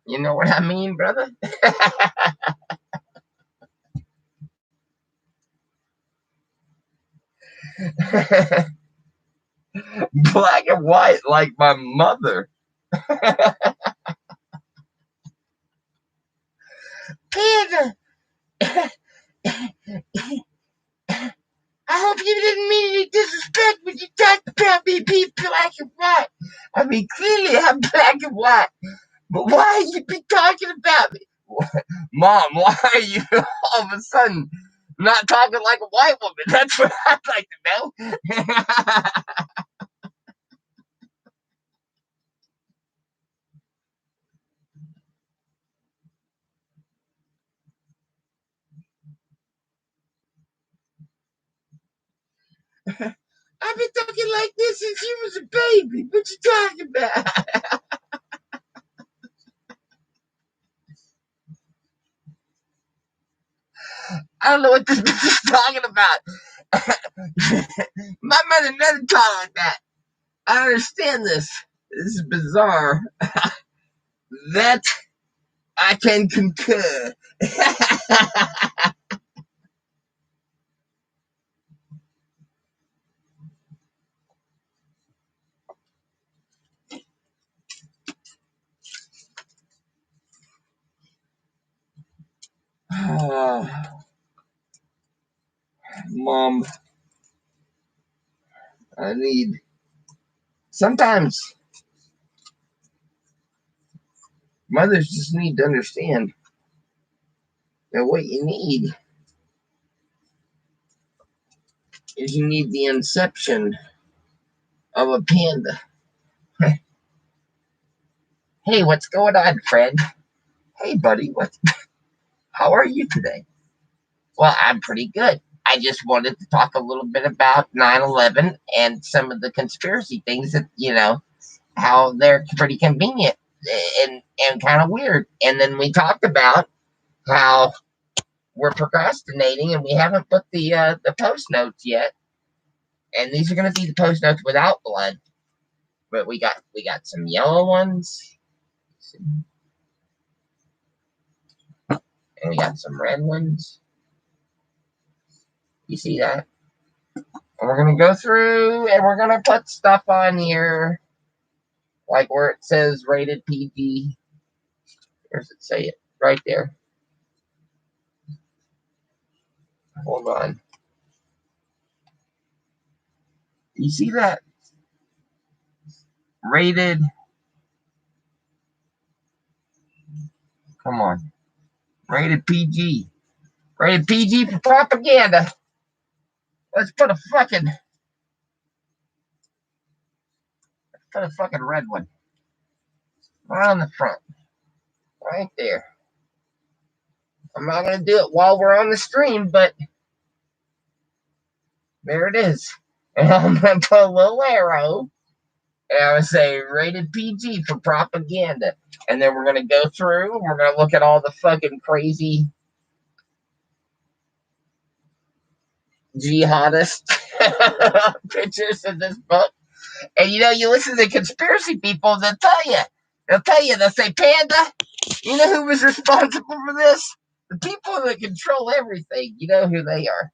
[SPEAKER 1] You know what I mean, brother? Black and white like my mother. Panda! I hope you didn't mean any disrespect when you talked about me being black and white. I mean, clearly I'm black and white. But why you be talking about me? Mom, why are you all of a sudden not talking like a white woman? That's what I'd like to know. I've been talking like this since you was a baby. What you talking about? I don't know what this bitch is talking about. My mother never talked like that. I understand this. This is bizarre. That I can concur. Mom, I need. Sometimes mothers just need to understand that what you need is you need the inception of a panda. Hey, what's going on, Fred? Hey, buddy, how are you today? Well, I'm pretty good. I just wanted to talk a little bit about 9/11 and some of the conspiracy things that, how they're pretty convenient. and kind of weird. And then we talked about how we're procrastinating and we haven't put the post notes yet. And these are going to be the post notes without blood. But we got some yellow ones, and we got some red ones. You see that? And we're going to go through and we're going to put stuff on here, like where it says rated PG. Where does it say it? Right there. Hold on. You see that? Rated. Come on. Rated PG. Rated PG for propaganda. Let's put a fucking red one right on the front. Right there. I'm not going to do it while we're on the stream, but there it is. And I'm going to put a little arrow. And I'm going to say rated PG for propaganda. And then we're going to go through and we're going to look at all the fucking crazy jihadist pictures in this book. And you listen to conspiracy people, they'll tell you, they'll say, Panda, you know who was responsible for this? The people that control everything. You know who they are.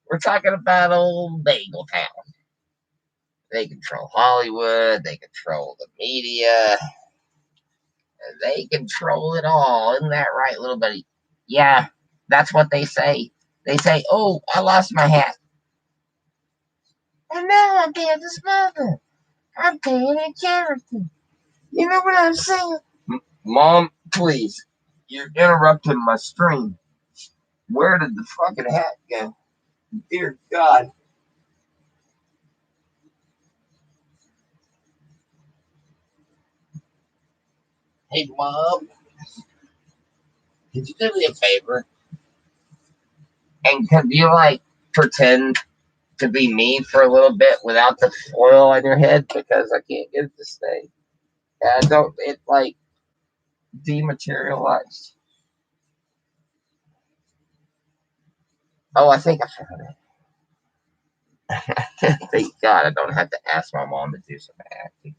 [SPEAKER 1] We're talking about old Bagel Town. They control Hollywood, they control the media, they control it all. Isn't that right, little buddy? Yeah, that's what they say. They say, oh, I lost my hat. And now I'm Panda's mother. I'm playing a character. You know what I'm saying? Mom, please. You're interrupting my stream. Where did the fucking hat go? Dear God. Hey, Mom. Could you do me a favor? And could you, pretend to be me for a little bit without the foil on your head? Because I can't get it to stay. Yeah, dematerialized. Oh, I think I found it. Thank God I don't have to ask my mom to do some acting.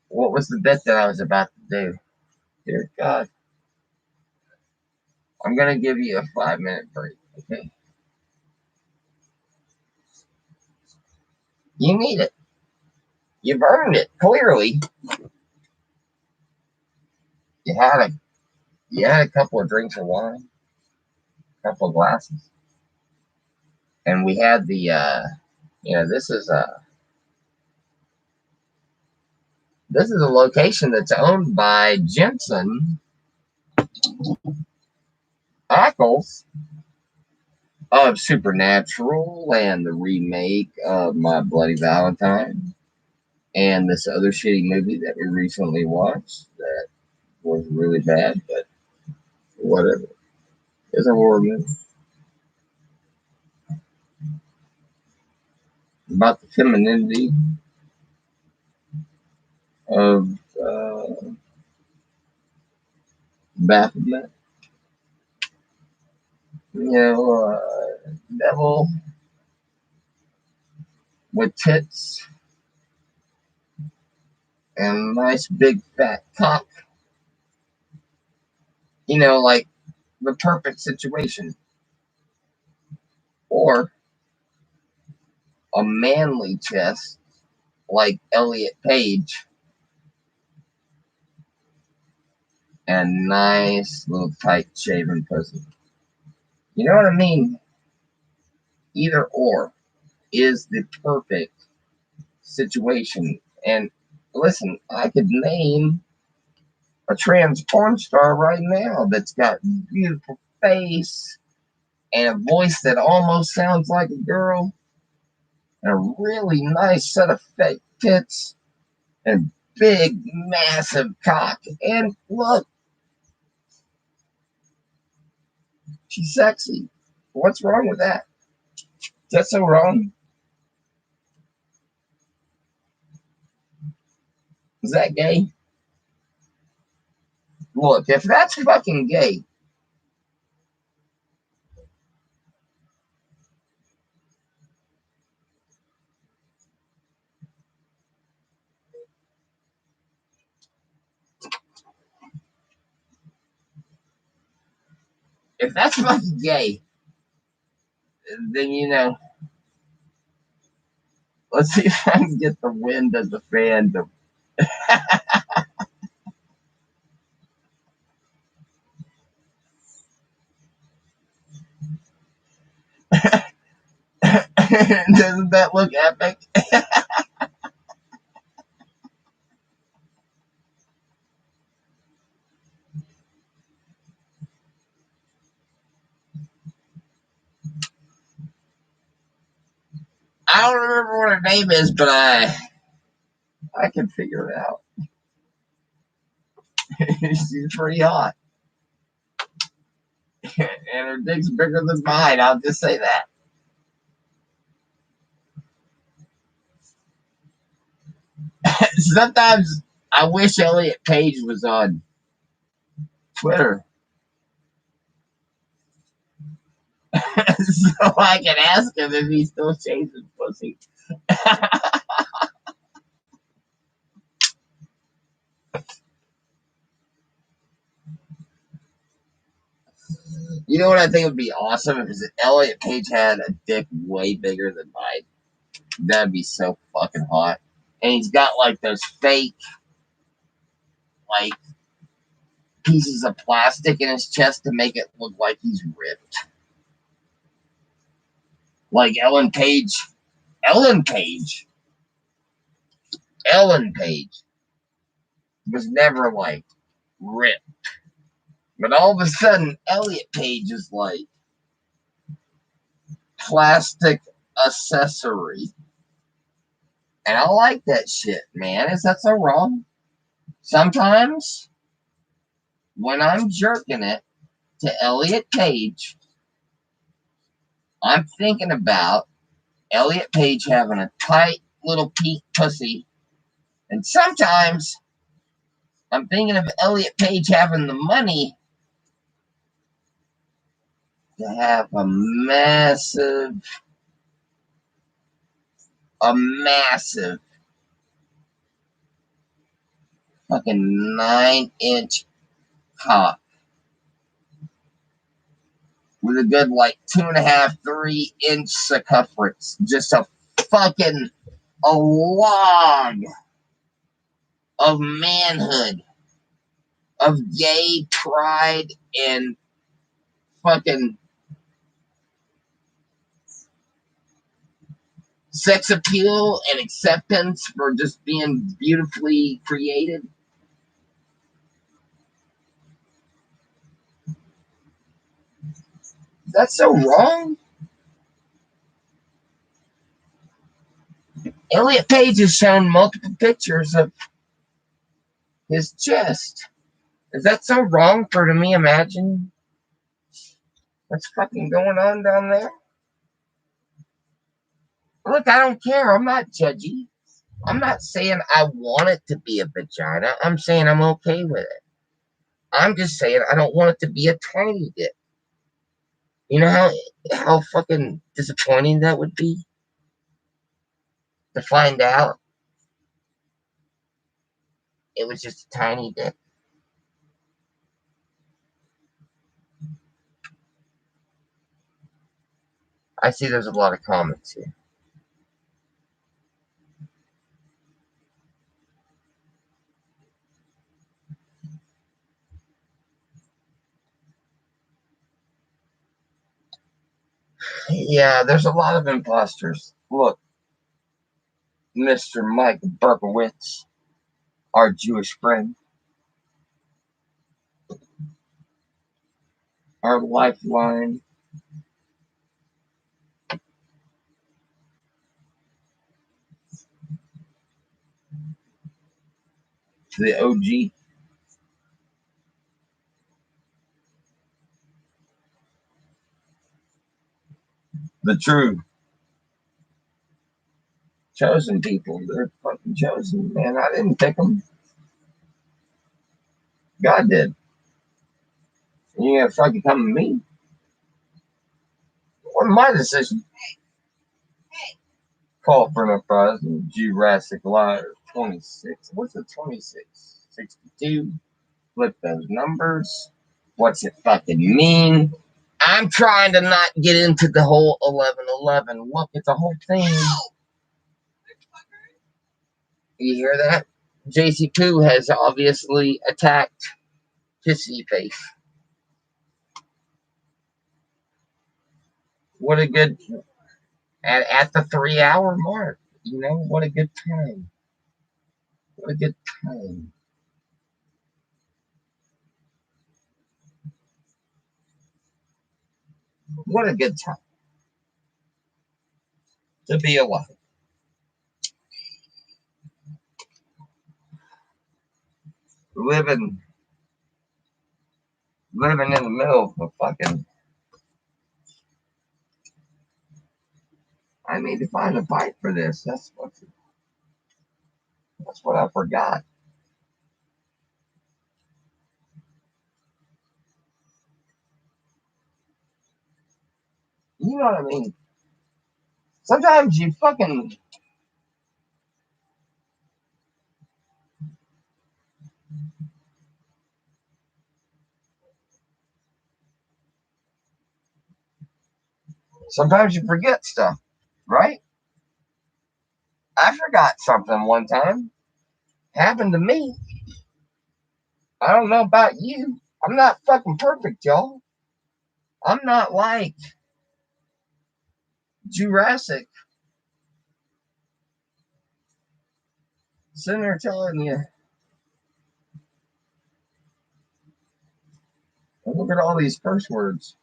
[SPEAKER 1] What was the bit that I was about to do? Dear God. I'm going to give you a 5-minute break, okay? You need it. You've earned it, clearly. You had a couple of drinks of wine, a couple of glasses. And we had this is a location that's owned by Jensen Ackles of Supernatural and the remake of My Bloody Valentine and this other shitty movie that we recently watched that was really bad, but whatever. It's a horror movie about the femininity of Baphomet. Devil with tits and a nice big fat cock. Like the perfect situation. Or a manly chest like Elliot Page and nice little tight shaven pussy. You know what I mean? Either or is the perfect situation. And listen, I could name a trans porn star right now that's got a beautiful face and a voice that almost sounds like a girl and a really nice set of fake tits and big, massive cock. And look, She's sexy. What's wrong with that? Is that so wrong? Is that gay? Look, if that's fucking gay, if that's fucking gay, then let's see if I can get the wind of the fan to. Doesn't that look epic? I don't remember what her name is, but I can figure it out. She's pretty hot. And her dick's bigger than mine. I'll just say that. Sometimes I wish Elliot Page was on Twitter so I can ask him if he's still chasing pussy. You know what I think would be awesome if Elliot Page had a dick way bigger than mine. That'd be so fucking hot. And he's got like those fake like pieces of plastic in his chest to make it look like he's ripped. Like Ellen Page was never like ripped. But all of a sudden, Elliot Page is like plastic accessory. And I like that shit, man. Is that so wrong? Sometimes when I'm jerking it to Elliot Page, I'm thinking about Elliot Page having a tight little pink pussy. And sometimes I'm thinking of Elliot Page having the money to have a massive fucking 9-inch cock with a good like 2.5, 3-inch circumference. Just a log of manhood, of gay pride and fucking sex appeal and acceptance for just being beautifully created. That's so wrong. Elliot Page has shown multiple pictures of his chest. Is that so wrong for to me imagine what's fucking going on down there? Look, I don't care. I'm not judgy. I'm not saying I want it to be a vagina. I'm saying I'm okay with it. I'm just saying I don't want it to be a tiny dick. You know how fucking disappointing that would be to find out it was just a tiny dick. I see there's a lot of comments here. Yeah, there's a lot of imposters. Look, Mr. Mike Berkowitz, our Jewish friend, our lifeline. To the OG. The true chosen people. They're fucking chosen, man. I didn't pick them. God did. You ain't gonna fucking come to me. What my decision? Call for no prize in Jurassic Live 26. What's it, 26? 62? Flip those numbers. What's it fucking mean? I'm trying to not get into the whole 11-11. Look, it's a whole thing. You hear that? JC Poo has obviously attacked Kissy Face. What a good, at the 3 hour mark, you know, what a good time. What a good time. What a good time to be alive. Living in the middle of fucking. I need to find a pipe for this. That's what I forgot. You know what I mean? Sometimes you fucking. Sometimes you forget stuff, right? I forgot something one time. Happened to me. I don't know about you. I'm not fucking perfect, y'all. I'm not like Jurassic. Sitting there telling you, look at all these curse words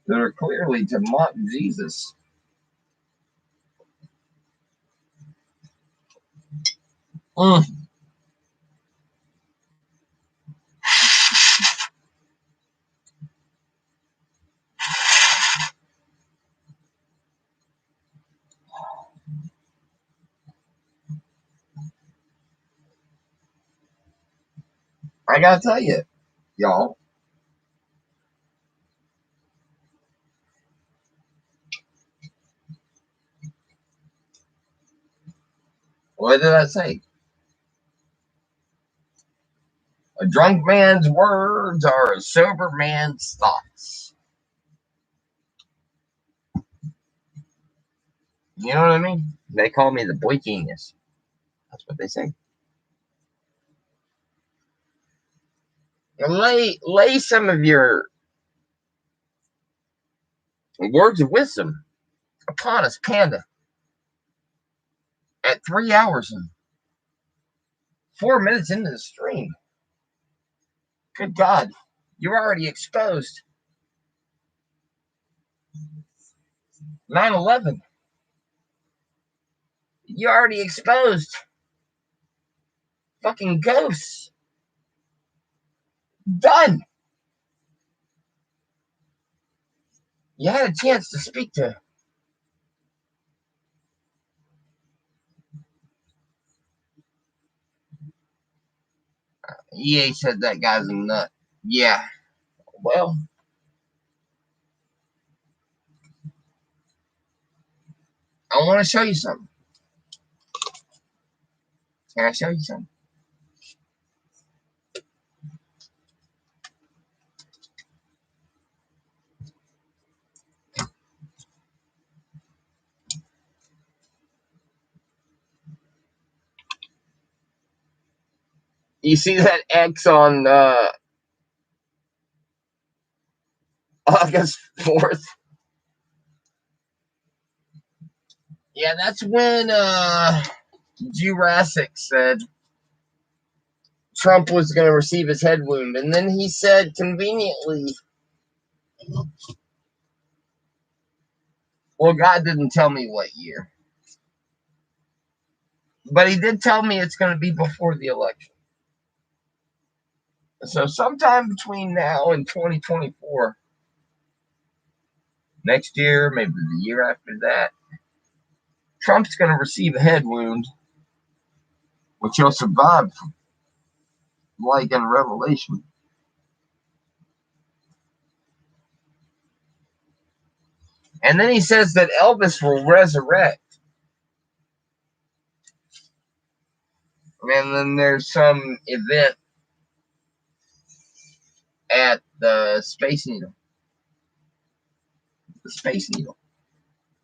[SPEAKER 1] that are clearly to mock Jesus. Mm. I gotta tell you, y'all. What did I say? A drunk man's words are a sober man's thoughts. You know what I mean? They call me the boy genius. That's what they say. Lay some of your words of wisdom upon us, Panda. At 3 hours and 4 minutes into the stream. Good God, you're already exposed. 9/11. You already exposed. Fucking ghosts. Done. You had a chance to speak to. EA said that guy's a nut. Yeah. Well, I want to show you something. Can I show you something? You see that X on August 4th? Yeah, that's when Jurassic said Trump was going to receive his head wound. And then he said conveniently, well, God didn't tell me what year. But he did tell me it's going to be before the election. So sometime between now and 2024, next year, maybe the year after that, Trump's going to receive a head wound, which he'll survive, like in Revelation. And then he says that Elvis will resurrect. And then there's some event at the Space Needle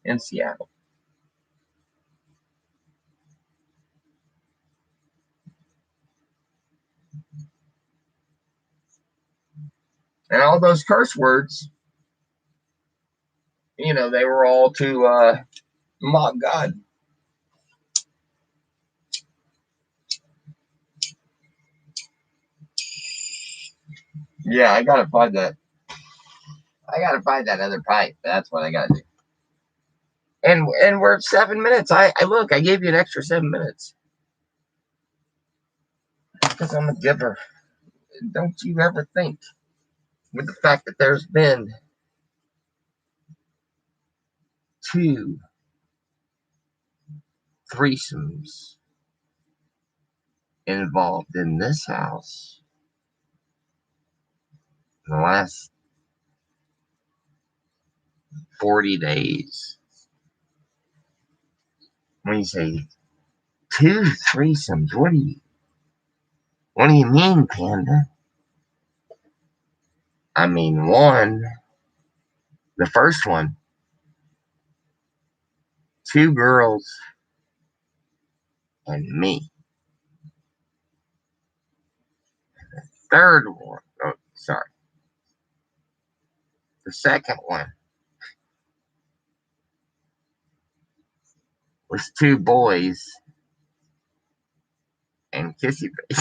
[SPEAKER 1] in Seattle. And all those curse words, you know, they were all to mock God. Yeah, I gotta find that. I gotta find that other pipe. That's what I gotta do. And we're at 7 minutes. I look, I gave you an extra 7 minutes. Because I'm a giver. Don't you ever think, with the fact that there's been 2 threesomes involved in this house in the last 40 days. When you say 2 threesomes, what do you mean, Panda? I mean, the first one, 2 girls and me. Third one, oh, sorry. The second one was 2 boys and kissy face.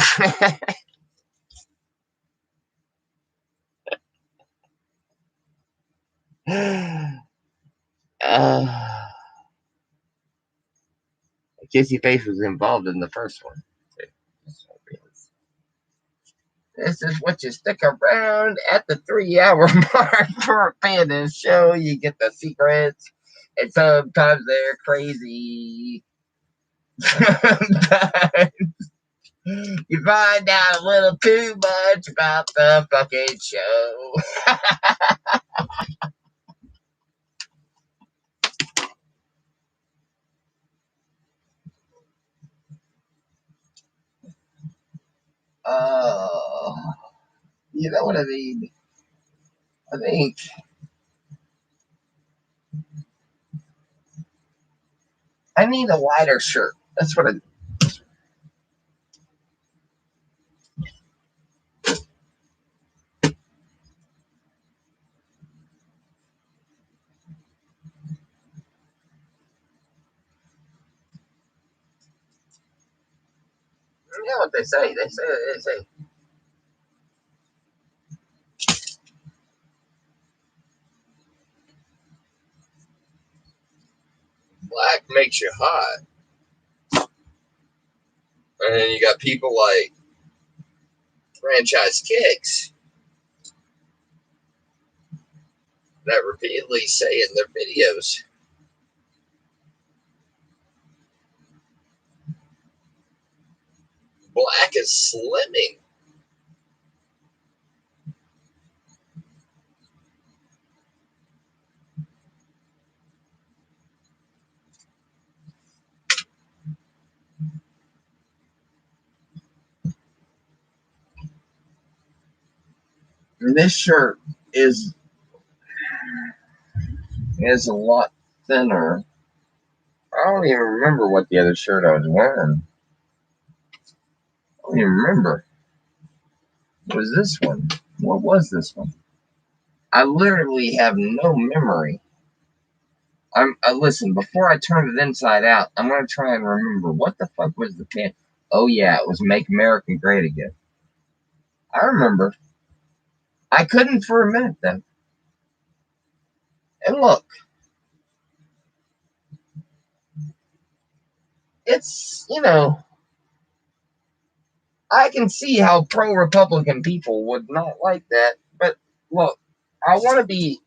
[SPEAKER 1] Kissy face was involved in the first one. This is what you stick around at the 3-hour mark for a Panda show. You get the secrets, and sometimes they're crazy. Sometimes you find out a little too much about the fucking show. Oh, you know what I mean? I think I need a lighter shirt. That's what I. You know what they say? They say. Black makes you hot. And then you got people like Franchise Kicks that repeatedly say in their videos, Black is slimming. And this shirt is a lot thinner. I don't even remember what the other shirt I was wearing. I don't even remember. What was this one? What was this one? I literally have no memory. Listen, before I turn it inside out, I'm gonna try and remember what the fuck was the pin. Oh yeah, it was Make America Great Again. I remember. I couldn't for a minute then. And look, it's, I can see how pro-Republican people would not like that. But look, I want to be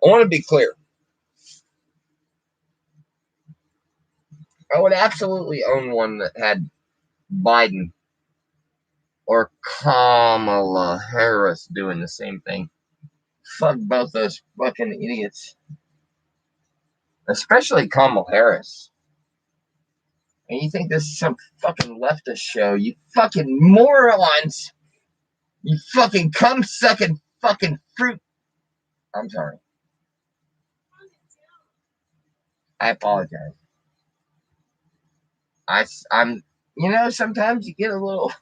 [SPEAKER 1] I want to be clear. I would absolutely own one that had Biden or Kamala Harris doing the same thing. Fuck both those fucking idiots. Especially Kamala Harris. And you think this is some fucking leftist show? You fucking morons! You fucking cum sucking fucking fruit. I'm sorry. I apologize. I'm, sometimes you get a little.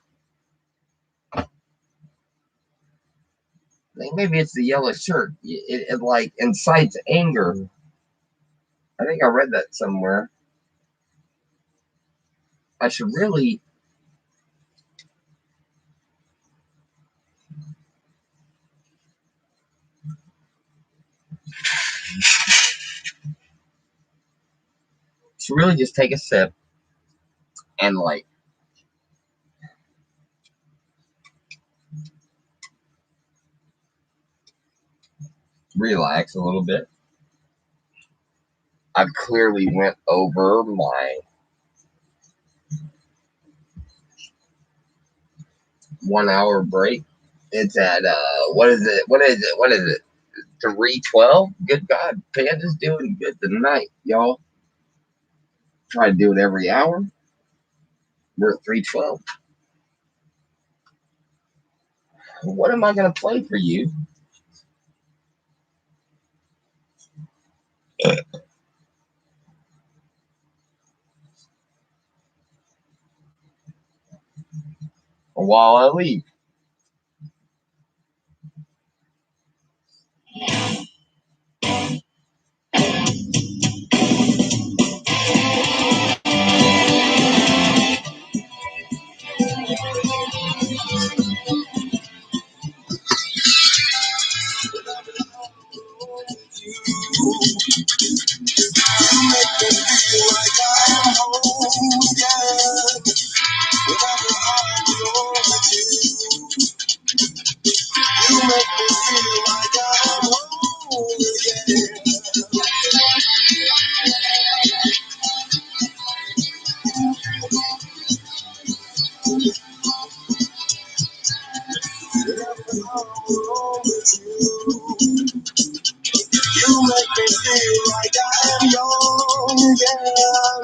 [SPEAKER 1] Maybe it's the yellow shirt. It like incites anger. I think I read that somewhere. I should really. Should really just take a sip and like relax a little bit. I've clearly went over my 1 hour break. It's at what is it? 3:12. Good God, Panda's doing good tonight, y'all. Try to do it every hour. We're at 3:12. What am I gonna play for you? While I leave. You make me feel like I'm young again.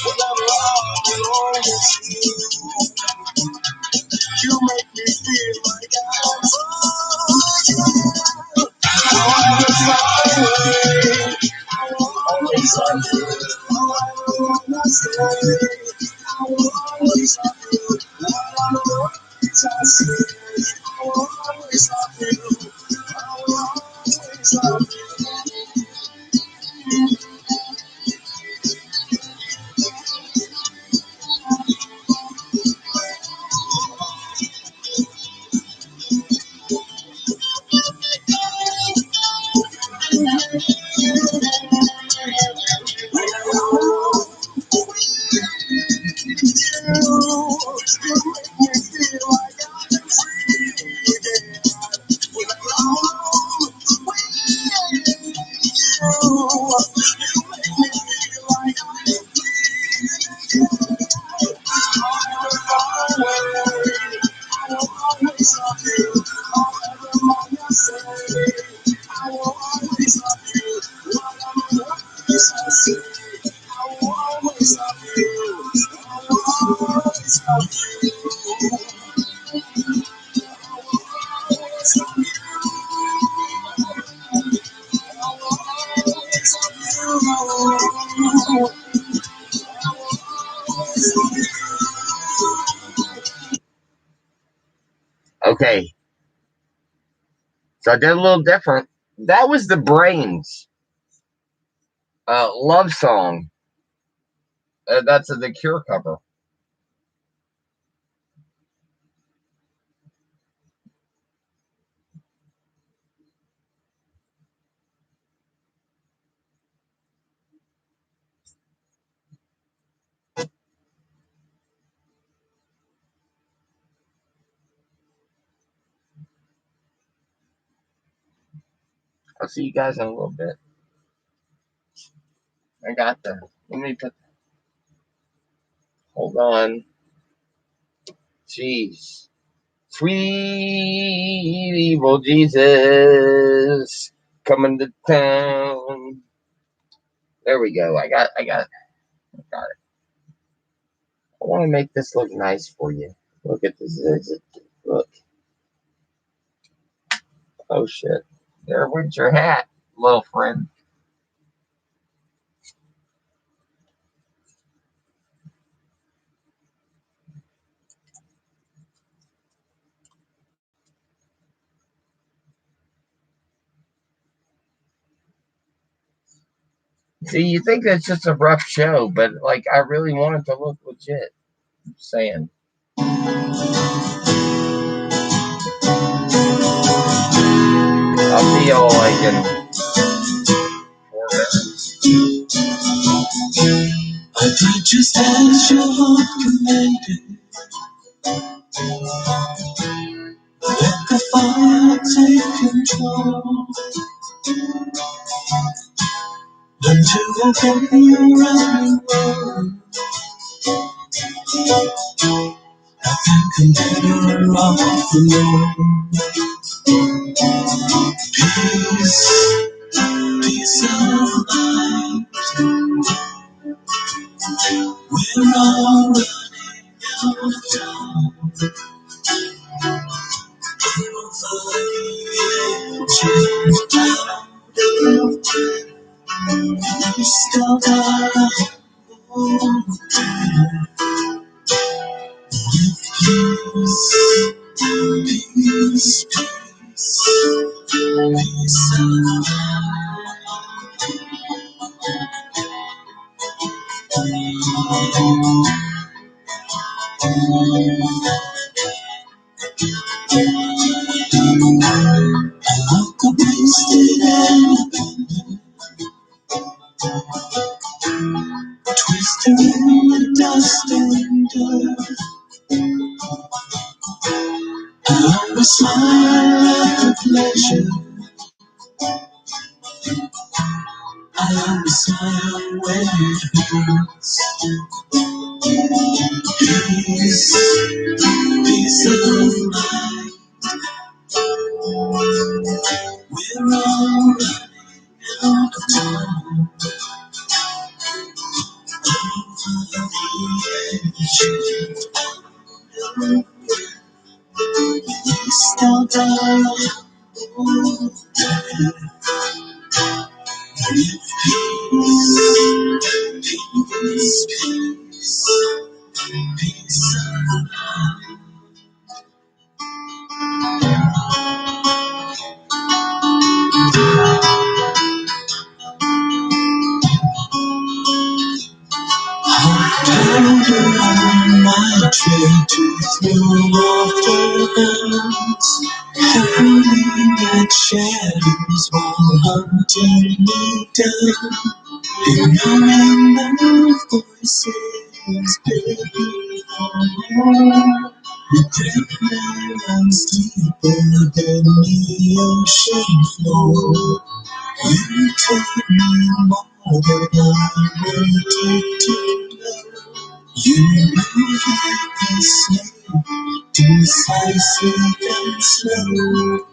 [SPEAKER 1] Whenever I'm alone with you, you make me feel like I'm young. I will find a way. I will always love you. However long I stay, I will always love you. Whatever words I say, I will always love you. I will always love you. Okay, so I did a little different. That was the Brains love song. That's a The Cure cover. I'll see you guys in a little bit. I got the. Let me put. Hold on. Jeez. Sweet evil Jesus coming to town. There we go. I got it. I want to make this look nice for you. Look at this. Look. Oh shit. There went your hat, little friend. See, you think that's just a rough show, but like I really want it to look legit. I'm saying. I'll see y'all like in 4 minutes.
[SPEAKER 4] I did just as your heart commanded. Let the fire take control until the day around the world. I think I'm better off alone. Peace, peace of mind. We're all running out of time. You still got peace, peace, peace, peace of Look, I'm wasted and twisted in the dust and dirt. I always smile at the pleasure. I always smile when it hurts. Peace, peace of mind. We're all out of time. We still got peace, peace, peace of mind. Powder on my trail to throw off the bounds. Hurling at shadows while hunting me down. Ignoring the voices begging for more. Regret runs deeper than the ocean floor. You told me more than I wanted to know. You move like a snake, decisive and slow.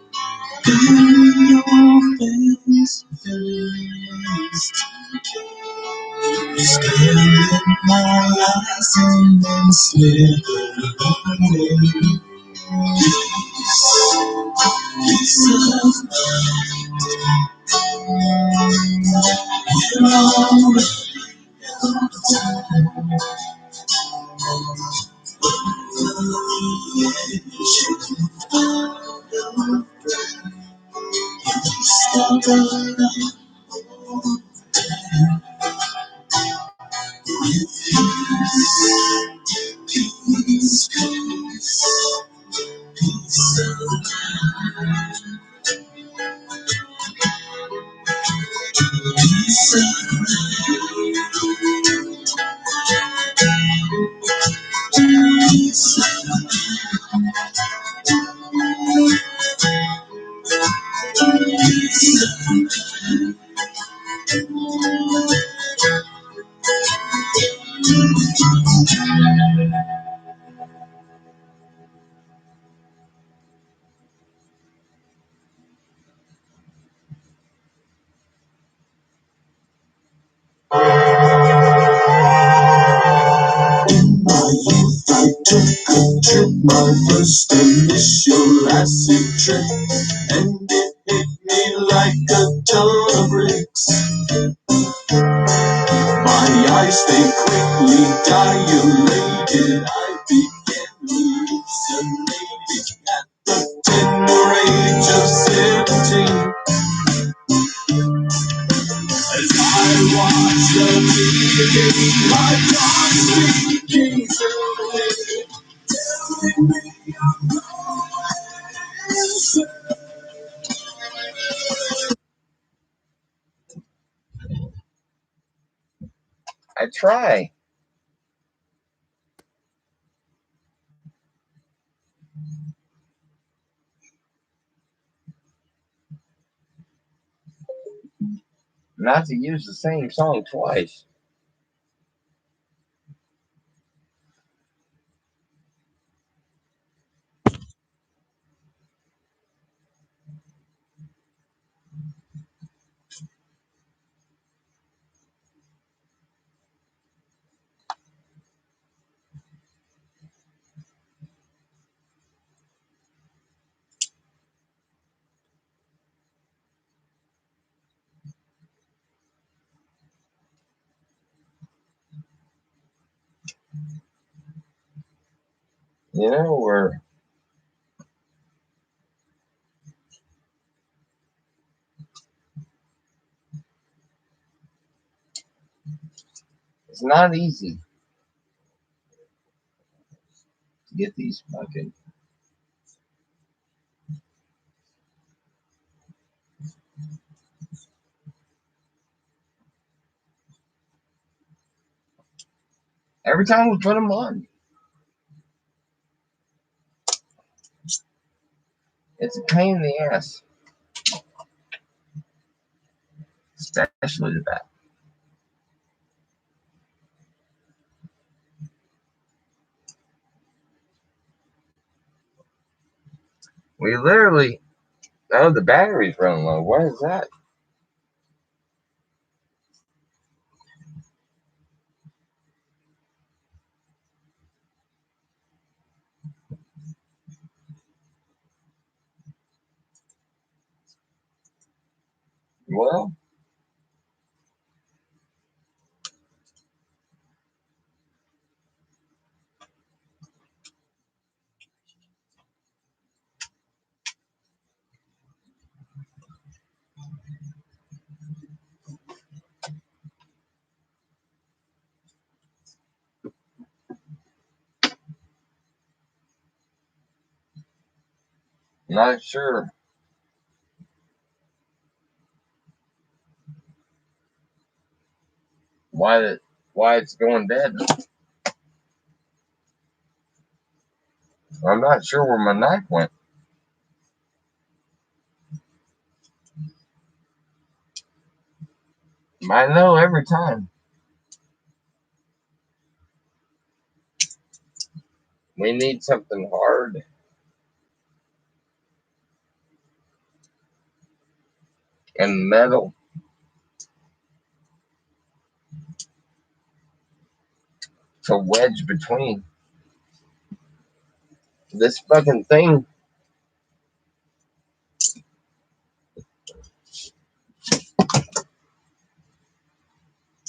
[SPEAKER 4] In your face, there is decay. Stare in my eyes and then slip away. Peace, peace of mind. We're all out of time. Took a trip, my first initial acid trip, and it hit me like a ton of bricks. My eyes, they quickly dilated. I began hallucinating at the tender age of 17. As I watched the meeting, my God speaking to me, telling me I'm going insane.
[SPEAKER 1] I try. Not to use the same song twice. You know, where it's not easy to get these fucking. Every time we put them on, it's a pain in the ass, especially the back. We literally, oh, the battery's running low. What is that? Well, not sure why it's going dead. I'm not sure where my knife went. I know every time. We need something hard and metal to wedge between. This fucking thing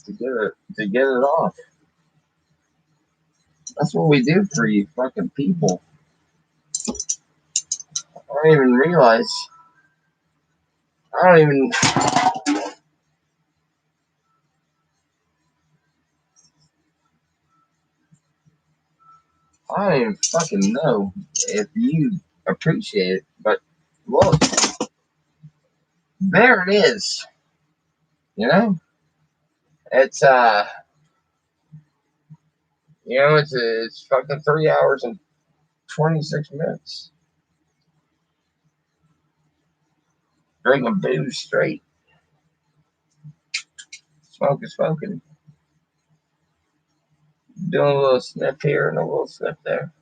[SPEAKER 1] to get it off. That's what we do for you fucking people. I don't even realize. I don't even. I don't even fucking know if you appreciate it, but look, there it is. You know, it's it's fucking 3 hours and 26 minutes. Drinking booze straight. Smoking. Doing a little sniff here and a little sniff there.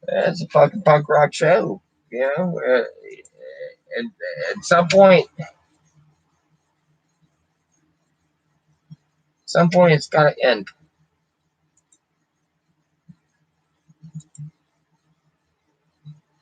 [SPEAKER 1] Yeah, it's a fucking punk rock show, you know. At some point, it's got to end.